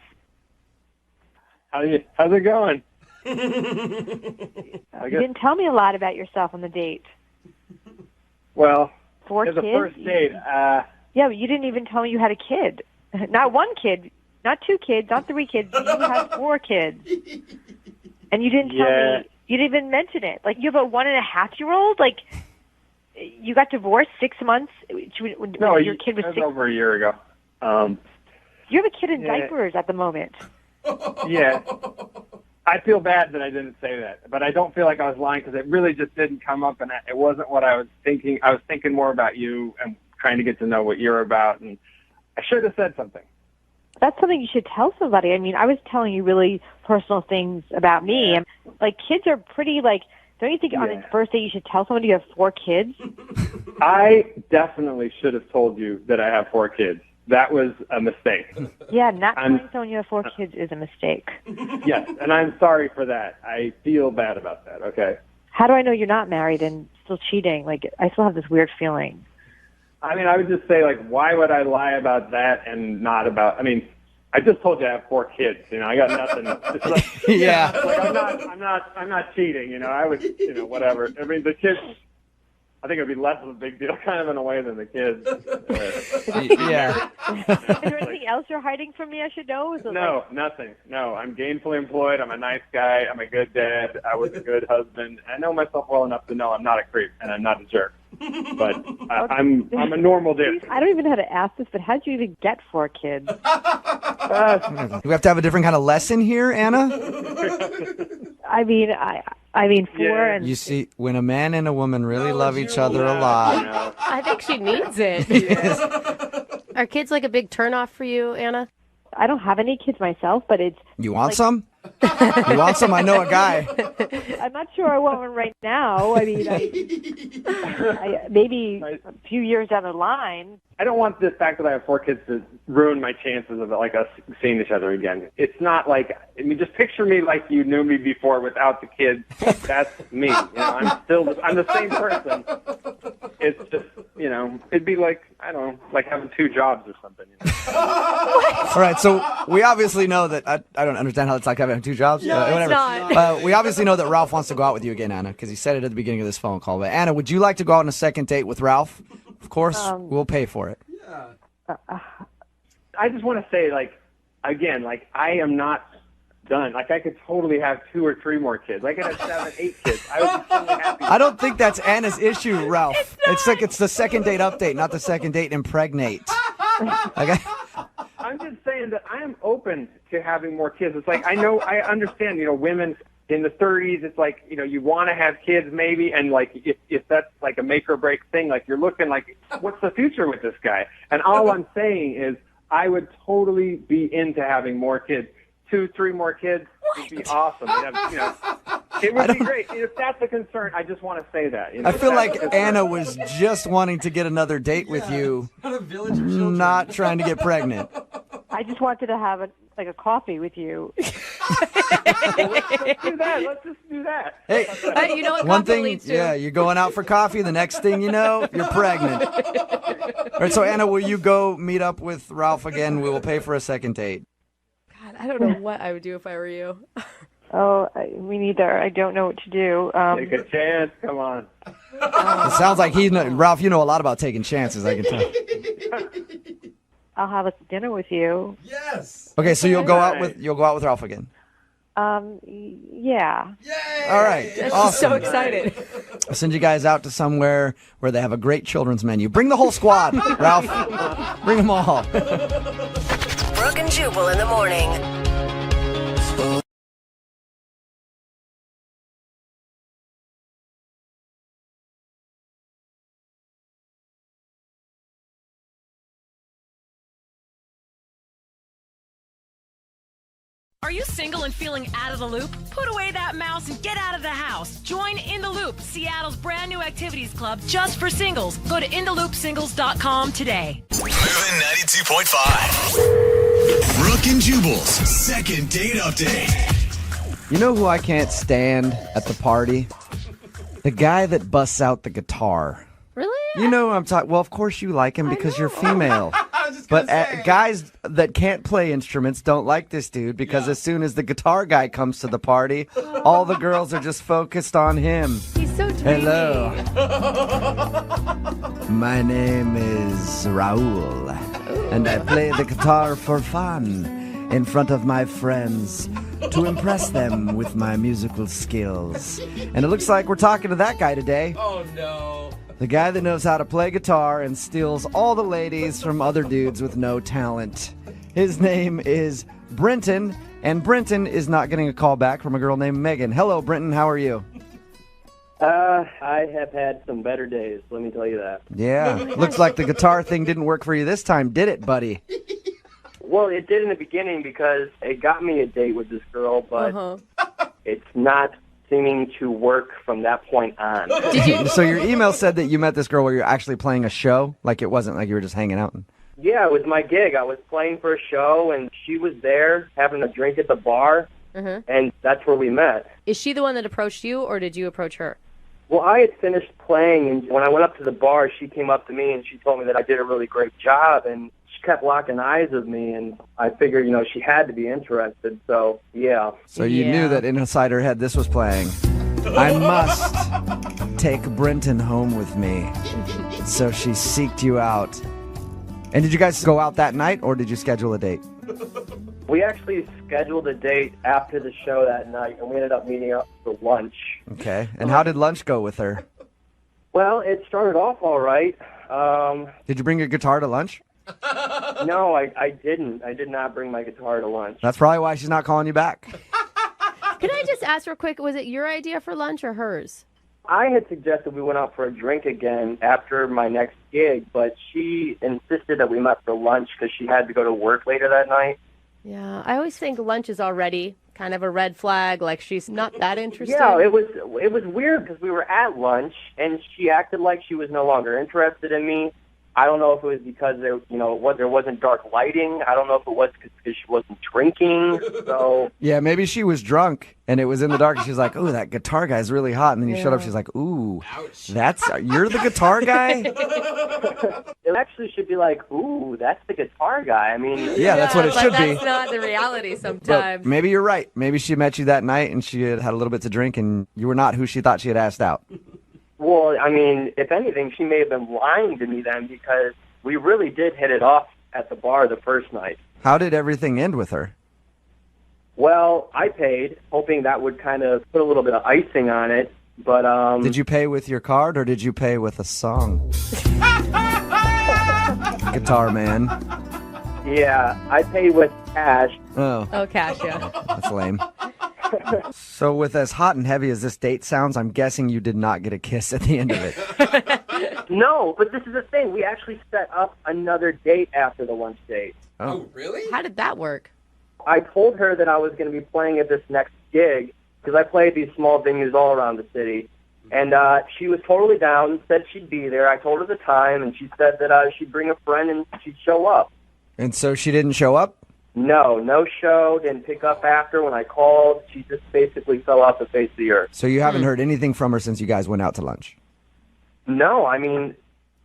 How's it going? You didn't tell me a lot about yourself on the date. Well, 4 as kids? a first date, Yeah, but you didn't even tell me you had a kid. Not 1 kid, not 2 kids, not 3 kids. You have 4 kids. And you didn't tell me, you didn't even mention it. Like, you have a 1.5-year-old? Like, you got divorced 6 months when no, your kid was that was 6? over a year ago. You have a kid in Yeah. diapers at the moment. Yeah. I feel bad that I didn't say that, but I don't feel like I was lying because it really just didn't come up, and it wasn't what I was thinking. I was thinking more about you and trying to get to know what you're about, and I should have said something. That's something you should tell somebody. I mean, I was telling you really personal things about me. And, like, kids are pretty, like, don't you think on its first date you should tell somebody you have 4 kids? I definitely should have told you that I have 4 kids. That was a mistake. Yeah, not telling someone you have 4 kids is a mistake. Yes, and I'm sorry for that. I feel bad about that, okay? How do I know you're not married and still cheating? Like, I still have this weird feeling. I mean, I would just say, like, why would I lie about that and not about, I mean, I just told you I have 4 kids, you know, I got nothing. It's like, Yeah. Like, I'm not cheating, you know, I would, you know, whatever. I mean, the kids, I think it would be less of a big deal kind of in a way than the kids. Yeah. Is there anything else you're hiding from me I should know? Is it No, nothing. No, I'm gainfully employed. I'm a nice guy. I'm a good dad. I was a good husband. I know myself well enough to know I'm not a creep and I'm not a jerk. But I'm a normal dude. I don't even know how to ask this, but how'd you even get 4 kids? Do we have to have a different kind of lesson here, Anna? I mean 4 and... You see, when a man and a woman really love each other a lot... I think she needs it. Are kids like a big turnoff for you, Anna? I don't have any kids myself, but it's... You want some? You want some? I know a guy. I'm not sure I want one right now. I mean, maybe a few years down the line. I don't want the fact that I have 4 kids to ruin my chances of, like, us seeing each other again. It's not like, I mean, just picture me like you knew me before without the kids. That's me. You know, I'm the same person. It's just, you know, it'd be like, I don't know, like having 2 jobs or something. You know? All right, so we obviously know that, I don't understand how it's like having 2 jobs. No, it's whatever. not. We obviously know that Ralph wants to go out with you again, Anna, because he said it at the beginning of this phone call. But Anna, would you like to go out on a second date with Ralph? Of course, we'll pay for it. I just want to say, like, again, like, I am not done. Like, I could totally have 2 or 3 more kids. I could have 7, 8 kids. I would be totally happy. I don't think that's Anna's issue, Ralph. It's like it's the second date update, not the second date impregnate. Okay. I'm just saying that I am open to having more kids. It's like, I understand, you know, women in the 30s, it's like, you know, you want to have kids maybe, and like if that's like a make or break thing, like you're looking like, what's the future with this guy? And all I'm saying is I would totally be into having more kids. 2, 3 more kids would be awesome. You know, it would be great. If that's a concern, I just want to say that. You know, I feel like Anna was just wanting to get another date with you, not trying to get pregnant. I just wanted to have a coffee with you. Let's do that. Let's just do that. Hey, you know what one coffee thing, leads to? yeah, you're going out for coffee. The next thing you know, you're pregnant. All right, so Anna, will you go meet up with Ralph again? We will pay for a second date. God, I don't know what I would do if I were you. Me neither. I don't know what to do. Take a chance. Come on. It sounds like Ralph, you know a lot about taking chances, I can tell. I'll have a dinner with you. Yes. Okay, so you'll go out with Ralph again. Yeah. All right. She's Awesome. so excited. I'll send you guys out to somewhere where they have a great children's menu. Bring the whole squad, Ralph. Bring them all. Brooke and Jubal in the morning. Are you single and feeling out of the loop? Put away that mouse and get out of the house. Join In the Loop, Seattle's brand new activities club just for singles. Go to intheloopsingles.com today. Moving 92.5. Brooke and Jubal's second date update. You know who I can't stand at the party? The guy that busts out the guitar. Really? You know who I'm talking. Well, of course you like him because you're female. But guys that can't play instruments don't like this dude because as soon as the guitar guy comes to the party, all the girls are just focused on him. He's so dreamy. Hello. My name is Raul, and I play the guitar for fun in front of my friends to impress them with my musical skills. And it looks like we're talking to that guy today. Oh, no. The guy that knows how to play guitar and steals all the ladies from other dudes with no talent. His name is Brenton, and Brenton is not getting a call back from a girl named Megan. Hello, Brenton. How are you? I have had some better days, let me tell you that. Yeah. Looks like the guitar thing didn't work for you this time, did it, buddy? Well, it did in the beginning because it got me a date with this girl, but it's not seeming to work from that point on. So your email said that you met this girl where you're actually playing a show? Like it wasn't like you were just hanging out? Yeah, it was my gig. I was playing for a show, and she was there having a drink at the bar, and that's where we met. Is she the one that approached you, or did you approach her? Well, I had finished playing, and when I went up to the bar, she came up to me, and she told me that I did a really great job, and she kept locking eyes with me, and I figured, she had to be interested, so, yeah. So you knew that inside her head this was playing. I must take Brenton home with me. So she seeked you out. And did you guys go out that night, or did you schedule a date? We actually scheduled a date after the show that night, and we ended up meeting up for lunch. Okay. And how did lunch go with her? Well, it started off all right. Did you bring your guitar to lunch? No, I didn't. I did not bring my guitar to lunch. That's probably why she's not calling you back. Can I just ask real quick, was it your idea for lunch or hers? I had suggested we went out for a drink again after my next gig, but she insisted that we met for lunch because she had to go to work later that night. Yeah, I always think lunch is already kind of a red flag, like she's not that interested. Yeah, it was weird because we were at lunch, and she acted like she was no longer interested in me. I don't know if it was because there wasn't dark lighting. I don't know if it was because she wasn't drinking. So yeah, maybe she was drunk and it was in the dark. And she's like, "Ooh, that guitar guy's really hot." And then you showed up. She's like, "Ooh, you're the guitar guy." It actually should be like, "Ooh, that's the guitar guy." I mean, yeah, that's what it should be. That's not the reality sometimes. But maybe you're right. Maybe she met you that night and she had a little bit to drink, and you were not who she thought she had asked out. Well, I mean, if anything, she may have been lying to me then because we really did hit it off at the bar the first night. How did everything end with her? Well, I paid, hoping that would kind of put a little bit of icing on it, but Did you pay with your card or did you pay with a song? Guitar man. Yeah, I paid with cash. Oh, cash, yeah. That's lame. So with as hot and heavy as this date sounds, I'm guessing you did not get a kiss at the end of it. No, but this is the thing. We actually set up another date after the lunch date. Oh, really? How did that work? I told her that I was going to be playing at this next gig because I play at these small venues all around the city. And she was totally down, said she'd be there. I told her the time, and she said that she'd bring a friend and she'd show up. And so she didn't show up? No show, didn't pick up after when I called. She just basically fell off the face of the earth. So you haven't heard anything from her since you guys went out to lunch? No, I mean,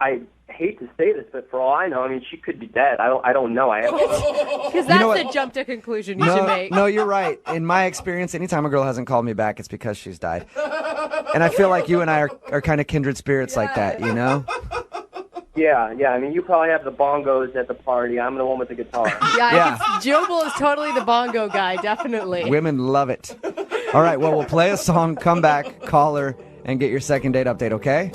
I hate to say this, but for all I know, I mean, she could be dead. I don't know. Because that's a jump to conclusion you should make. No, you're right. In my experience, anytime a girl hasn't called me back, it's because she's died. And I feel like you and I are kind of kindred spirits like that, you know? Yeah. I mean, you probably have the bongos at the party. I'm the one with the guitar. Yeah. Jubal is totally the bongo guy, definitely. Women love it. All right, well, we'll play a song, come back, call her, and get your second date update, okay?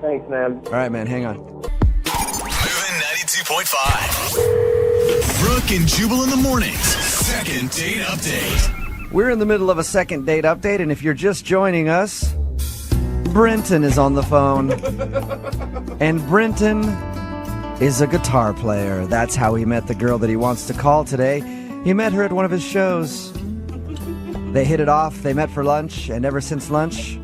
Thanks, man. All right, man, hang on. Moving 92.5. Brooke and Jubal in the mornings. Second date update. We're in the middle of a second date update, and if you're just joining us, Brenton is on the phone. And Brenton is a guitar player. That's how he met the girl that he wants to call today. He met her at one of his shows. They hit it off, they met for lunch, and ever since lunch,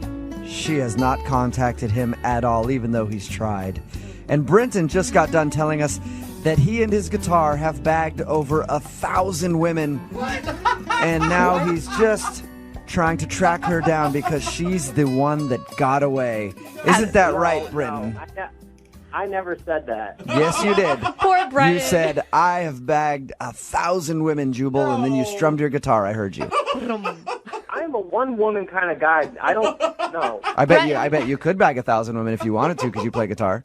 she has not contacted him at all, even though he's tried. And Brenton just got done telling us that he and his guitar have bagged over 1,000 women. And now he's just trying to track her down because she's the one that got away. Isn't that right, Brenton? I never said that. Yes, you did. Poor Brian. You said, I have bagged 1,000 women, Jubal, and then you strummed your guitar. I heard you. I'm a one-woman kind of guy. I don't know. I bet you could bag 1,000 women if you wanted to because you play guitar.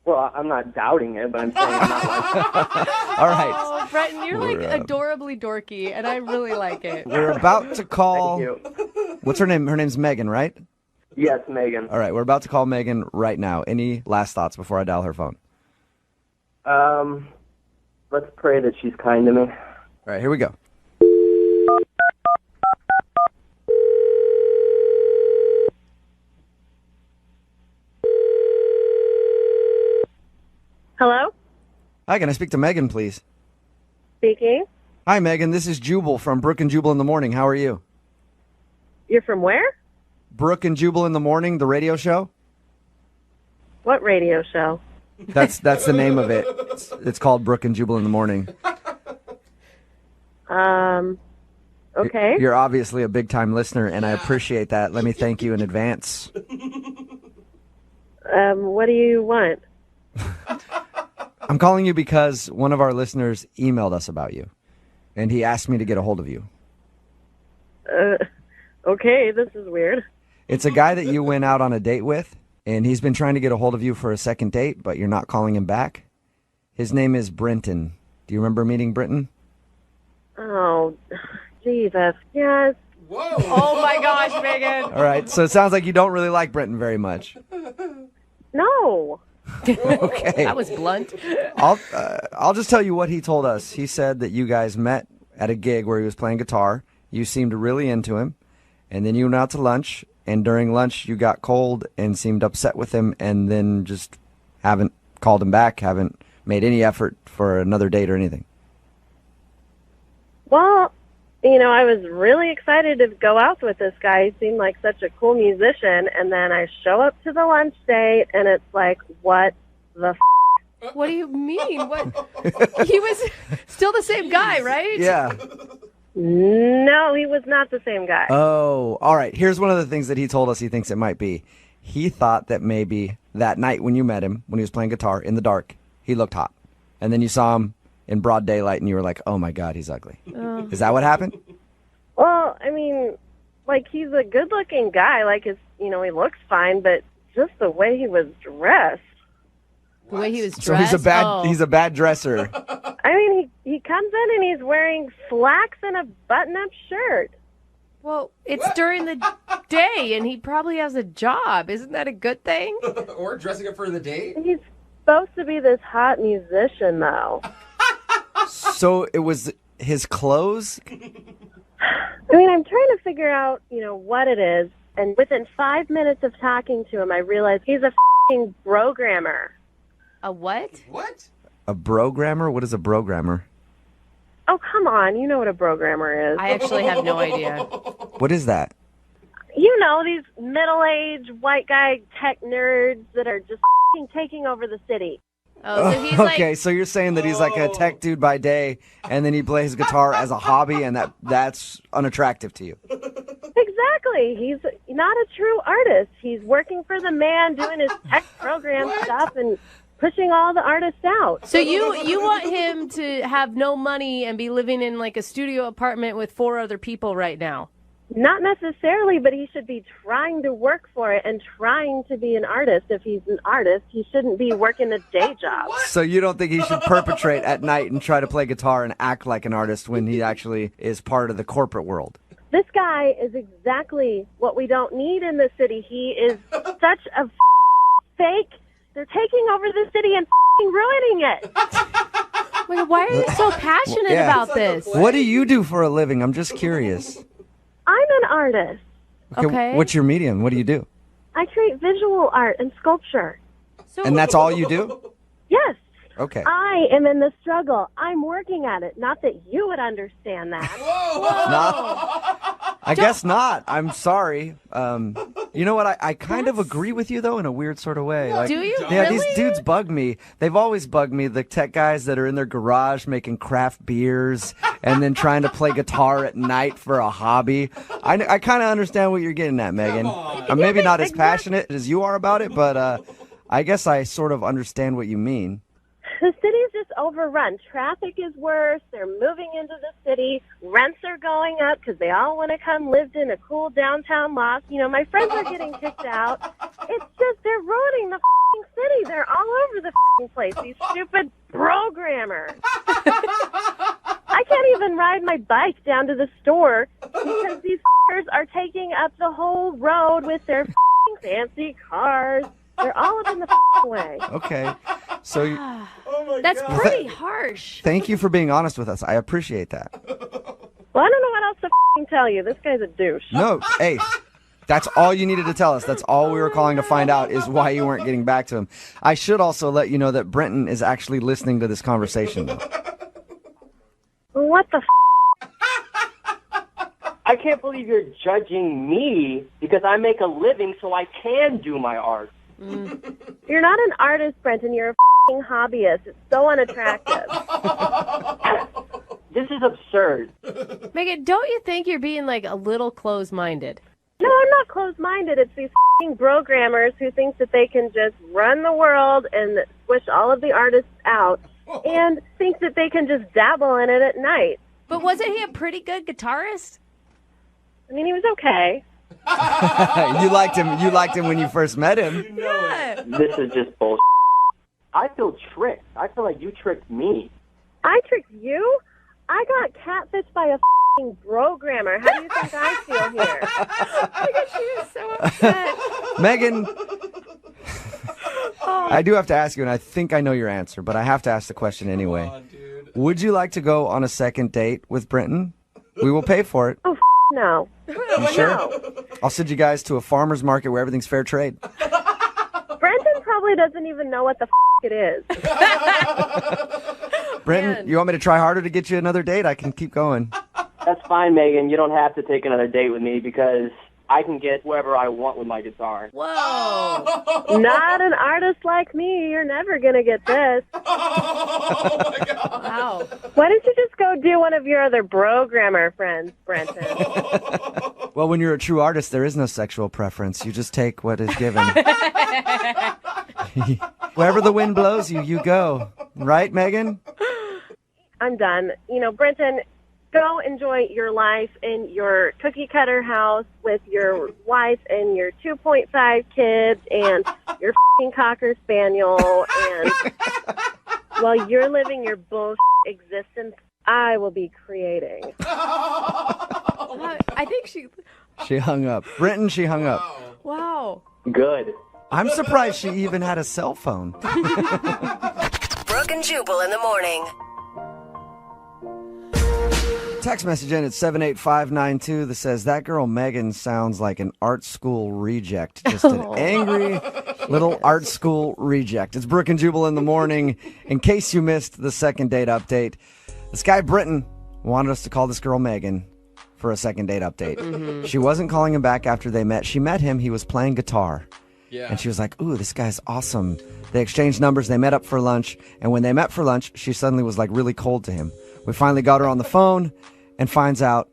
Well, I'm not doubting it, but I'm saying I'm not like... All right. Oh, Brenton, you're like adorably dorky, and I really like it. We're about to call... Thank you. What's her name? Her name's Megan, right? Yes, Megan. All right, we're about to call Megan right now. Any last thoughts before I dial her phone? Let's pray that she's kind to me. All right, here we go. Hello? Hi, can I speak to Megan, please? Speaking. Hi, Megan. This is Jubal from Brooke and Jubal in the Morning. How are you? You're from where? Brooke and Jubal in the Morning, the radio show. What radio show? That's the name of it. It's called Brooke and Jubal in the Morning. Okay. You're obviously a big-time listener, and I appreciate that. Let me thank you in advance. What do you want? I'm calling you because one of our listeners emailed us about you, and he asked me to get a hold of you. Okay, this is weird. It's a guy that you went out on a date with, and he's been trying to get a hold of you for a second date, but you're not calling him back. His name is Brenton. Do you remember meeting Brenton? Oh, Jesus. Yes. Whoa. Oh my gosh, Megan. All right, so it sounds like you don't really like Brenton very much. No. Okay. That was blunt. I'll just tell you what he told us. He said that you guys met at a gig where he was playing guitar. You seemed really into him, and then you went out to lunch, and during lunch you got cold and seemed upset with him, and then just haven't called him back, haven't made any effort for another date or anything. Well, I was really excited to go out with this guy. He seemed like such a cool musician, and then I show up to the lunch date, and it's like, what the What do you mean? What? He was still the same guy, right? Yeah. No, he was not the same guy. Oh, all right. Here's one of the things that he told us he thinks it might be. He thought that maybe that night when you met him, when he was playing guitar in the dark, he looked hot. And then you saw him in broad daylight and you were like, oh my God, he's ugly. Is that what happened? Well, I mean, he's a good-looking guy. He looks fine, but just the way he was dressed. The way he was dressed? So he's a bad dresser. I mean, he comes in and he's wearing slacks and a button-up shirt. Well, it's during the day, and he probably has a job. Isn't that a good thing? Or dressing up for the date? He's supposed to be this hot musician, though. So it was his clothes? I mean, I'm trying to figure out, what it is. And within 5 minutes of talking to him, I realized he's a f***ing programmer. A what? What? A brogrammer? What is a brogrammer? Oh, come on. You know what a programmer is. I actually have no idea. What is that? These middle-aged white guy tech nerds that are just f***ing taking over the city. Oh, so he's okay, so you're saying that he's like a tech dude by day, and then he plays guitar as a hobby, and that's unattractive to you. Exactly. He's not a true artist. He's working for the man, doing his tech program stuff, and pushing all the artists out. So you want him to have no money and be living in a studio apartment with 4 other people right now? Not necessarily, but he should be trying to work for it and trying to be an artist. If he's an artist, he shouldn't be working a day job. So you don't think he should perpetrate at night and try to play guitar and act like an artist when he actually is part of the corporate world? This guy is exactly what we don't need in the city. He is such a fake. They're taking over the city and ruining it. Wait, why are you so passionate about this? What do you do for a living? I'm just curious. I'm an artist. Okay. What's your medium? What do you do? I create visual art and sculpture. And that's all you do? Yes. Okay. I am in the struggle. I'm working at it. Not that you would understand that. I guess not. I'm sorry. You know what? I kind of agree with you, though, in a weird sort of way. Do you? Yeah, Really? these dudes bug me. They've always bugged me, the tech guys that are in their garage making craft beers and then trying to play guitar at night for a hobby. I kind of understand what you're getting at, Megan. I'm maybe not as passionate as you are about it, but I guess I sort of understand what you mean. The city's just overrun. Traffic is worse. They're moving into the city. Rents are going up because they all want to come live in a cool downtown loft. My friends are getting kicked out. It's just they're ruining the f***ing city. They're all over the f***ing place. These stupid programmers. I can't even ride my bike down to the store because these f***ers are taking up the whole road with their f***ing fancy cars. They're all up in the f***ing way. Okay. So that's pretty harsh. Thank you for being honest with us. I appreciate that. Well, I don't know what else to f***ing tell you. This guy's a douche. No, hey, That's all you needed to tell us. That's all we were calling to find out is why you weren't getting back to him. I should also let you know that Brenton is actually listening to this conversation, though. What the I can't believe you're judging me because I make a living so I can do my art. You're not an artist, Brenton. You're a hobbyist. It's so unattractive. This is absurd. Megan, don't you think you're being like a little closed-minded? No, I'm not closed-minded. It's these programmers who think that they can just run the world and squish all of the artists out and think that they can just dabble in it at night. But wasn't he a pretty good guitarist? I mean, he was okay. You liked him when you first met him. Yeah. This is just bullshit. I feel tricked. I feel like you tricked me. I tricked you? I got catfished by a programmer. How do you think I feel here? Oh my God, she is so upset. Megan, I do have to ask you, and I think I know your answer, but I have to ask the question anyway. Come on, dude. Would you like to go on a second date with Brenton? We will pay for it. Oh, no. You sure? No. I'll send you guys to a farmer's market where everything's fair trade. Brenton probably doesn't even know what the it is. Brenton, you want me to try harder to get you another date? I can keep going. That's fine, Megan. You don't have to take another date with me because I can get wherever I want with my guitar. Whoa. Not an artist like me. You're never going to get this. Oh my God. Wow. Why don't you just go do one of your other programmer friends, Brenton? Well, when you're a true artist, there is no sexual preference. You just take what is given. Wherever the wind blows you, you go. Right, Megan? I'm done. You know, Brenton, go enjoy your life in your cookie cutter house with your wife and your 2.5 kids and your Cocker Spaniel. And while you're living your bullshit existence, I will be creating. I think She hung up. Brenton, she hung up. Wow. Good. I'm surprised she even had a cell phone. Brooke and Jubal in the morning. Text message in at 78592 that says, that girl Megan sounds like an art school reject. Just an angry little art school reject. It's Brooke and Jubal in the morning. In case you missed the second date update, this guy Brenton wanted us to call this girl Megan for a second date update. Mm-hmm. She wasn't calling him back after they met. She met him. He was playing guitar. Yeah. And she was like, ooh, this guy's awesome. They exchanged numbers. They met up for lunch. And when they met for lunch, she suddenly was like really cold to him. We finally got her on the phone and finds out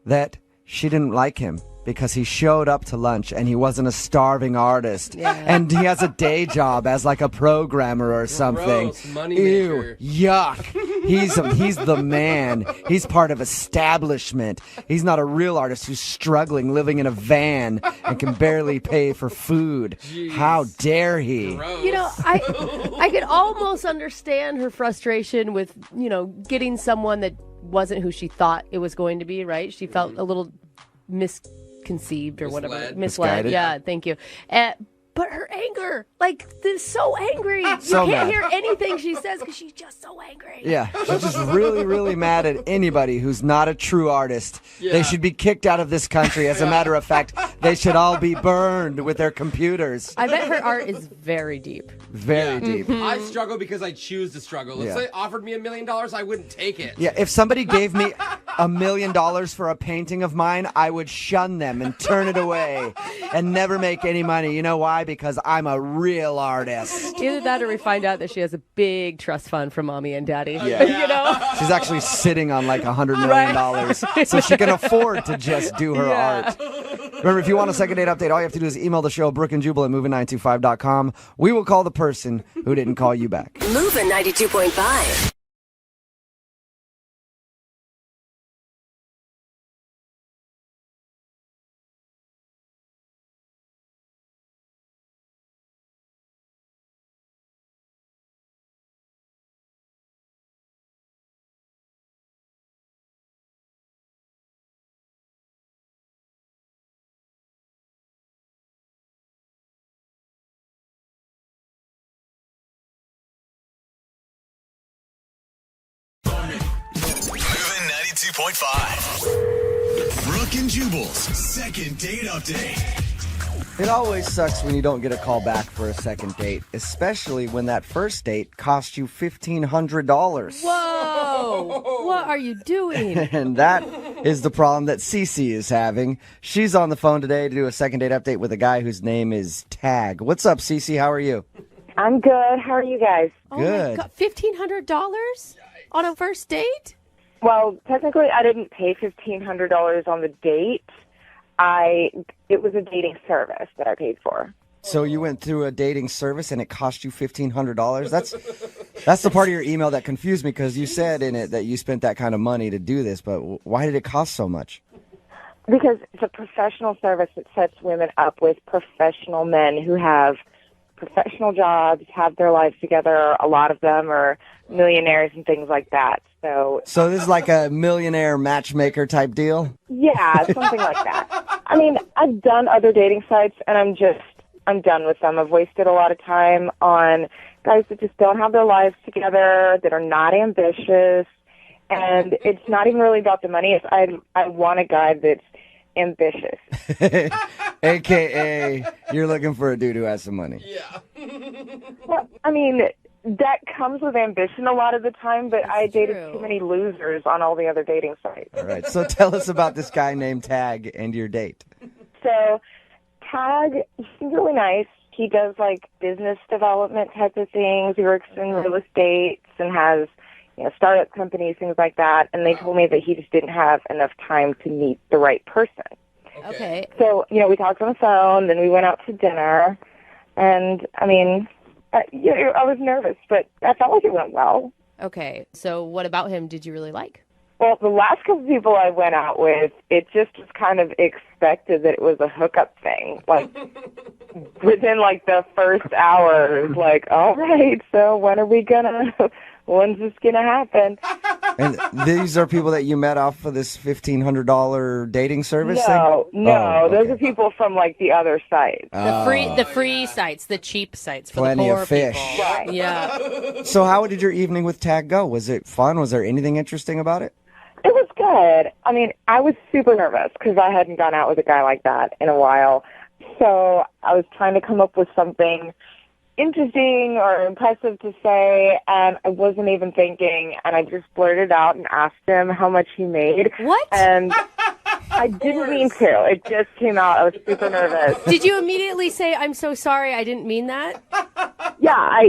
that she didn't like him because he showed up to lunch and he wasn't a starving artist. Yeah. And he has a day job as like a programmer or something. Gross, money Ew, maker. yuck. He's the man. He's part of establishment. He's not a real artist who's struggling, living in a van and can barely pay for food. Jeez. How dare he? Gross. You know, I could almost understand her frustration with, you know, getting someone that wasn't who she thought it was going to be, right? She felt a little misconceived or whatever. Misled. Misguided. Yeah, thank you. But her anger, like, they're so angry. So you can't mad. hear anything she says because she's just so angry. Yeah, she's just really, really mad at anybody who's not a true artist. Yeah. They should be kicked out of this country. As a matter of fact, they should all be burned with their computers. I bet her art is very deep. Very deep. I struggle because I choose to struggle. Let's Yeah. say offered me $1 million, I wouldn't take it. Yeah, if somebody gave me $1 million for a painting of mine, I would shun them and turn it away and never make any money. You know why? Because I'm a real artist. Either that or we find out that she has a big trust fund from mommy and daddy. Yeah. You know? She's actually sitting on like $100 million, so she can afford to just do her art. Remember, if you want a second date update, all you have to do is email the show, Brooke and Jubal at moving925.com. We will call the person who didn't call you back. Moving 92.5. Moving 92.5. Brooke and and Jubal's second date update. It always sucks when you don't get a call back for a second date, especially when that first date cost you $1,500. Whoa! What are you doing? And that is the problem that Cece is having. She's on the phone today to do a second date update with a guy whose name is Tag. What's up, Cece? How are you? I'm good. How are you guys? Good. Oh my God, $1,500 on a first date? Well, technically, I didn't pay $1,500 on the date. It was a dating service that I paid for. So you went through a dating service and it cost you $1,500? That's the part of your email that confused me, because you said in it that you spent that kind of money to do this, but why did it cost so much? Because it's a professional service that sets women up with professional men who have professional jobs, have their lives together. A lot of them are millionaires and things like that. So this is like a millionaire matchmaker type deal? Yeah, something like that. I mean, I've done other dating sites, and I'm done with them. I've wasted a lot of time on guys that just don't have their lives together, that are not ambitious, and it's not even really about the money. I want a guy that's ambitious. AKA, you're looking for a dude who has some money. Yeah. Well, I mean, that comes with ambition a lot of the time, but I dated too many losers on all the other dating sites. All right, so tell us about this guy named Tag and your date. So, Tag, he's really nice. He does, like, business development type of things. He works in real estate and has, startup companies, things like that. And they told me that he just didn't have enough time to meet the right person. Okay. So, we talked on the phone, then we went out to dinner. And, I mean, I was nervous, but I felt like it went well. Okay. So what about him did you really like? Well, the last couple of people I went out with, it just was kind of expected that it was a hookup thing. Like, within, like, the first hour, it was like, all right, so when's this gonna happen? And these are people that you met off of this $1,500 dating service thing? No, those are people from, like, the other sites. The free sites, the cheap sites for Plenty the poor of fish. people. Right. Yeah. So how did your evening with Tag go? Was it fun? Was there anything interesting about it? It was good. I mean, I was super nervous because I hadn't gone out with a guy like that in a while. So I was trying to come up with something interesting or impressive to say, and I wasn't even thinking, and I just blurted out and asked him how much he made. What? And I didn't mean to. It just came out. I was super nervous. Did you immediately say, I'm so sorry, I didn't mean that? Yeah,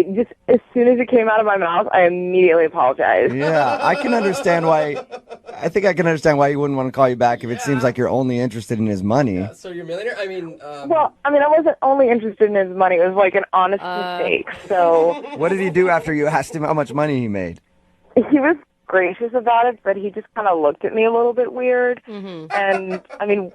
as soon as it came out of my mouth, I immediately apologized. Yeah, I can understand why. I think I can understand why he wouldn't want to call you back if it seems like you're only interested in his money. Yeah, so you're a millionaire? I mean... Well, I wasn't only interested in his money. It was like an honest mistake, so... What did he do after you asked him how much money he made? He was gracious about it, but he just kind of looked at me a little bit weird. Mm-hmm. And,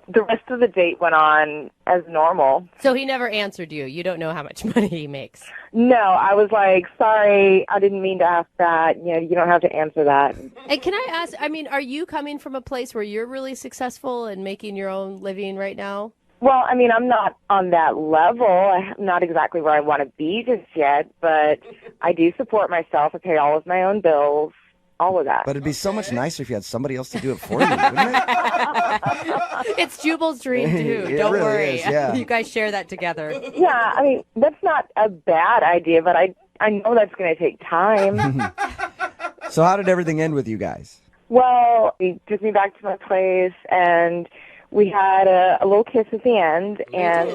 the rest of the date went on as normal. So he never answered you. You don't know how much money he makes. No, I was like, sorry, I didn't mean to ask that. You don't have to answer that. And can I ask, are you coming from a place where you're really successful and making your own living right now? Well, I'm not on that level. I'm not exactly where I want to be just yet, but I do support myself. I pay all of my own bills. All of that. But it'd be so much nicer if you had somebody else to do it for you, wouldn't it? It's Jubal's dream, too. It Don't really worry. is, yeah. You guys share that together. Yeah, that's not a bad idea, but I know that's going to take time. So how did everything end with you guys? Well, he took me back to my place, and we had a little kiss at the end. And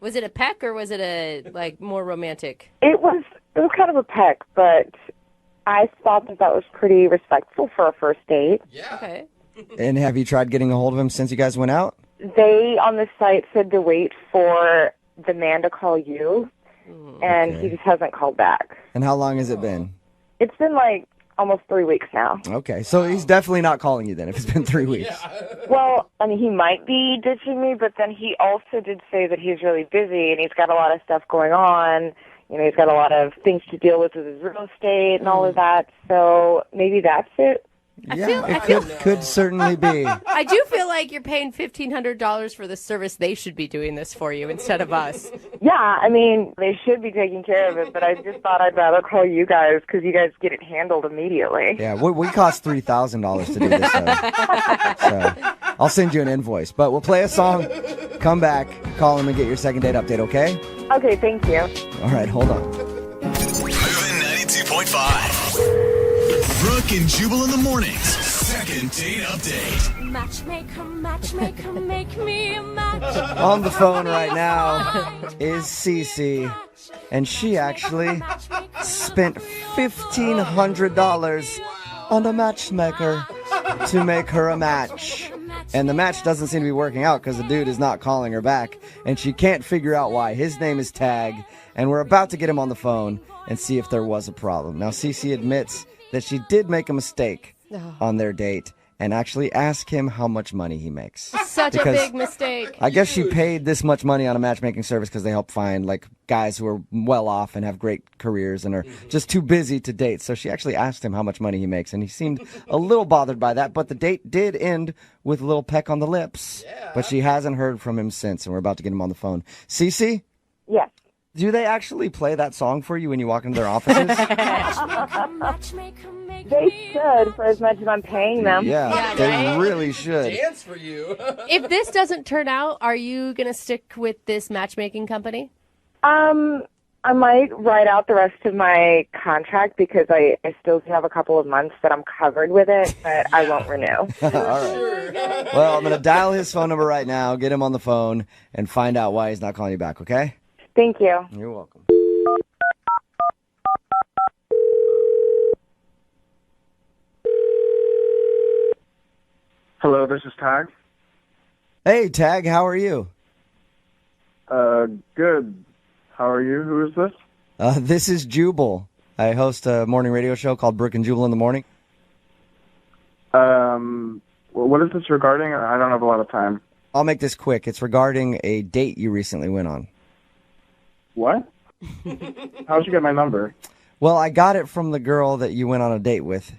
was it a peck or was it more romantic? It was kind of a peck, but I thought that was pretty respectful for a first date. Yeah. Okay. And have you tried getting a hold of him since you guys went out? They, on the site, said to wait for the man to call you, and he just hasn't called back. And how long has it been? It's been like almost 3 weeks now. Okay, so he's definitely not calling you then if it's been 3 weeks. Well, he might be ditching me, but then he also did say that he's really busy and he's got a lot of stuff going on. He's got a lot of things to deal with his real estate and all of that. So maybe that's it. Could certainly be. I do feel like you're paying $1,500 for the service. They should be doing this for you instead of us. Yeah, I mean, they should be taking care of it, but I just thought I'd rather call you guys because you guys get it handled immediately. Yeah, we cost $3,000 to do this. So I'll send you an invoice. But we'll play a song, come back, call them, and get your second date update, okay? Okay, thank you. All right, hold on. Moving 92.5. Brooke and Jubal in the mornings. Second date update. Matchmaker, matchmaker, make me a match. On the phone right now is Cece, and she actually spent $1,500 on a matchmaker to make her a match. And the match doesn't seem to be working out because the dude is not calling her back, and she can't figure out why. His name is Tag, and we're about to get him on the phone and see if there was a problem. Now, Cece admits that she did make a mistake on their date and actually ask him how much money he makes. Such a big mistake. I guess she paid this much money on a matchmaking service because they help find like guys who are well off and have great careers and are just too busy to date. So she actually asked him how much money he makes, and he seemed a little bothered by that. But the date did end with a little peck on the lips. Yeah. But she hasn't heard from him since, and we're about to get him on the phone. Cece? Yes. Do they actually play that song for you when you walk into their offices? They should, for as much as I'm paying them. Yeah, they really should. Dance for you. If this doesn't turn out, are you going to stick with this matchmaking company? I might write out the rest of my contract because I still have a couple of months that I'm covered with it, but I won't renew. All right. Well, I'm going to dial his phone number right now, get him on the phone, and find out why he's not calling you back, okay? Thank you. You're welcome. Hello, this is Tag. Hey, Tag, how are you? Good. How are you? Who is this? This is Jubal. I host a morning radio show called Brooke and Jubal in the Morning. What is this regarding? I don't have a lot of time. I'll make this quick. It's regarding a date you recently went on. What? How'd you get my number? Well, I got it from the girl that you went on a date with.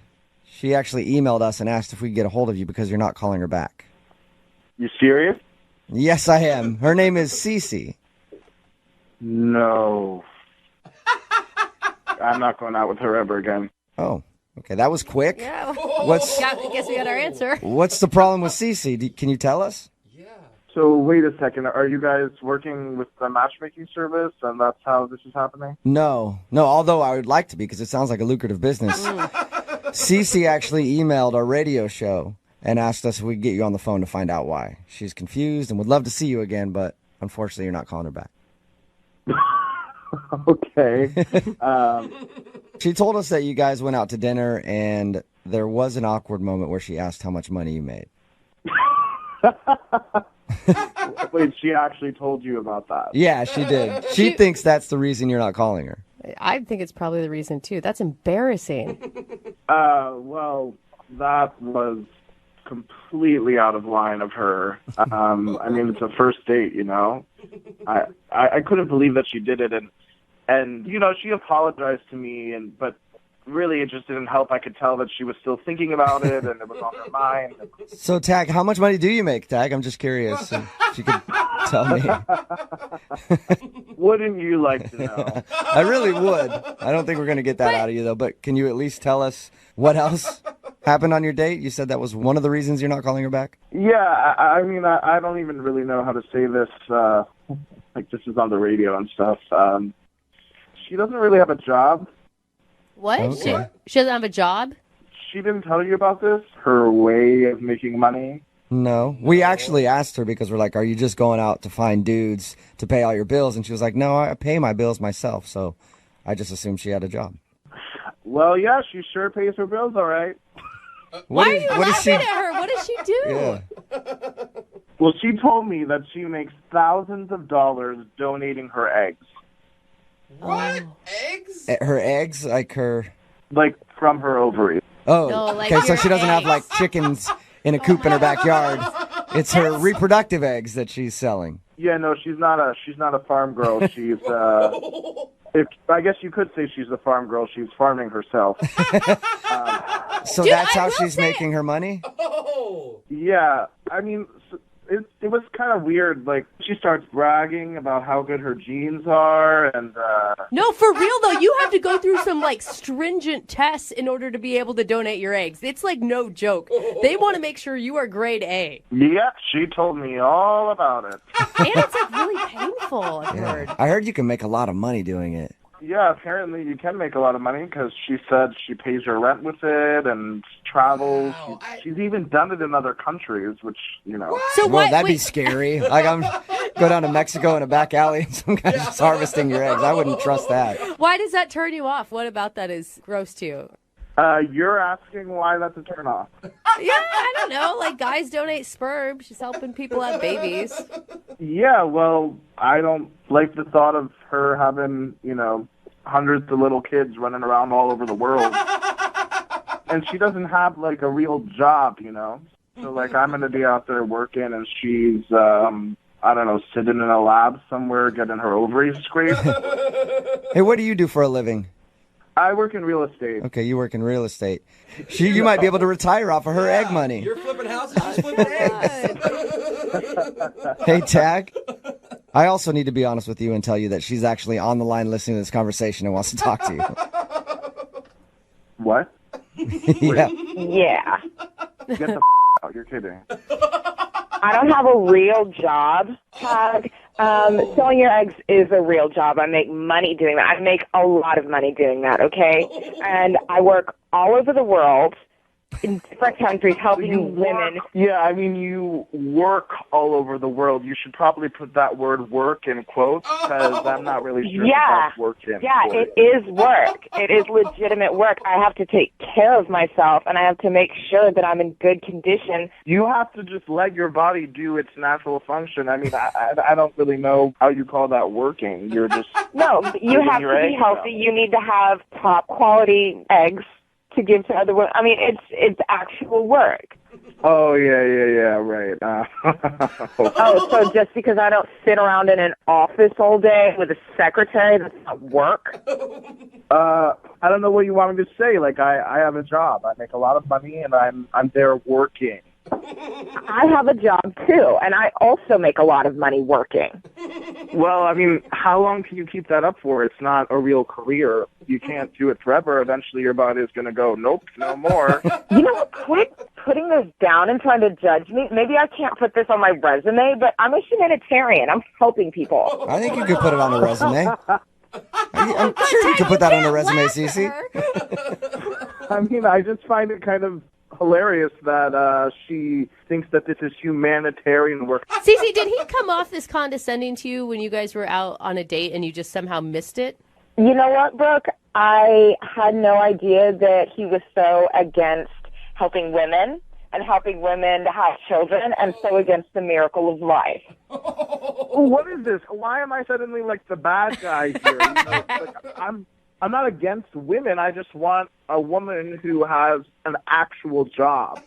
She actually emailed us and asked if we could get a hold of you because you're not calling her back. You serious? Yes, I am. Her name is Cece. No. I'm not going out with her ever again. Oh, okay. That was quick. Yeah. I guess we got our answer. What's the problem with Cece? Can you tell us? So wait a second. Are you guys working with the matchmaking service, and that's how this is happening? No. Although I would like to be because it sounds like a lucrative business. Cece actually emailed our radio show and asked us if we could get you on the phone to find out why. She's confused and would love to see you again, but unfortunately, you're not calling her back. Okay. She told us that you guys went out to dinner and there was an awkward moment where she asked how much money you made. Wait, she actually told you about that? Yeah, she did. She thinks that's the reason you're not calling her. I think it's probably the reason, too. That's embarrassing. Well, that was completely out of line of her. I mean, it's a first date, you know? I couldn't believe that she did it, and you know, she apologized to me, but really it just didn't help. I could tell that she was still thinking about it, and it was on her mind. So, Tag, how much money do you make, Tag? I'm just curious if you could tell me. Wouldn't you like to know? I really would. I don't think we're going to get that out of you, though, but can you at least tell us what else happened on your date? You said that was one of the reasons you're not calling her back? Yeah, I mean, I don't even really know how to say this. Like, this is on the radio and stuff. She doesn't really have a job. What? Okay. She doesn't have a job? She didn't tell you about this? Her way of making money? No. We actually asked her because we're like, are you just going out to find dudes to pay all your bills? And she was like, no, I pay my bills myself. So I just assumed she had a job. Well, yeah, she sure pays her bills, all right. Why are you laughing at her? What does she do? Yeah. Well, she told me that she makes thousands of dollars donating her eggs. What? Eggs? Her eggs? Like from her ovaries. Oh, No, like okay, so your she doesn't have eggs. like chickens in a coop in her backyard. It's her reproductive eggs that she's selling. Yeah, no, she's not a farm girl. She's I guess you could say she's a farm girl. She's farming herself. So Dude, that's I how will she's say- making her money? Yeah, I mean, it was kind of weird. Like, she starts bragging about how good her genes are, and No, for real though, you have to go through some like stringent tests in order to be able to donate your eggs. It's like no joke. They want to make sure you are grade A. yeah, she told me all about it. And it's like really painful, I've heard. I heard you can make a lot of money doing it. Yeah, apparently you can make a lot of money because she said she pays her rent with it and travels. She's even done it in other countries, which, you know. So well, that'd be scary. Like, I'm go down to Mexico in a back alley and some guy's just harvesting your eggs. I wouldn't trust that. Why does that turn you off? What about that is gross to you? You're asking why that's a turn off. Yeah, I don't know. Like, guys donate sperm. She's helping people have babies. Yeah, well, I don't like the thought of her having, you know, hundreds of little kids running around all over the world. And she doesn't have, like, a real job, you know? So, like, I'm going to be out there working, and she's, I don't know, sitting in a lab somewhere getting her ovaries scraped. Hey, what do you do for a living? I work in real estate. Okay, you work in real estate. You might be able to retire off of her egg money. You're flipping houses, she's flipping eggs. Hey, Tag. I also need to be honest with you and tell you that she's actually on the line listening to this conversation and wants to talk to you. What? Yeah. Yeah. Get the out. You're kidding. I don't have a real job, Tag. Selling your eggs is a real job. I make money doing that. I make a lot of money doing that, okay? And I work all over the world in different countries helping women. Yeah, I mean, you work all over the world. You should probably put that word work in quotes because I'm not really sure if that's work in Yeah, it is work. It is legitimate work. I have to take care of myself, and I have to make sure that I'm in good condition. You have to just let your body do its natural function. I mean, I don't really know how you call that working. You're just No, you have to be healthy. You need to have top quality eggs to give to other women. I mean, it's actual work. Oh, yeah, right. Oh, so just because I don't sit around in an office all day with a secretary, that's not work? I don't know what you want me to say. Like, I have a job. I make a lot of money, and I'm there working. I have a job, too, and I also make a lot of money working. Well, I mean, how long can you keep that up for? It's not a real career. You can't do it forever. Eventually, your body is going to go, nope, no more. You know what? Quit putting this down and trying to judge me. Maybe I can't put this on my resume, but I'm a humanitarian. I'm helping people. I think you could put it on the resume. I'm sure you could put that on the resume, Cece. I mean, I just find it kind of hilarious that she thinks that this is humanitarian work. Cece, did he come off this condescending to you when you guys were out on a date and you just somehow missed it? You know what, Brooke? I had no idea that he was so against helping women and helping women to have children and so against the miracle of life. What is this? Why am I suddenly like the bad guy here? You know, like, I'm not against women. I just want a woman who has an actual job.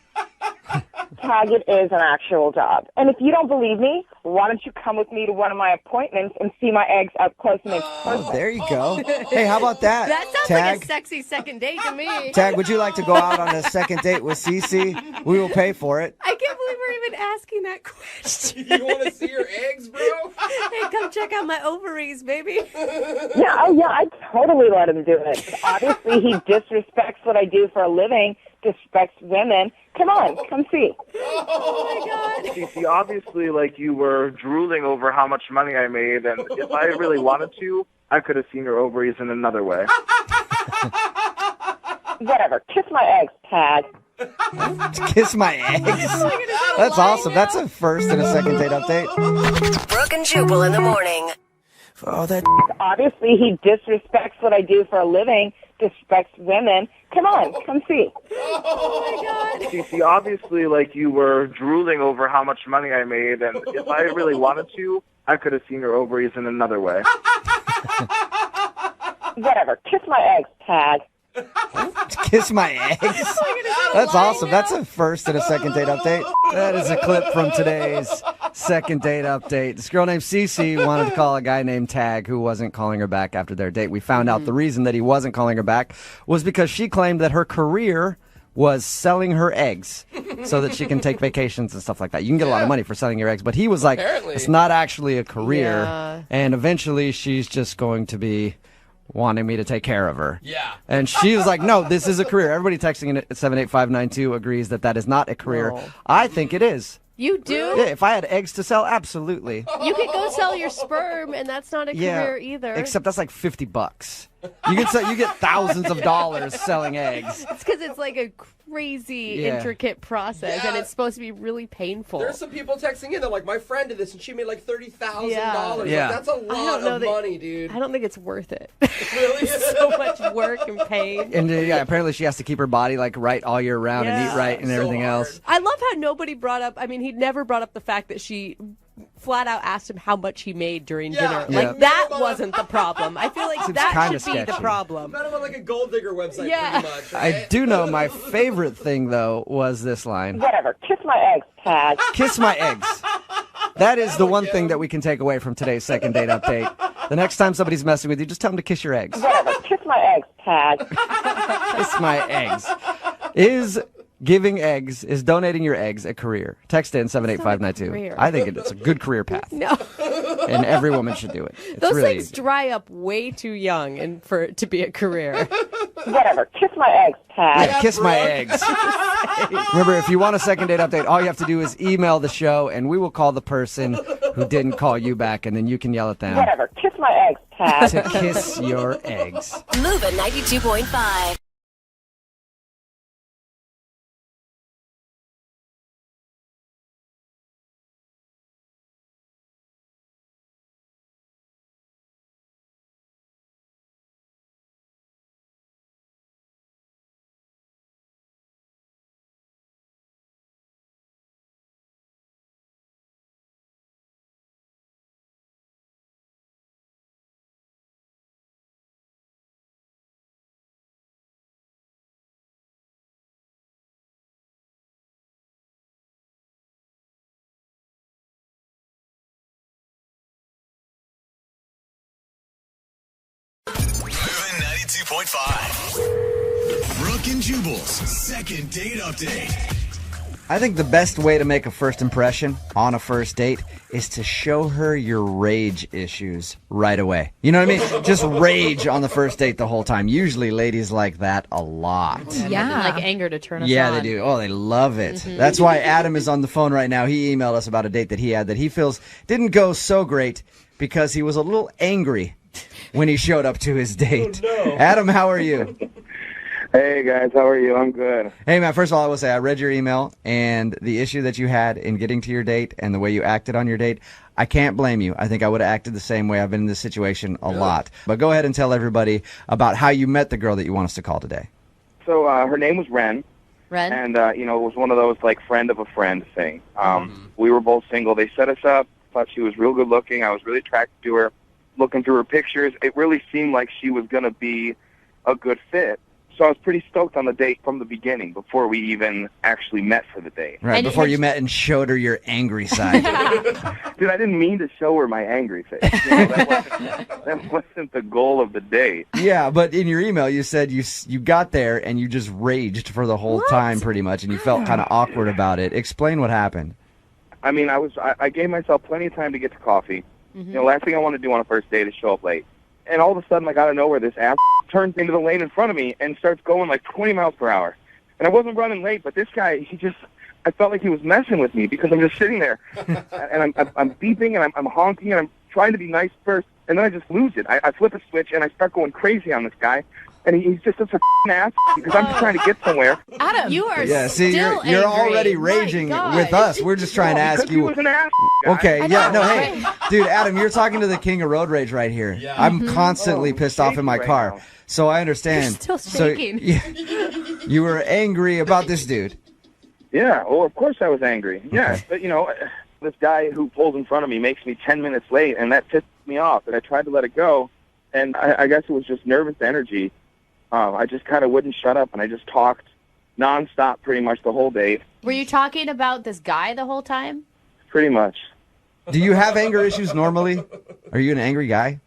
Tag, it is an actual job. And if you don't believe me, why don't you come with me to one of my appointments and see my eggs up close and in person? Oh, there you go. Hey, how about that? That sounds Tag? like a sexy second date to me. Tag, would you like to go out on a second date with Cece? We will pay for it. I can't believe we're even asking that question. You want to see your eggs, bro? Hey, come check out my ovaries, baby. Yeah, I totally let him do it. Obviously, he disrespects what I do for a living, disrespects women. Come on, come see. Oh, my God. Cece, obviously, like, you were drooling over how much money I made, and if I really wanted to, I could have seen your ovaries in another way. Whatever. Kiss my eggs, Tag. Kiss my eggs? That's awesome. That's a first and a second date update. Brooke and Jubal in the morning. For all that. Obviously, he disrespects what I do for a living, disrespects women. Come on, come see. Oh, my God. Cece, obviously, like, you were drooling over how much money I made, and if I really wanted to, I could have seen your ovaries in another way. Whatever. Kiss my eggs, Tag. Kiss my eggs? That's awesome. That's a first and a second date update. That is a clip from today's second date update. This girl named Cece wanted to call a guy named Tag who wasn't calling her back after their date. We found out the reason that he wasn't calling her back was because she claimed that her career was selling her eggs so that she can take vacations and stuff like that. You can get a lot of money for selling your eggs, but he was like, Apparently. it's not actually a career. Yeah. And eventually she's just going to be wanting me to take care of her. Yeah. And she was like, no, this is a career. Everybody texting in at 78592 agrees that is not a career. No. I think it is. You do? Yeah, if I had eggs to sell, absolutely. You could go sell your sperm, and that's not a career either. Except that's like $50. You get thousands of dollars selling eggs. It's because it's like a crazy, intricate process, and it's supposed to be really painful. There's some people texting in. They're like, my friend did this, and she made like $30,000. Yeah. Yeah. Like, that's a lot of money, dude. I don't think it's worth it. Really? So much work and pain. And apparently she has to keep her body like right all year round and eat right and So everything hard. else. I love how nobody brought up, he never brought up the fact that she flat out asked him how much he made during dinner. Yeah. Like, that wasn't the problem. I feel like Seems that kinda should be the sketchy. problem. Met him on like a gold digger website, Yeah. pretty much. I Right? do know my favorite thing, though, was this line. Whatever. Kiss my eggs, Tag. Kiss my eggs. That is the one thing that we can take away from today's second date update. The next time somebody's messing with you, just tell them to kiss your eggs. Whatever. Kiss my eggs, Tag. Kiss my eggs. Is donating your eggs a career? Text in 78592. career. I think it's a good career path. No. And every woman should do it. It's Those really things dry up way too young and for it to be a career. Whatever. Kiss my eggs, Tag. Yeah, kiss my eggs. Remember, if you want a second date update, all you have to do is email the show, and we will call the person who didn't call you back, and then you can yell at them Whatever. Kiss my eggs, Tag. to kiss your eggs. Moving 92.5. Moving 92.5. Brooke and Jubal's second date update. I think the best way to make a first impression on a first date is to show her your rage issues right away. You know what I mean? Just rage on the first date the whole time. Usually ladies like that a lot. Yeah. Like anger to turn us Yeah, on. they do. Oh, they love it. That's why Adam is on the phone right now. He emailed us about a date that he had that he feels didn't go so great because he was a little angry when he showed up to his date. Oh, no. Adam, how are you? Hey guys, how are you? I'm good. Hey, man, first of all, I will say I read your email, and the issue that you had in getting to your date and the way you acted on your date, I can't blame you. I think I would have acted the same way. I've been in this situation a lot. But go ahead and tell everybody about how you met the girl that you want us to call today. So her name was Ren. Ren? And, it was one of those, like, friend of a friend thing. We were both single. They set us up. Thought she was real good looking. I was really attracted to her. Looking through her pictures, it really seemed like she was going to be a good fit. So I was pretty stoked on the date from the beginning before we even actually met for the date. Right, And before you met and showed her your angry side. Dude, I didn't mean to show her my angry face. That wasn't the goal of the date. Yeah, but in your email you said you got there and you just raged for the whole time pretty much, and you felt kind of awkward about it. Explain what happened. I mean, I gave myself plenty of time to get to coffee. Last thing I want to do on a first date is show up late. And all of a sudden, like out of nowhere, this ass turns into the lane in front of me and starts going like 20 miles per hour. And I wasn't running late, but this guy, I felt like he was messing with me because I'm just sitting there and I'm beeping and I'm honking and I'm trying to be nice first, and then I just lose it. I flip a switch and I start going crazy on this guy. And he's just such a ass because I'm just trying to get somewhere. Adam, you are See, still you're angry. already My raging God. with us. We're just trying to ask Because you. he was an ass guy. Okay, I yeah, know, no, hey, dude, Adam, you're talking to the king of road rage right here. Yeah. I'm constantly pissed off in my right car, now. so I understand. You're still shaking. So, you were angry about this dude. Yeah, well, of course I was angry. Yeah, Okay. but, this guy who pulls in front of me makes me 10 minutes late, and that pissed me off. And I tried to let it go, and I guess it was just nervous energy. I just kind of wouldn't shut up, and I just talked nonstop pretty much the whole date, Were you talking about this guy the whole time? pretty much. Do you have anger issues normally? Are you an angry guy?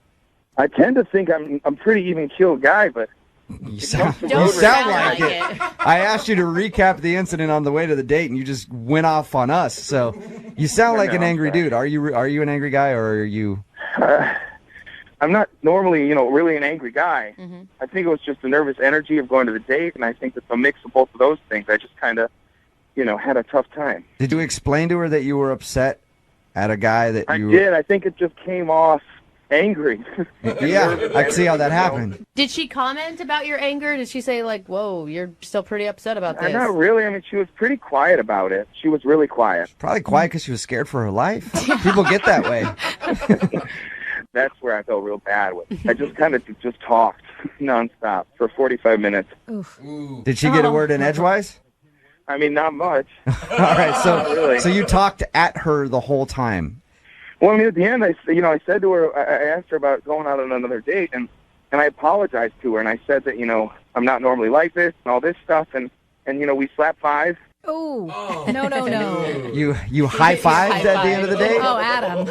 I tend to think I'm pretty even-keeled guy, but You sound like it. I asked you to recap the incident on the way to the date, and you just went off on us. So you sound like an angry dude. Are you an angry guy, or are you? I'm not normally, really an angry guy. Mm-hmm. I think it was just the nervous energy of going to the date, and I think it's a mix of both of those things. I just kind of, had a tough time. Did you explain to her that you were upset at a guy that you... I did. I think it just came off angry. Yeah, I can see how that happened. Did she comment about your anger? Did she say, like, whoa, you're still pretty upset about this? Not really. I mean, she was pretty quiet about it. She was really quiet. Probably quiet because she was scared for her life. People get that way. That's where I felt real bad with. I just kind of just talked nonstop for 45 minutes. Oof. Did she get a word in edgewise? I mean, not much. All right, really. So you talked at her the whole time. Well, I mean, at the end, I said to her, I asked her about going out on another date, and I apologized to her, and I said that, I'm not normally like this and all this stuff, and we slapped fives. Oh. No. You high-fived at the end of the date? Oh, Adam.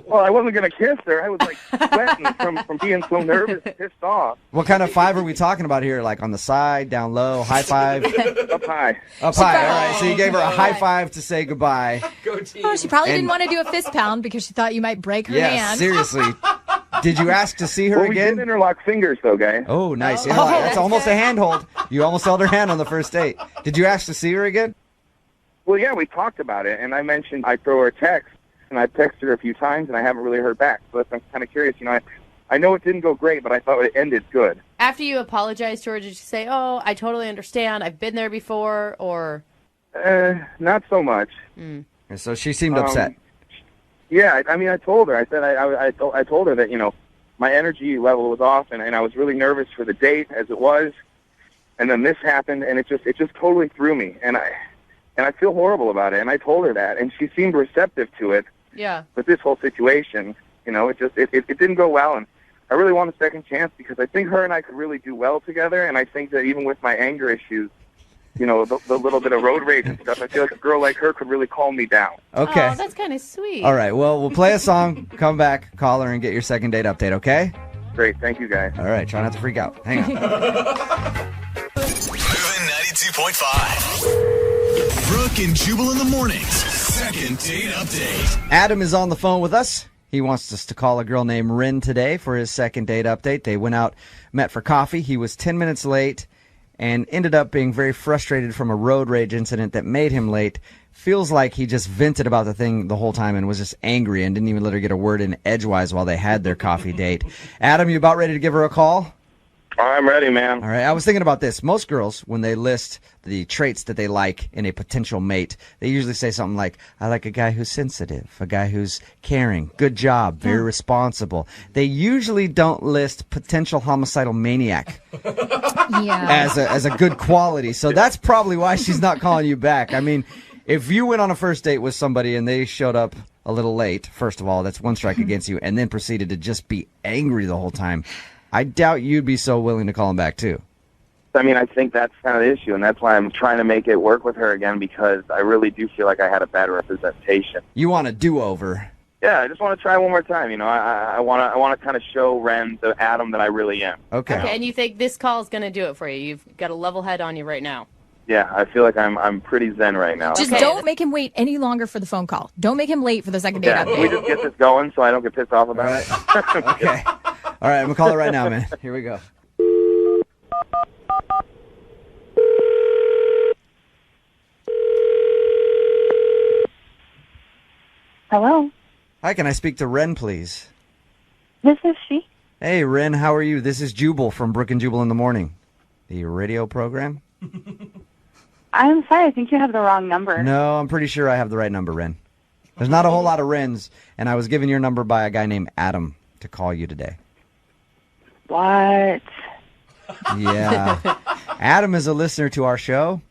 Well, I wasn't going to kiss her. I was, sweating from being so nervous and pissed off. What kind of five are we talking about here? Like on the side, down low, high five? Up high. Up high, all right. So you gave her a high five to say goodbye. Go team. Oh, she probably didn't want to do a fist pound because she thought you might break her hand. Yeah, seriously. Did you ask to see her well, again? We did interlock fingers, though, guys. Oh, nice. That's almost a handhold. You almost held her hand on the first date. Did you ask to see her again? Well, yeah, we talked about it, and I mentioned I'd throw her a text, and I've texted her a few times, and I haven't really heard back. So I'm kind of curious. I know it didn't go great, but I thought it ended good. After you apologized to her, did you say, oh, I totally understand, I've been there before, or? Not so much. So she seemed upset. Yeah, I mean, I told her. I said I told her that, my energy level was off, and I was really nervous for the date as it was. And then this happened, and it just totally threw me. And I feel horrible about it, and I told her that, and she seemed receptive to it. Yeah. With this whole situation, it didn't go well, and I really want a second chance because I think her and I could really do well together, and I think that even with my anger issues, the little bit of road rage and stuff, I feel like a girl like her could really calm me down. Okay. Oh, that's kind of sweet. All right, well, we'll play a song, come back, call her, and get your second date update, okay? Great, thank you, guys. All right, try not to freak out. Hang on. Moving 92.5. Brooke and Jubal in the mornings. Second date update. Adam is on the phone with us. He wants us to call a girl named Rin today for his second date update. They went out, met for coffee. He was 10 minutes late and ended up being very frustrated from a road rage incident that made him late. Feels like he just vented about the thing the whole time and was just angry and didn't even let her get a word in edgewise while they had their coffee date. Adam, you about ready to give her a call? I'm ready, man. All right, I was thinking about this. Most girls, when they list the traits that they like in a potential mate, they usually say something like, I like a guy who's sensitive, a guy who's caring, good job, very responsible. They usually don't list potential homicidal maniac as a good quality. So that's probably why she's not calling you back. I mean, if you went on a first date with somebody and they showed up a little late, first of all, that's one strike against you, and then proceeded to just be angry the whole time, I doubt you'd be so willing to call him back, too. I mean, I think that's kind of the issue, and that's why I'm trying to make it work with her again, because I really do feel like I had a bad representation. You want a do-over? Yeah, I just want to try one more time. I want to kind of show Ren the Adam that I really am. Okay. And you think this call is going to do it for you? You've got a level head on you right now. Yeah, I feel like I'm pretty zen right now. Just don't make him wait any longer for the phone call. Don't make him late for the second date update. Can we just get this going so I don't get pissed off about it? Okay. All right, I'm going to call her right now, man. Here we go. Hello. Hi, can I speak to Ren, please? This is she. Hey, Ren, how are you? This is Jubal from Brooke and Jubal in the Morning, the radio program. I'm sorry, I think you have the wrong number. No, I'm pretty sure I have the right number, Ren. There's not a whole lot of Rens, and I was given your number by a guy named Adam to call you today. What? Yeah. Adam is a listener to our show,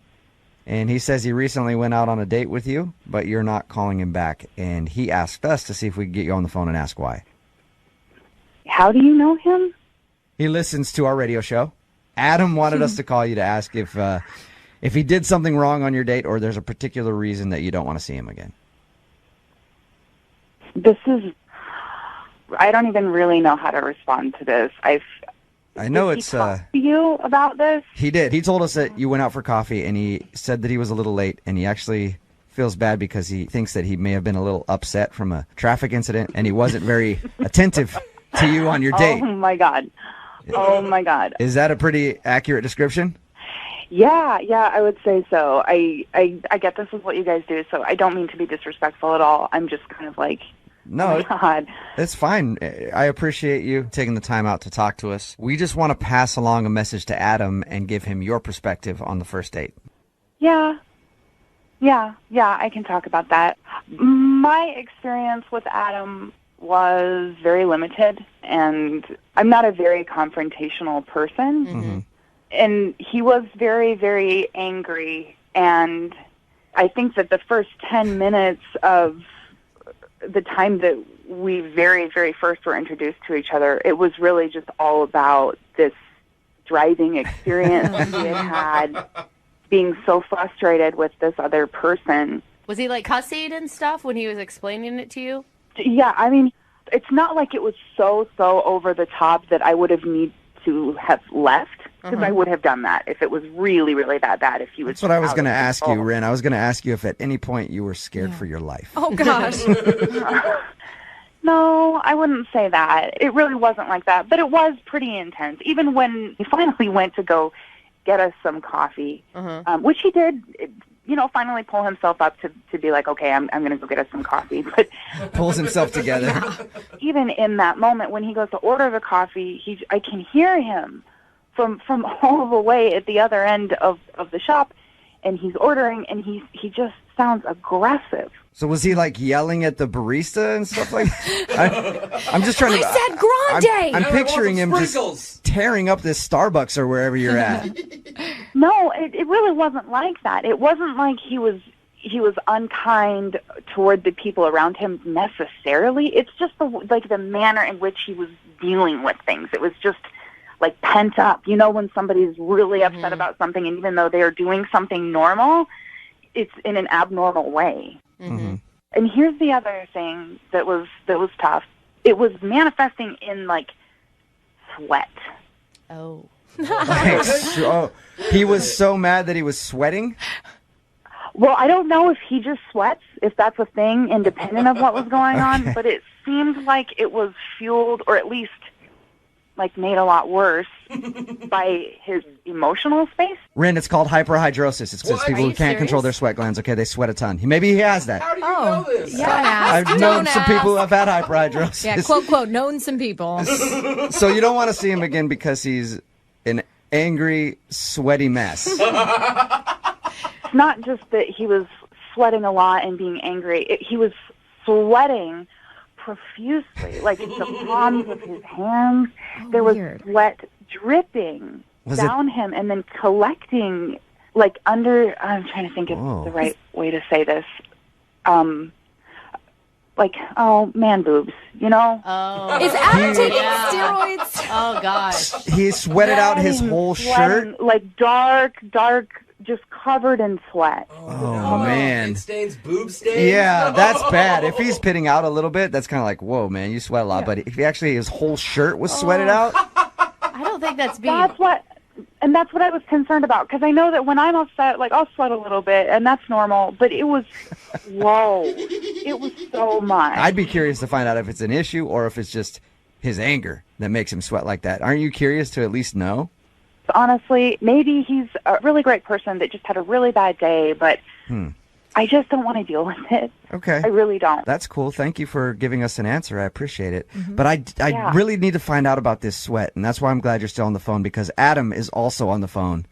and he says he recently went out on a date with you, but you're not calling him back. And he asked us to see if we could get you on the phone and ask why. How do you know him? He listens to our radio show. Adam wanted us to call you to ask if he did something wrong on your date or there's a particular reason that you don't want to see him again. I don't even really know how to respond to this. I know Did it's he talk to you about this? He did. He told us that you went out for coffee, and he said that he was a little late, and he actually feels bad because he thinks that he may have been a little upset from a traffic incident, and he wasn't very attentive to you on your date. Oh my God. Oh my God. Is that a pretty accurate description? Yeah, I would say so. I get this is what you guys do, so I don't mean to be disrespectful at all. I'm just kind of like, No, oh my God. it's fine. I appreciate you taking the time out to talk to us. We just want to pass along a message to Adam and give him your perspective on the first date. Yeah, I can talk about that. My experience with Adam was very limited, and I'm not a very confrontational person. Mm-hmm. And he was very, very angry, and I think that the first 10 minutes of the time that we very, very first were introduced to each other, it was really just all about this driving experience he had being so frustrated with this other person. Was he like cussing and stuff when he was explaining it to you? Yeah, I mean, it's not like it was so over the top that I would have need to have left, because I would have done that if it was really, really that bad. If he was. That's what I was out going to of ask control. you, Ren. I was going to ask you if at any point you were scared for your life. Oh, gosh. No, I wouldn't say that. It really wasn't like that, but it was pretty intense. Even when he finally went to go get us some coffee, which he did, finally pull himself up to be like, okay, I'm going to go get us some coffee. But Pulls himself together. even in that moment when he goes to order the coffee, I can hear him from all the way at the other end of the shop, and he's ordering, and he just sounds aggressive. So was he like yelling at the barista and stuff like that? I'm just trying to. I said grande! I'm picturing him just tearing up this Starbucks or wherever you're at. No, it really wasn't like that. It wasn't like he was unkind toward the people around him necessarily. It's just the manner in which he was dealing with things. It was just like pent up. You know, when somebody's really upset about something, and even though they are doing something normal, it's in an abnormal way. Mm-hmm. And here's the other thing that was tough. It was manifesting in like sweat. Oh. He was so mad that he was sweating? Well, I don't know if he just sweats, if that's a thing, independent of what was going on, but it seemed like it was fueled, or at least like made a lot worse by his emotional space. Ren, it's called hyperhidrosis. It's because people who can't control their sweat glands. Okay, they sweat a ton. Maybe he has that. How do you know this? Yeah, I've known some people who have had hyperhidrosis. Yeah, quote, known some people. So you don't want to see him again because he's an angry, sweaty mess. It's not just that he was sweating a lot and being angry. He was sweating profusely, like the palms of his hands. There was sweat dripping down him and then collecting like under, I'm trying to think of the right way to say this. Like, man boobs, you know? Oh. Is Adam taking steroids? Oh, gosh. He sweated out his whole shirt? Like dark, just covered in sweat. Oh, man. It stains, boob stains? Yeah, that's bad. If he's pitting out a little bit, that's kind of like, whoa, man, you sweat a lot. But if his whole shirt was sweated out? I don't think that's being... That's what I was concerned about, because I know that when I'm upset, like, I'll sweat a little bit, and that's normal, but it was, whoa, it was so much. I'd be curious to find out if it's an issue or if it's just his anger that makes him sweat like that. Aren't you curious to at least know? Honestly, maybe he's a really great person that just had a really bad day, but I just don't want to deal with it. Okay. I really don't. That's cool. Thank you for giving us an answer. I appreciate it. But I really need to find out about this sweat, and that's why I'm glad you're still on the phone, because Adam is also on the phone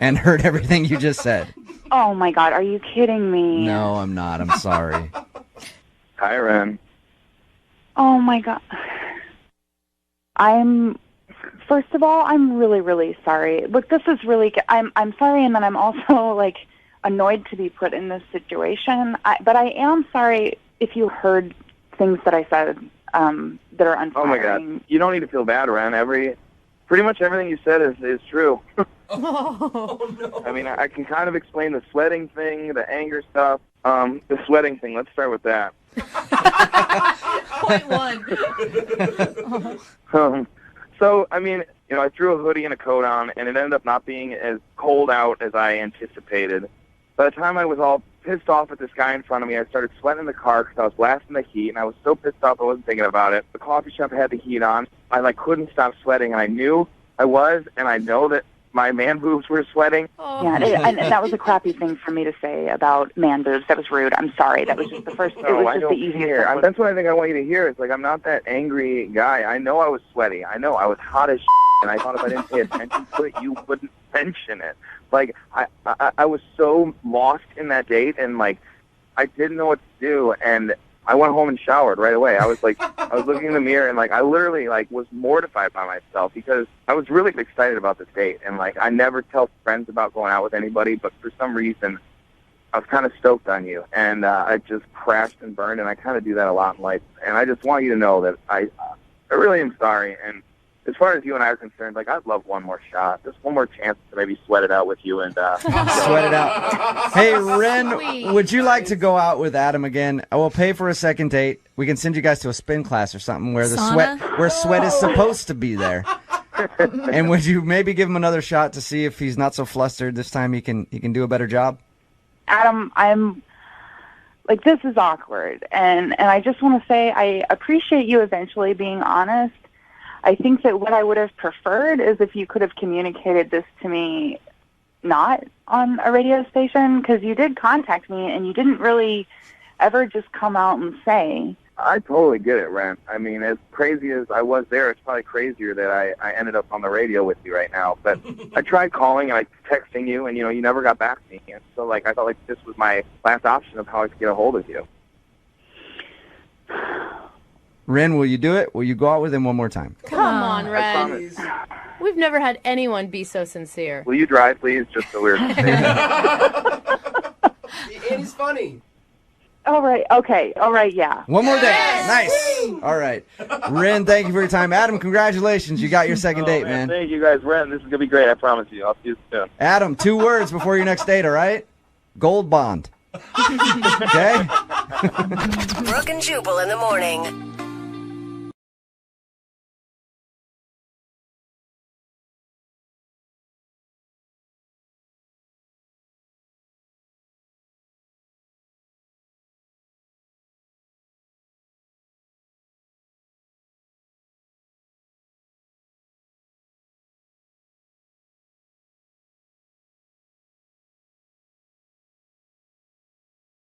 and heard everything you just said. Oh, my God. Are you kidding me? No, I'm not. I'm sorry. Hi, Ren. Oh, my God. First of all, I'm really, really sorry. Look, this is really, I'm sorry, and then I'm also, like, annoyed to be put in this situation. But I am sorry if you heard things that I said that are unflattering. Oh, my God. You don't need to feel bad, Ren. Pretty much everything you said is true. Oh, no. I mean, I can kind of explain the sweating thing, the anger stuff. The sweating thing, let's start with that. Point one. So, I mean, I threw a hoodie and a coat on, and it ended up not being as cold out as I anticipated. By the time I was all pissed off at this guy in front of me, I started sweating in the car because I was blasting the heat, and I was so pissed off I wasn't thinking about it. The coffee shop had the heat on. I couldn't stop sweating, and I knew I was, and I know that my man boobs were sweating. Oh. Yeah, and that was a crappy thing for me to say about man boobs. That was rude. I'm sorry. That was just the first. No, it was just the easiest. That's what I think I want you to hear. It's like, I'm not that angry guy. I know I was sweaty. I know I was hot as and I thought if I didn't pay attention to it, you wouldn't mention it. Like, I was so lost in that date, and, like, I didn't know what to do, and I went home and showered right away. I was looking in the mirror, and, like, I literally, like, was mortified by myself because I was really excited about this date. And, like, I never tell friends about going out with anybody, but for some reason, I was kind of stoked on you. And I just crashed and burned, and I kind of do that a lot in life. And I just want you to know that I really am sorry. And as far as you and I are concerned, like, I'd love one more shot, just one more chance to maybe sweat it out with you and sweat it out. Hey, Ren, would you like to go out with Adam again? I will pay for a second date. We can send you guys to a spin class or something where sweat is supposed to be there. And would you maybe give him another shot to see if he's not so flustered this time? He can do a better job. Adam, I'm like, this is awkward, and I just want to say I appreciate you eventually being honest. I think that what I would have preferred is if you could have communicated this to me not on a radio station, because you did contact me and you didn't really ever just come out and say. I totally get it, Ren. I mean, as crazy as I was there, it's probably crazier that I ended up on the radio with you right now. But I tried calling and texting you, and, you never got back to me. And so, like, I felt like this was my last option of how I could get a hold of you. Ren, will you do it? Will you go out with him one more time? Come on, Ren. We've never had anyone be so sincere. Will you drive, please, just so we're... And he's funny. All right, okay, all right, yeah. One more day. Nice. All right. Ren, thank you for your time. Adam, congratulations. You got your second date, man. Thank you, guys. Ren, this is going to be great. I promise you. I'll see you soon. Adam, 2 words before your next date, all right? Gold bond. Okay? Brooke and Jubal in the morning.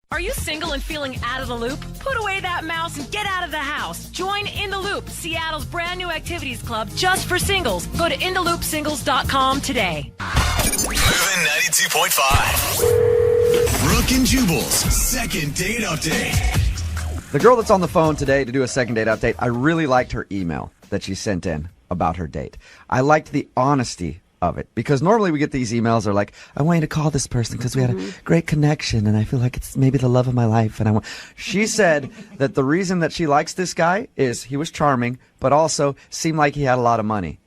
Are you single and feeling out of the loop? Put away that mouse and get out of the house. Join In the Loop, Seattle's brand new activities club just for singles. Go to intheloopsingles.com today. Moving 92.5. Brooke and Jubal's second date update. The girl that's on the phone today to do a second date update, I really liked her email that she sent in about her date. I liked the honesty of it, because normally we get these emails that are like, I want you to call this person because we had a great connection and I feel like it's maybe the love of my life. And she said that the reason that she likes this guy is he was charming, but also seemed like he had a lot of money.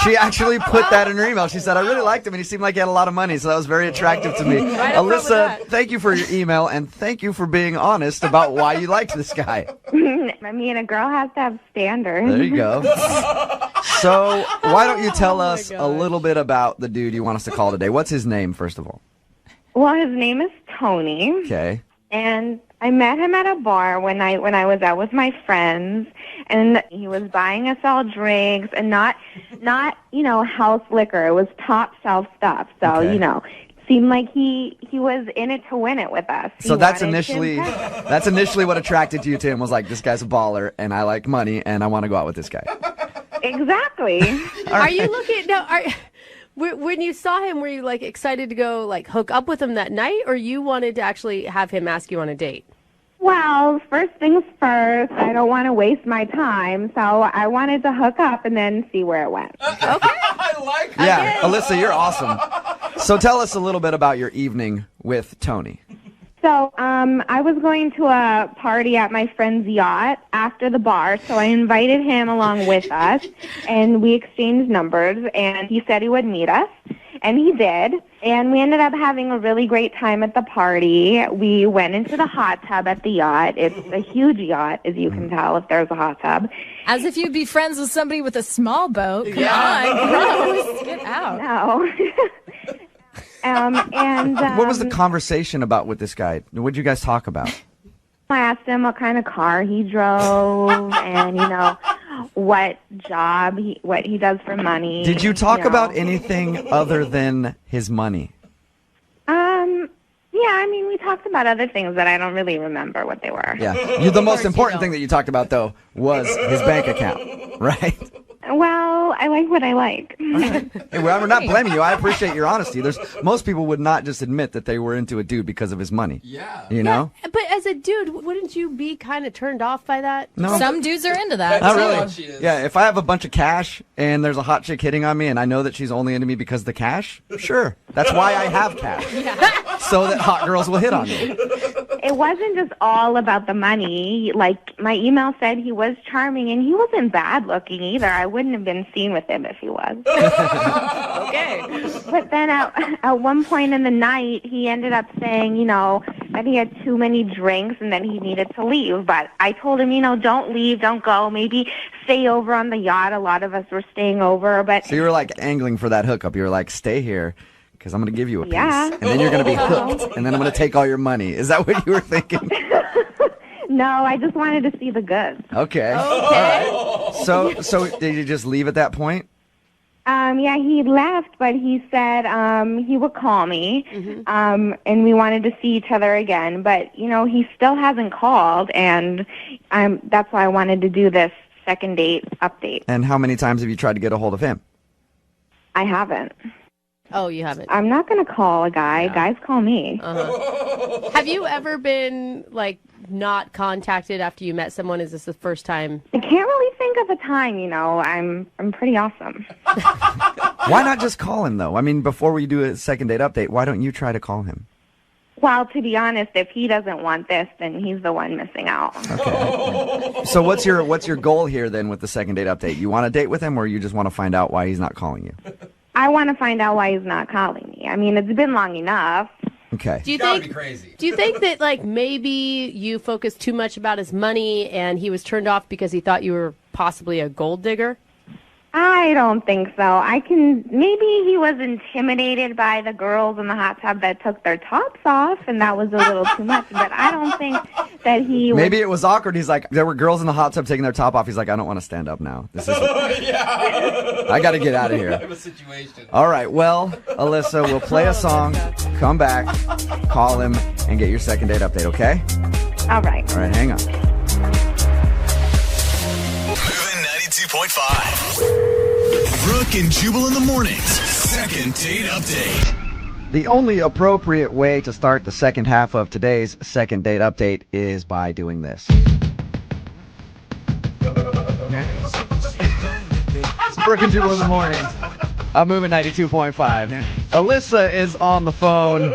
She actually put that in her email. She said, I really liked him and he seemed like he had a lot of money, so that was very attractive to me. Alyssa, thank you for your email and thank you for being honest about why you liked this guy. I mean, a girl has to have standards. There you go. So why don't you tell us a little bit about the dude you want us to call today? What's his name, first of all? Well, his name is Tony. Okay. And I met him at a bar when I was out with my friends, and he was buying us all drinks, and not house liquor. It was top shelf stuff. So seemed like he was in it to win it with us. So that's initially what attracted you to him, was like, this guy's a baller and I like money and I want to go out with this guy. Exactly. Are you looking when you saw him, were you like excited to go like hook up with him that night, or you wanted to actually have him ask you on a date? Well, first things first, I don't want to waste my time, so I wanted to hook up and then see where it went. Okay. I like that. Yeah, Alyssa, you're awesome. So tell us a little bit about your evening with Tony. So I was going to a party at my friend's yacht after the bar, so I invited him along with us, and we exchanged numbers, and he said he would meet us. And he did. And we ended up having a really great time at the party. We went into the hot tub at the yacht. It's a huge yacht, as you can tell, if there's a hot tub. As if you'd be friends with somebody with a small boat. Come on, gross. Get out. No. What was the conversation about with this guy? What did you guys talk about? I asked him what kind of car he drove and, what job, what he does for money. Did you talk about anything other than his money? Yeah, we talked about other things that I don't really remember what they were. Yeah. The most important thing that you talked about, though, was his bank account, right? Well, I like what I like. Hey, well, we're not blaming you. I appreciate your honesty. Most people would not just admit that they were into a dude because of his money. Yeah. You know? But as a dude, wouldn't you be kind of turned off by that? No. Some dudes are into that. Not really. Yeah, if I have a bunch of cash and there's a hot chick hitting on me and I know that she's only into me because of the cash, sure. That's why I have cash. So that hot girls will hit on me. It wasn't just all about the money. Like, my email said he was charming, and he wasn't bad looking either. I wouldn't have been seen with him if he was. Okay. But then at one point in the night, he ended up saying, that he had too many drinks and that he needed to leave. But I told him, don't leave, don't go. Maybe stay over on the yacht. A lot of us were staying over. But So you were like angling for that hookup. You were like, stay here because I'm going to give you a piece. Yeah. And then you're going to be hooked. And then I'm going to take all your money. Is that what you were thinking? no, I just wanted to see the goods. Okay. All right. So did you just leave at that point? Yeah, he left, but he said he would call me, and we wanted to see each other again. But, he still hasn't called, and that's why I wanted to do this second date update. And how many times have you tried to get a hold of him? I haven't. Oh, you haven't? I'm not going to call a guy. Yeah. Guys call me. Have you ever been, not contacted after you met someone? Is this the first time? I can't really think of a time, I'm pretty awesome. Why not just call him, though? Before we do a second date update, why don't you try to call him? Well, to be honest, if he doesn't want this, then he's the one missing out. Okay. So what's your goal here, then, with the second date update? You want to date with him, or you just want to find out why he's not calling you? I want to find out why he's not calling me. It's been long enough. Okay. Do you think that maybe you focused too much about his money and he was turned off because he thought you were possibly a gold digger? I don't think so. Maybe he was intimidated by the girls in the hot tub that took their tops off, and that was a little too much, but I don't think that he Maybe it was awkward. He's like, there were girls in the hot tub taking their top off. He's like, I don't want to stand up now. This is I got to get out of here. I have a situation. All right, well, Alyssa, we'll play a song, come back, call him, and get your second date update, okay? All right. All right, hang on. 92.5. Brooke and Jubal in the mornings. Second date update. The only appropriate way to start the second half of today's second date update is by doing this. Brooke and Jubal in the morning. I'm moving 92.5. Alyssa is on the phone.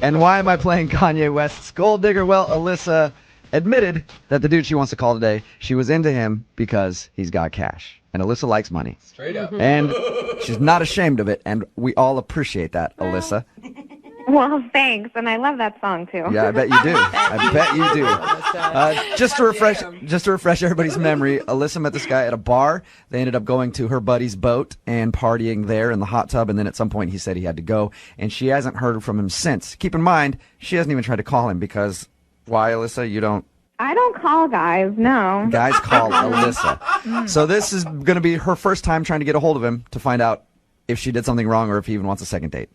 And why am I playing Kanye West's Gold Digger? Well, Alyssa admitted that the dude she wants to call today, she was into him because he's got cash. And Alyssa likes money. Straight up. And she's not ashamed of it, and we all appreciate that, Alyssa. Well, thanks, and I love that song, too. Yeah, I bet you do. I bet you do. Just to refresh everybody's memory, Alyssa met this guy at a bar. They ended up going to her buddy's boat and partying there in the hot tub, and then at some point he said he had to go, and she hasn't heard from him since. Keep in mind, she hasn't even tried to call him because... Why, Alyssa? You don't... I don't call guys, no. Guys call Alyssa. So this is going to be her first time trying to get a hold of him to find out if she did something wrong or if he even wants a second date.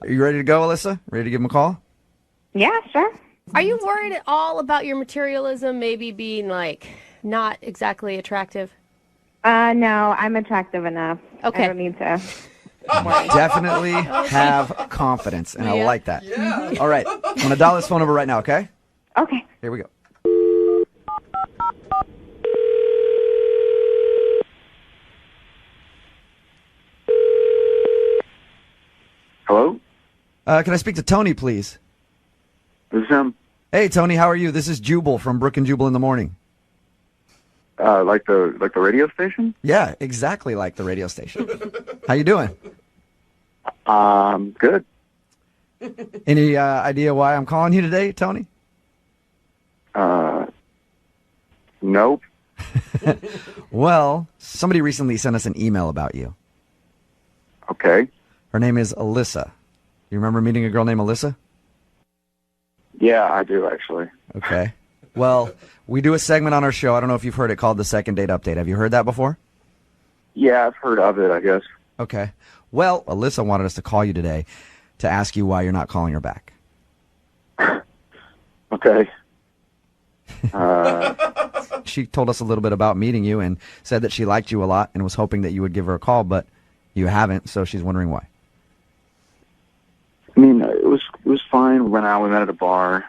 Are you ready to go, Alyssa? Ready to give him a call? Yeah, sure. Are you worried at all about your materialism maybe being, not exactly attractive? No, I'm attractive enough. Okay. I don't need to... Definitely have confidence, and I like that. Yeah. All right. I'm going to dial this phone over right now, okay? Okay. Here we go. Hello? Can I speak to Tony, please? This is him. Hey, Tony, how are you? This is Jubal from Brooke and Jubal in the morning. Like the radio station? Yeah, exactly like the radio station. How you doing? Good. Any idea why I'm calling you today, Tony? Nope. Well, somebody recently sent us an email about you. Okay. Her name is Alyssa. You remember meeting a girl named Alyssa? Yeah, I do, actually. Okay. Well, we do a segment on our show. I don't know if you've heard it, called the Second Date Update. Have you heard that before? Yeah, I've heard of it, I guess. Okay. Well, Alyssa wanted us to call you today to ask you why you're not calling her back. Okay. She told us a little bit about meeting you and said that she liked you a lot and was hoping that you would give her a call, but you haven't, so she's wondering why. I mean, it was fine when we met at a bar,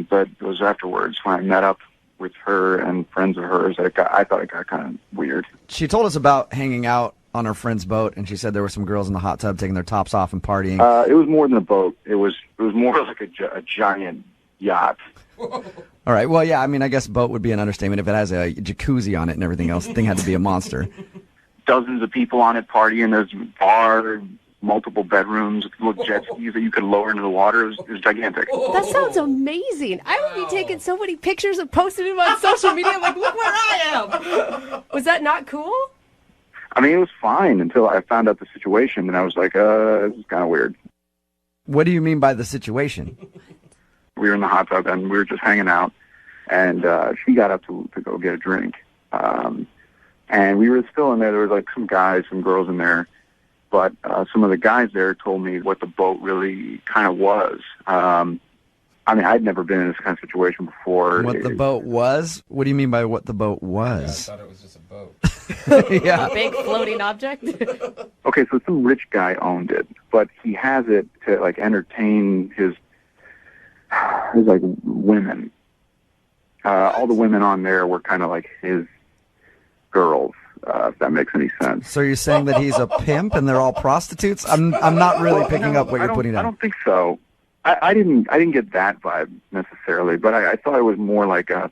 but it was afterwards when I met up with her and friends of hers. I thought it got kind of weird. She told us about hanging out on her friend's boat, and she said there were some girls in the hot tub taking their tops off and partying. It was more than a boat. It was more like a giant yacht. All right. Well, yeah, I mean, I guess boat would be an understatement. If it has a jacuzzi on it and everything else, the thing had to be a monster. Dozens of people on it partying. There's a bar, multiple bedrooms, little jet skis that you could lower into the water. It was gigantic. That sounds amazing. I would be taking so many pictures and posting them on social media like, look where I am. Was that not cool? I mean, it was fine until I found out the situation, and I was like, this is kind of weird. What do you mean by the situation? We were in the hot tub, and we were just hanging out, and she got up to go get a drink. And we were still in there. There was like some guys, some girls in there. But some of the guys there told me what the boat really kind of was. I mean, I'd never been in this kind of situation before. What the boat was? What do you mean by what the boat was? Yeah, I thought it was just a boat. Yeah. A big floating object? Okay, so some rich guy owned it, but he has it to like entertain his like women. All the women on there were kind of like his girls. If that makes any sense. So you're saying that he's a pimp and they're all prostitutes? I'm not really picking up what you're putting down. I don't think so. I didn't get that vibe necessarily, but I thought it was more like a,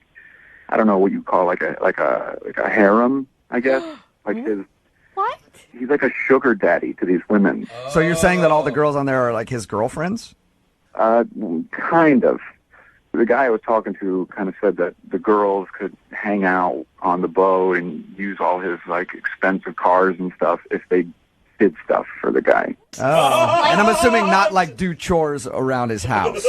I don't know what you call like a harem, I guess. Like his. What? He's like a sugar daddy to these women. So you're saying that all the girls on there are like his girlfriends? Kind of. The guy I was talking to kind of said that the girls could hang out on the boat and use all his like expensive cars and stuff if they did stuff for the guy. Oh, and I'm assuming not like do chores around his house.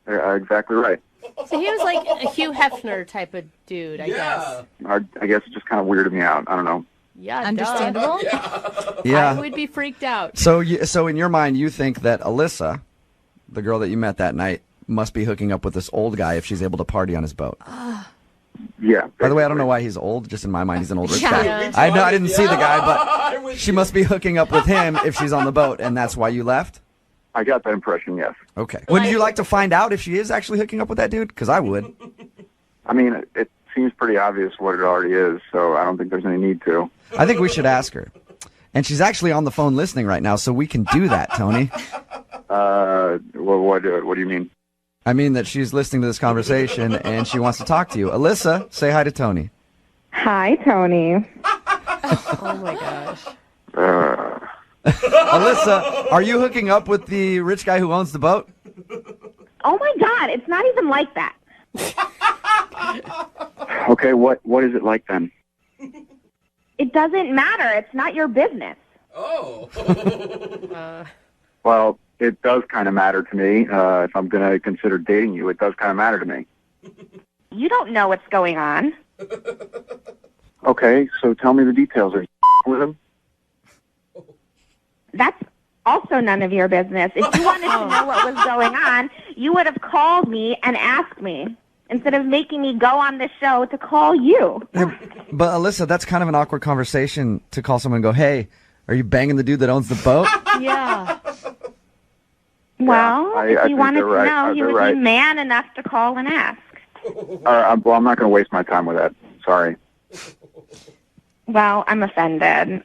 Exactly right. So he was like a Hugh Hefner type of dude, I guess. I guess it just kind of weirded me out. I don't know. Yeah, understandable. Yeah. I would be freaked out. So in your mind, you think that Alyssa, the girl that you met that night, must be hooking up with this old guy if she's able to party on his boat. Yeah. By the way, I don't know why he's old. Just in my mind, he's an old rich guy. Yeah. I didn't see the guy, but she must be hooking up with him if she's on the boat, and that's why you left? I got that impression, yes. Okay. Would you like to find out if she is actually hooking up with that dude? Because I would. I mean, it seems pretty obvious what it already is, so I don't think there's any need to. I think we should ask her. And she's actually on the phone listening right now, so we can do that, Tony. What do you mean? I mean that she's listening to this conversation and she wants to talk to you. Alyssa, say hi to Tony. Hi, Tony. Oh my gosh. Alyssa, are you hooking up with the rich guy who owns the boat? Oh my God, it's not even like that. Okay, what is it like then? It doesn't matter. It's not your business. Oh. Well, it does kind of matter to me. If I'm going to consider dating you, it does kind of matter to me. You don't know what's going on. Okay, so tell me the details. Are you with him? That's also none of your business. If you wanted to know what was going on, you would have called me and asked me instead of making me go on this show to call you. Yeah, but Alyssa, that's kind of an awkward conversation to call someone and go, hey, are you banging the dude that owns the boat? Yeah. Well, I if you think wanted they're to right. know, you They're would right. be man enough to call and ask. Well, I'm not going to waste my time with that. Sorry. Well, I'm offended.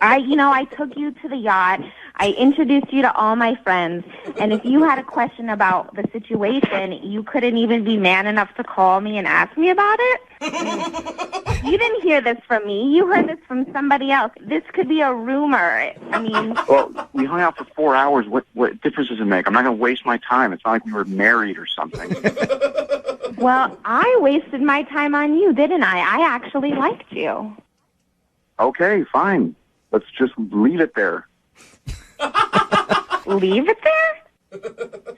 I took you to the yacht. I introduced you to all my friends, and if you had a question about the situation, you couldn't even be man enough to call me and ask me about it? You didn't hear this from me. You heard this from somebody else. This could be a rumor. I mean... Well, we hung out for 4 hours. What difference does it make? I'm not going to waste my time. It's not like we were married or something. Well, I wasted my time on you, didn't I? I actually liked you. Okay, fine. Let's just leave it there. Leave it there?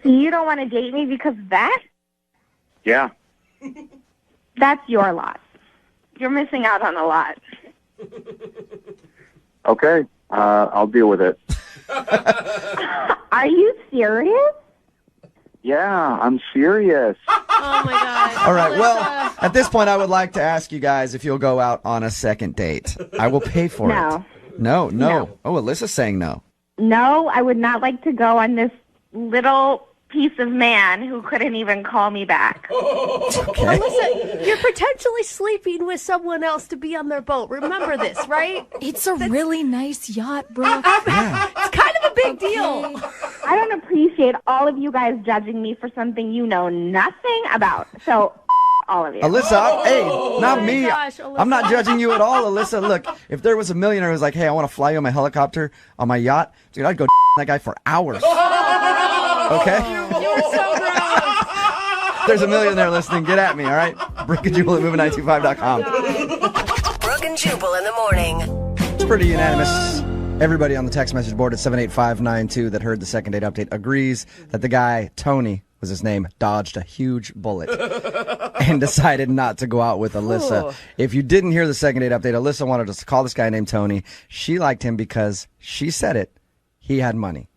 So you don't want to date me because of that? Yeah. That's your loss. You're missing out on a lot. Okay, I'll deal with it. Are you serious? Yeah, I'm serious. Oh, my God. All right, well, at this point, I would like to ask you guys if you'll go out on a second date. I will pay for No. it. No. Oh, Alyssa's saying no. No, I would not like to go on this little piece of man who couldn't even call me back. Okay. Listen, you're potentially sleeping with someone else to be on their boat. Remember this, right? It's a really nice yacht, Brooke. It's kind of a big deal. I don't appreciate all of you guys judging me for something you know nothing about. So, all of you. Alyssa, hey, not me. gosh, Alyssa. I'm not judging you at all, Alyssa. Look, if there was a millionaire who was like, hey, I want to fly you on my helicopter on my yacht, dude, I'd go that guy for hours. Okay? You're so gross. There's a millionaire listening. Get at me, all right? Brooke and Jubal at moving925.com. Brooke and Jubal in the morning. It's pretty unanimous. Everybody on the text message board at 78592 that heard the second date update agrees that the guy, Tony was his name, dodged a huge bullet and decided not to go out with Alyssa. Ooh. If you didn't hear the second date update, Alyssa wanted us to call this guy named Tony. She liked him because she said it. He had money.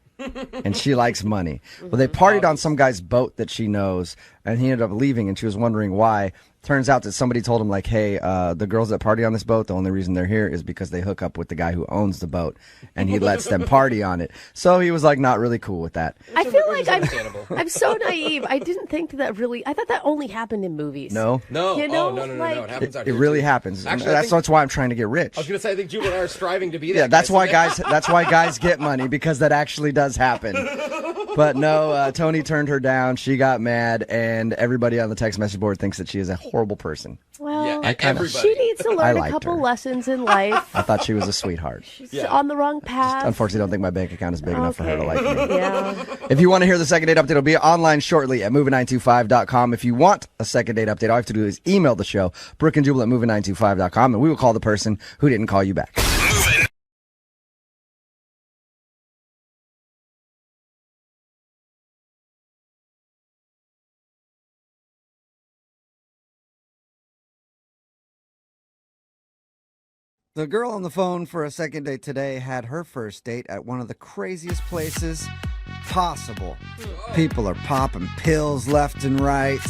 And she likes money. Well, they partied on some guy's boat that she knows, and he ended up leaving, and she was wondering why. Turns out that somebody told him, like, hey, the girls that party on this boat, the only reason they're here is because they hook up with the guy who owns the boat, and he lets them party on it. So he was, like, not really cool with that. I feel like I'm so naive. I didn't think that really. I thought that only happened in movies. No? No. You know, no. It happens out It here, really too. happens. Actually, That's why I'm trying to get rich. I was going to say, I think Jubal and I are striving to be that. Yeah, that's guy. why guys get money, because that actually does happen. But no, Tony turned her down. She got mad, and everybody on the text message board thinks that she is a horrible person. Well, everybody. she needs to I learn a liked couple her. lessons in life. I thought she was a sweetheart. She's on the wrong path. Unfortunately, I don't think my bank account is big enough for her to like me. Yeah. If you want to hear the second date update, it'll be online shortly at moving925.com. If you want a second date update, all you have to do is email the show, Brooke and Jubal at moving925.com, and we will call the person who didn't call you back. The girl on the phone for a second date today had her first date at one of the craziest places possible. People are popping pills left and right.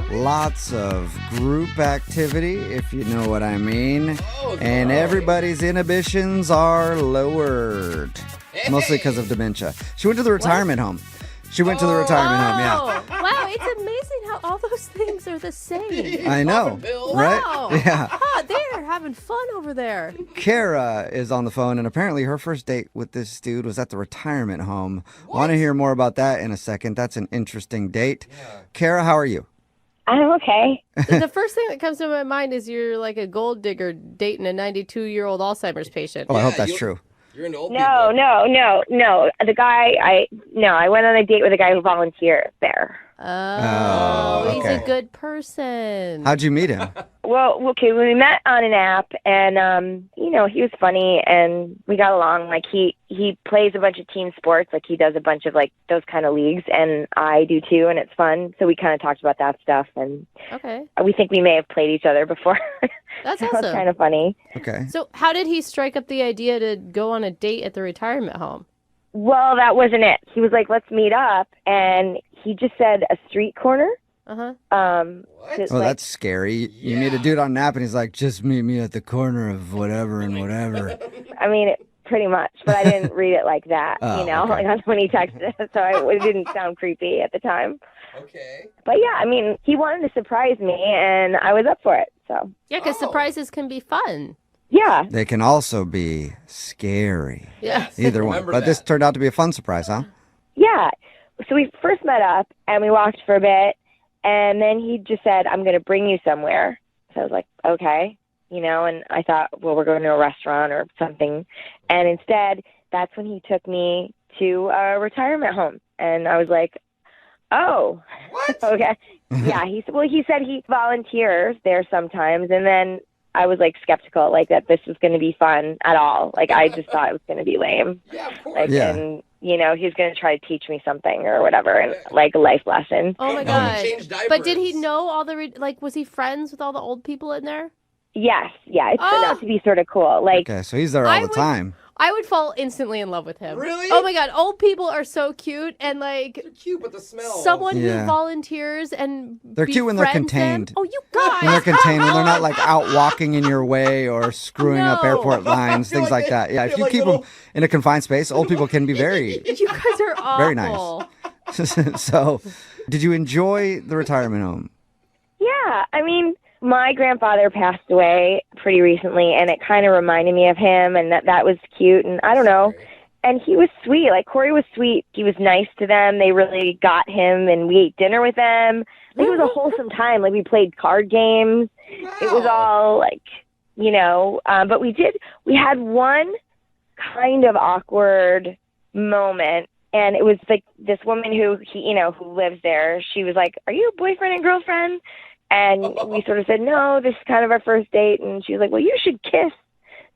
Lots of group activity, if you know what I mean. And everybody's inhibitions are lowered. Mostly because of dementia. She went to the retirement home. She went to the retirement home, yeah. Wow, it's amazing how all those things are the same. I know, right? Wow. Yeah. Huh, they're having fun over there. Kara is on the phone, and apparently her first date with this dude was at the retirement home. Want to hear more about that in a second. That's an interesting date. Yeah. Kara, how are you? I'm okay. The first thing that comes to my mind is you're like a gold digger dating a 92-year-old Alzheimer's patient. Oh, I hope that's true. You're into old No. The guy, I went on a date with a guy who volunteered there. Oh, he's okay. a good person. How'd you meet him? Well, okay, we met on an app, and he was funny, and we got along. Like he plays a bunch of team sports, like he does a bunch of like those kind of leagues, and I do too, and it's fun. So we kind of talked about that stuff, and we think we may have played each other before. That's so awesome. It's kind of funny. Okay. So how did he strike up the idea to go on a date at the retirement home? Well, that wasn't it. He was like, "Let's meet up," and he just said a street corner. That's scary. You meet a dude on an app and he's like, just meet me at the corner of whatever and whatever. I mean, pretty much, but I didn't read it like that, Okay. like that's when he texted it, so it didn't sound creepy at the time. Okay. But yeah, I mean, he wanted to surprise me, and I was up for it, so. Yeah, because surprises can be fun. Yeah. They can also be scary. Yes. Either one. Remember But this that. turned out to be a fun surprise, huh? Yeah. So we first met up and we walked for a bit, and then he just said, I'm going to bring you somewhere. So I was like, okay, and I thought, well, we're going to a restaurant or something. And instead, that's when he took me to a retirement home. And I was like, oh, what? Okay. Yeah. He said he volunteers there sometimes. And then I was like skeptical, like that this was going to be fun at all. Like I just thought it was going to be lame. Yeah, of course. Like, and he's going to try to teach me something or whatever, and like a life lesson. Oh my God. But did he know all the, was he friends with all the old people in there? Yes. Yeah. It turned out to be sort of cool. Like, Okay, so he's there all the time. I would fall instantly in love with him. Really? Oh my God. Old people are so cute. And like, They're cute, but the smell. someone Yeah. who volunteers and They're cute when they're befriends them- contained. Oh, you guys. When they're contained, when they're not like out walking in your way or screwing up No. airport lines, things like that. Yeah, if you keep them in a confined space, old people can be very, You guys are awful. very nice. So, did you enjoy the retirement home? yeah. I mean, my grandfather passed away pretty recently, and it kind of reminded me of him, and that was cute. And I don't know. And he was sweet. Like, Corey was sweet. He was nice to them. They really got him, and we ate dinner with them. Like, it was a wholesome time. Like, we played card games. It was all, like, but we had one kind of awkward moment. And it was like this woman who lives there. She was like, "Are you a boyfriend and girlfriend?" And we sort of said, "No, this is kind of our first date." And she was like, "Well, you should kiss."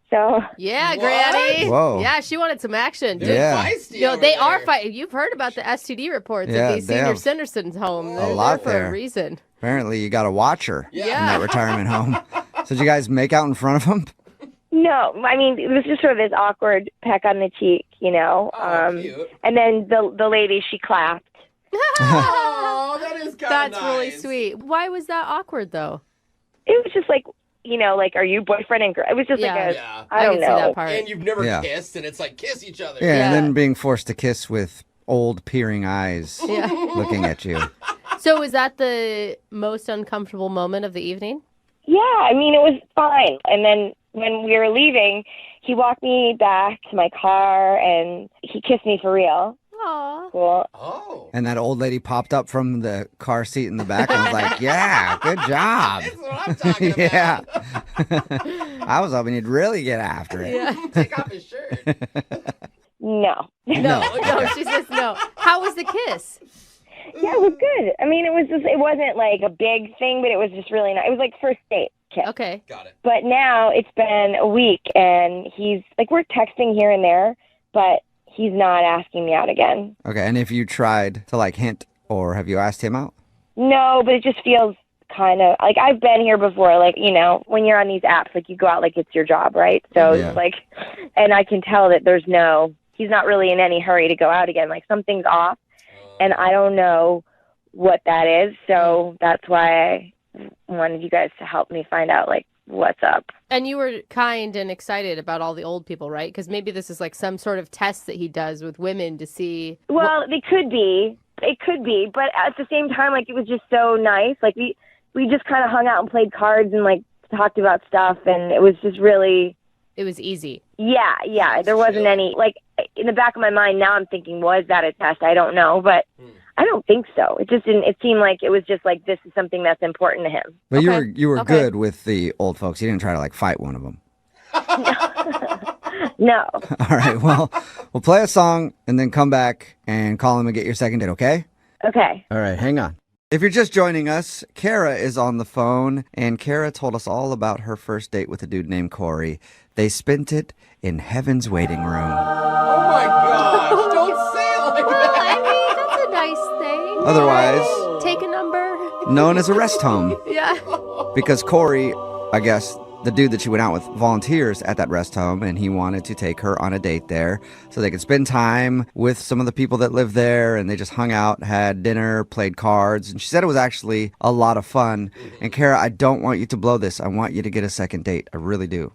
So Yeah, Granny. Whoa. Yeah, she wanted some action. They're Yeah. feisty over they are fighting. You've heard about the STD reports Yeah, at these they senior have citizens' home. They're lot there for there. a reason. Apparently, you got a watcher in Yeah. that retirement home. So, did you guys make out in front of him? no, I mean, it was just sort of this awkward peck on the cheek, And then the lady, she clapped. Oh, that is kind of That's really sweet. Why was that awkward, though? It was just like, like, are you boyfriend and girl? It was just like I don't can see know. that part. And you've never Yeah. kissed, and it's like, kiss each other. Yeah, and then being forced to kiss with old peering eyes Yeah. looking at you. So was that the most uncomfortable moment of the evening? Yeah, I mean, it was fine. And then when we were leaving, he walked me back to my car, and he kissed me for real. Aww. Cool. Oh. And that old lady popped up from the car seat in the back and was like, yeah, good job. That's what I'm talking Yeah. I was hoping you'd really get after it. Yeah. Take off his shirt. No. No, she says no. How was the kiss? Yeah, it was good. I mean, it wasn't like a big thing, but it was just really nice. It was like first date kiss. Okay. Got it. But now it's been a week, and he's like, we're texting here and there, but he's not asking me out again. Okay, and if you tried to like hint, or have you asked him out? No, but it just feels kind of like I've been here before. Like, when you're on these apps, like you go out like it's your job, right? So Yeah. it's like, and I can tell that he's not really in any hurry to go out again. Like something's off, and I don't know what that is. So that's why I wanted you guys to help me find out like what's up. And you were kind and excited about all the old people, right? Because maybe this is like some sort of test that he does with women to see. Well, it could be, but at the same time, like it was just so nice. Like we just kind of hung out and played cards and like talked about stuff, and it was just really. It was easy. Yeah. There wasn't any like in the back of my mind. Now I'm thinking, was that a test? I don't know, but I don't think so. It just didn't. It seemed like it was just like this is something that's important to him. But you were good with the old folks. You didn't try to like fight one of them. No. All right, well, we'll play a song and then come back and call him and get your second date, okay? Okay. All right, hang on. If you're just joining us, Kara is on the phone, and Kara told us all about her first date with a dude named Corey. They spent it in heaven's waiting room. Oh my gosh, don't say it like that. I mean, that's a nice thing. Otherwise, Take a number. known as a rest home. Yeah. Because Corey, I guess, the dude that she went out with, volunteers at that rest home, and he wanted to take her on a date there so they could spend time with some of the people that live there, and they just hung out, had dinner, played cards, and she said it was actually a lot of fun. And Kara, I don't want you to blow this. I want you to get a second date. I really do.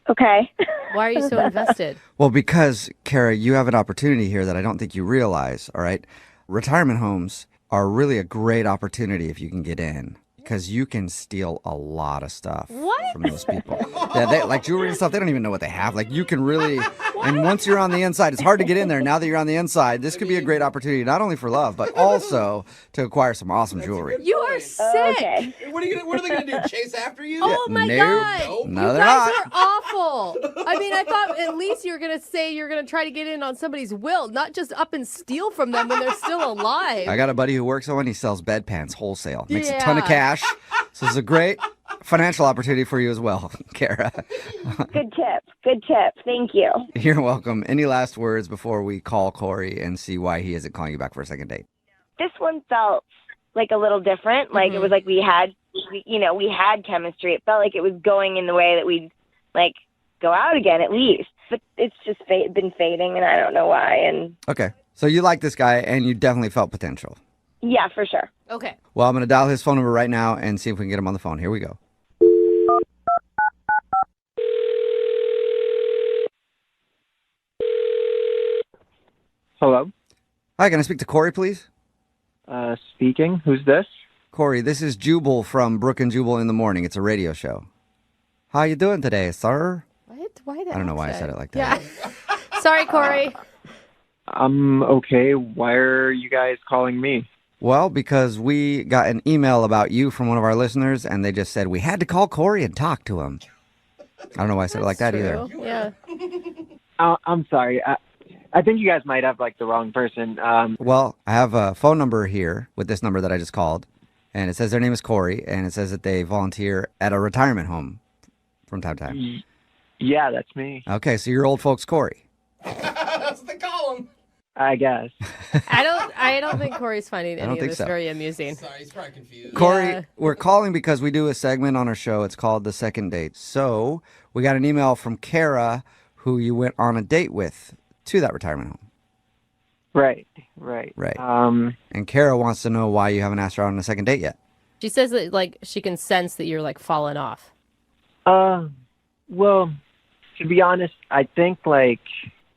Okay. Why are you so invested? Well, because, Kara, you have an opportunity here that I don't think you realize, all right? Retirement homes are really a great opportunity if you can get in. because you can steal a lot of stuff What? from those people. Yeah, they, like jewelry and stuff, they don't even know what they have. Like you can really, and once you're on the inside, it's hard to get in there. Now that you're on the inside, this could be a great opportunity, not only for love, but also to acquire some awesome jewelry. You are sick. Okay. What are they gonna do? Chase after you? Oh my God. No, You they're guys not. are awful. I mean, I thought at least you were going to say you're going to try to get in on somebody's will, not just up and steal from them when they're still alive. I got a buddy who works on one. He sells bedpans wholesale. Makes a ton of cash. So it's a great financial opportunity for you as well, Kara. Good tip. Good tip. Thank you. You're welcome. Any last words before we call Corey and see why he isn't calling you back for a second date? This one felt like a little different. Like it was like we had chemistry. It felt like it was going in the way that we'd like go out again at least. But it's just been fading, and I don't know why. And Okay. So you like this guy, and you definitely felt potential. yeah, for sure. Okay. Well, I'm going to dial his phone number right now and see if we can get him on the phone. Here we go. Hello. Hi, can I speak to Corey, please? Speaking. Who's this? Corey, this is Jubal from Brooke and Jubal in the Morning. It's a radio show. How you doing today, sir? What? Why that? I don't know why I said it like that. Yeah. Sorry, Corey. I'm okay. Why are you guys calling me? Well, because we got an email about you from one of our listeners, and they just said we had to call Corey and talk to him. I don't know why I said it like that either. Yeah. I'm sorry. I think you guys might have like the wrong person. Well, I have a phone number here with this number that I just called, and it says their name is Corey, and it says that they volunteer at a retirement home from time to time. Yeah, that's me. Okay, so you're old folks Corey. That's what they call him. I guess. I don't think Corey's finding I don't any of think this so. very amusing. Sorry, he's probably confused. Corey, Yeah. we're calling because we do a segment on our show. It's called The Second Date. So we got an email from Kara, who you went on a date with to that retirement home. Right. Right. And Kara wants to know why you haven't asked her out on a second date yet. She says that like she can sense that you're like falling off. Well, to be honest, I think like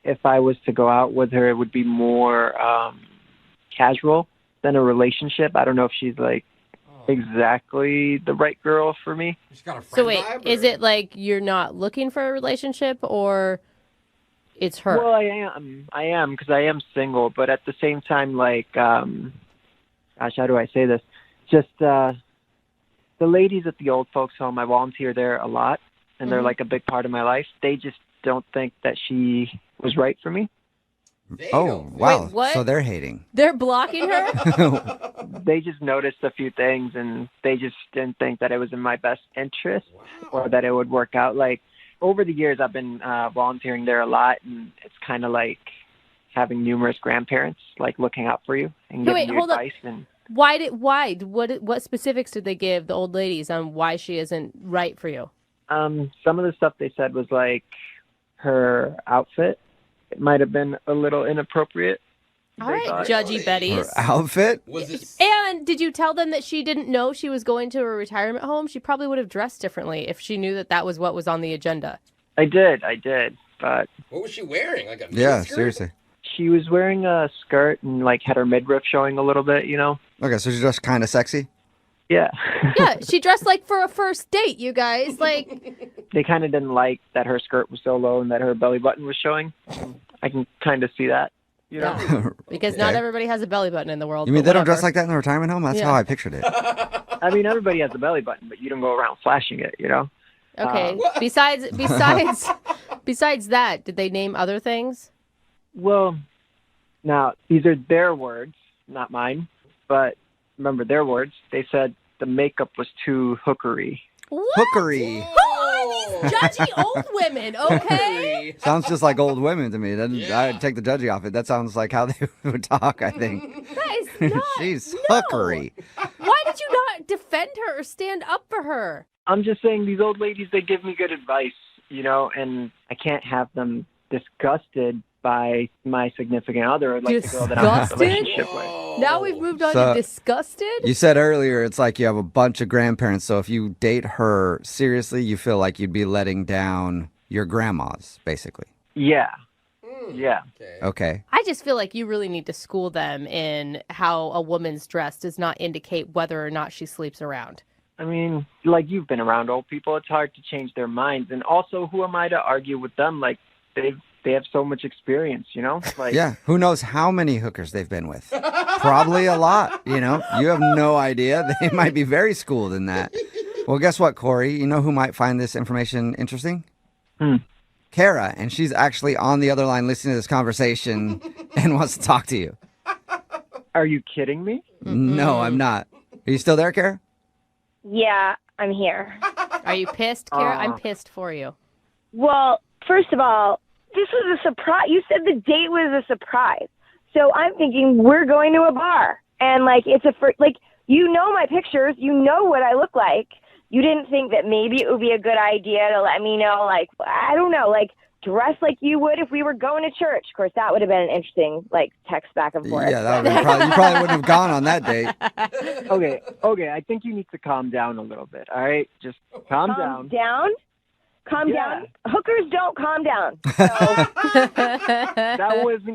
if I was to go out with her, it would be more casual than a relationship. I don't know if she's like exactly the right girl for me. So wait, is it like you're not looking for a relationship or it's her? Well, I am because I am single, but at the same time, like, gosh, how do I say this? Just the ladies at the old folks home, I volunteer there a lot, and they're like a big part of my life. They just don't think that she was right for me. Oh, wow. Wait, what? So they're hating. They're blocking her? They just noticed a few things, and they just didn't think that it was in my best interest or that it would work out. Like, over the years, I've been volunteering there a lot, and it's kind of like having numerous grandparents, like, looking out for you and giving you advice. And What specifics did they give the old ladies on why she isn't right for you? some of the stuff they said was like her outfit. It might have been a little inappropriate. All right, Judgy Betty's. Her outfit? And did you tell them that she didn't know she was going to a retirement home? She probably would have dressed differently if she knew that that was what was on the agenda. I did, but... What was she wearing? Like a Yeah, miniskirt? seriously. She was wearing a skirt and, like, had her midriff showing a little bit, you know? Okay, so she's just kind of sexy? Yeah. Yeah, she dressed like for a first date, you guys. Like, They kind of didn't like that her skirt was so low and that her belly button was showing. I can kind of see that, you know? because not everybody has a belly button in the world. You mean but they don't whatever. dress like that in the retirement home? That's Yeah. how I pictured it. I mean, everybody has a belly button, but you don't go around flashing it, you know? Okay. Besides that, did they name other things? Well, now, these are their words, not mine. But remember their words. They said the makeup was too hookery. What? Hookery. Who are these judgy old women? Okay. Sounds just like old women to me. I'd take the judgy off it. That sounds like how they would talk, I think. Guys, not. She's no. hookery. Why did you not defend her or stand up for her? I'm just saying these old ladies, they give me good advice, you know, and I can't have them disgusted by my significant other, like the girl that I'm in a relationship with. Now we've moved on So, to disgusted? You said earlier it's like you have a bunch of grandparents, so if you date her seriously, you feel like you'd be letting down your grandmas, basically. Yeah. Yeah. Okay. I just feel like you really need to school them in how a woman's dress does not indicate whether or not she sleeps around. I mean, like, you've been around old people. It's hard to change their minds. And also, who am I to argue with them? Like, they have so much experience, you know? Like, Yeah, who knows how many hookers they've been with? Probably a lot, you know? You have no idea. They might be very schooled in that. Well, guess what, Corey? You know who might find this information interesting? Kara, and she's actually on the other line listening to this conversation and wants to talk to you. Are you kidding me? No, I'm not. Are you still there, Kara? Yeah, I'm here. Are you pissed, Kara? I'm pissed for you. Well, first of all, this was a surprise. You said the date was a surprise. So I'm thinking we're going to a bar. And, like, you know my pictures. You know what I look like. You didn't think that maybe it would be a good idea to let me know, like, I don't know, like, dress like you would if we were going to church. Of course, that would have been an interesting, like, text back and forth. Yeah, that would have been you probably wouldn't have gone on that date. Okay, I think you need to calm down a little bit, all right? Just calm down. Calm down? Hookers don't calm down.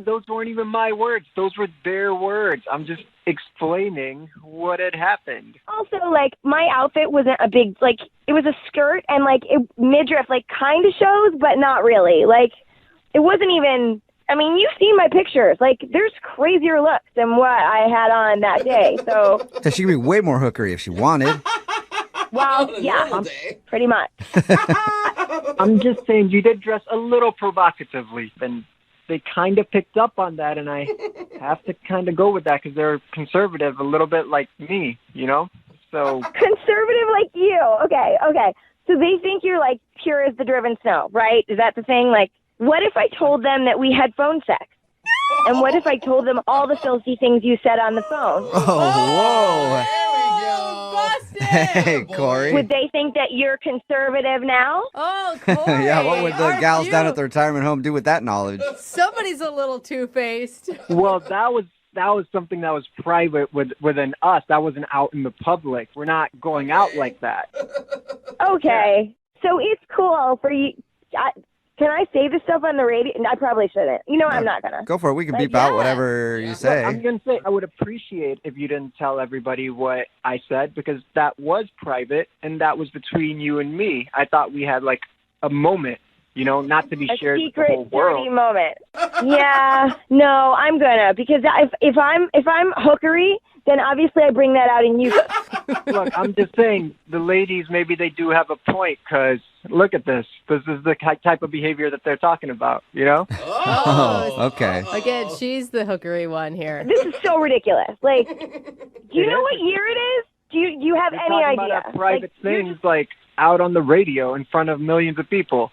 Those weren't even my words. Those were their words. I'm just explaining what had happened. Also, like, my outfit wasn't a big, like, it was a skirt and, like, midriff, like, kind of shows, but not really. Like, it wasn't even, I mean, you've seen my pictures. Like, there's crazier looks than what I had on that day, so. So she could be way more hookery if she wanted. Well, yeah, pretty much. I'm just saying you did dress a little provocatively, and they kind of picked up on that, and I have to kind of go with that because they're conservative, a little bit like me, you know? So conservative like you. Okay. So they think you're, like, pure as the driven snow, right? Is that the thing? Like, what if I told them that we had phone sex? And what if I told them all the filthy things you said on the phone? Oh, whoa. Hey, Corey. Would they think that you're conservative now? Oh, Corey. Yeah, what would the gals down at the retirement home do with that knowledge? Somebody's a little two-faced. Well, that was something that was private within us. That wasn't out in the public. We're not going out like that. Okay. So it's cool for you. Can I say this stuff on the radio? I probably shouldn't. You know, I'm not going to. Go for it. We can beep out whatever you say. I'm going to say I would appreciate if you didn't tell everybody what I said because that was private and that was between you and me. I thought we had, like, a moment, you know, not to be shared with the whole world. Dirty moment. Yeah. No, I'm going to because if I'm hookery, then obviously I bring that out in you. Look, I'm just saying the ladies, maybe they do have a point because look at this. This is the type of behavior that they're talking about, you know? Oh, okay. Again, she's the hookery one here. This is so ridiculous. Like, do you know what year it is? Do you have You're any talking idea? About private things like out on the radio in front of millions of people.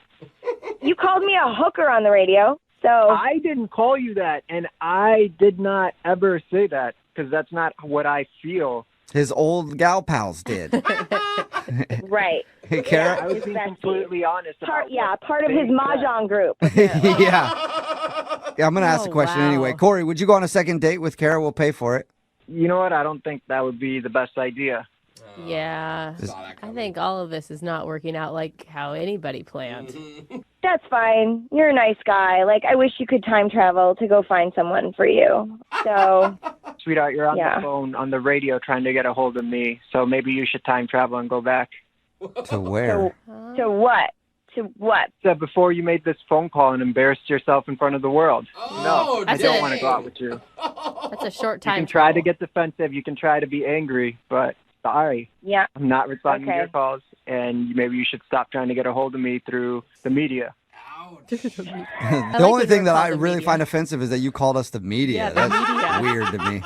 You called me a hooker on the radio, so. I didn't call you that, and I did not ever say that because that's not what I feel. His old gal pals did. Right. Hey, Kara? I was being completely honest about part of his mahjong group. Yeah, I'm going to ask the question anyway. Corey, would you go on a second date with Kara? We'll pay for it. You know what? I don't think that would be the best idea. Yeah. I think all of this is not working out like how anybody planned. That's fine. You're a nice guy. Like, I wish you could time travel to go find someone for you. So. Sweetheart, you're on the phone, on the radio, trying to get a hold of me. So maybe you should time travel and go back. To where? To what? To what? So before you made this phone call and embarrassed yourself in front of the world. No, I don't want to go out with you. That's a short time. You can try to get defensive. You can try to be angry, but sorry. Yeah. I'm not responding to your calls, and maybe you should stop trying to get a hold of me through the media. The only thing that I really find offensive is that you called us the media. Yeah, the That's weird to me.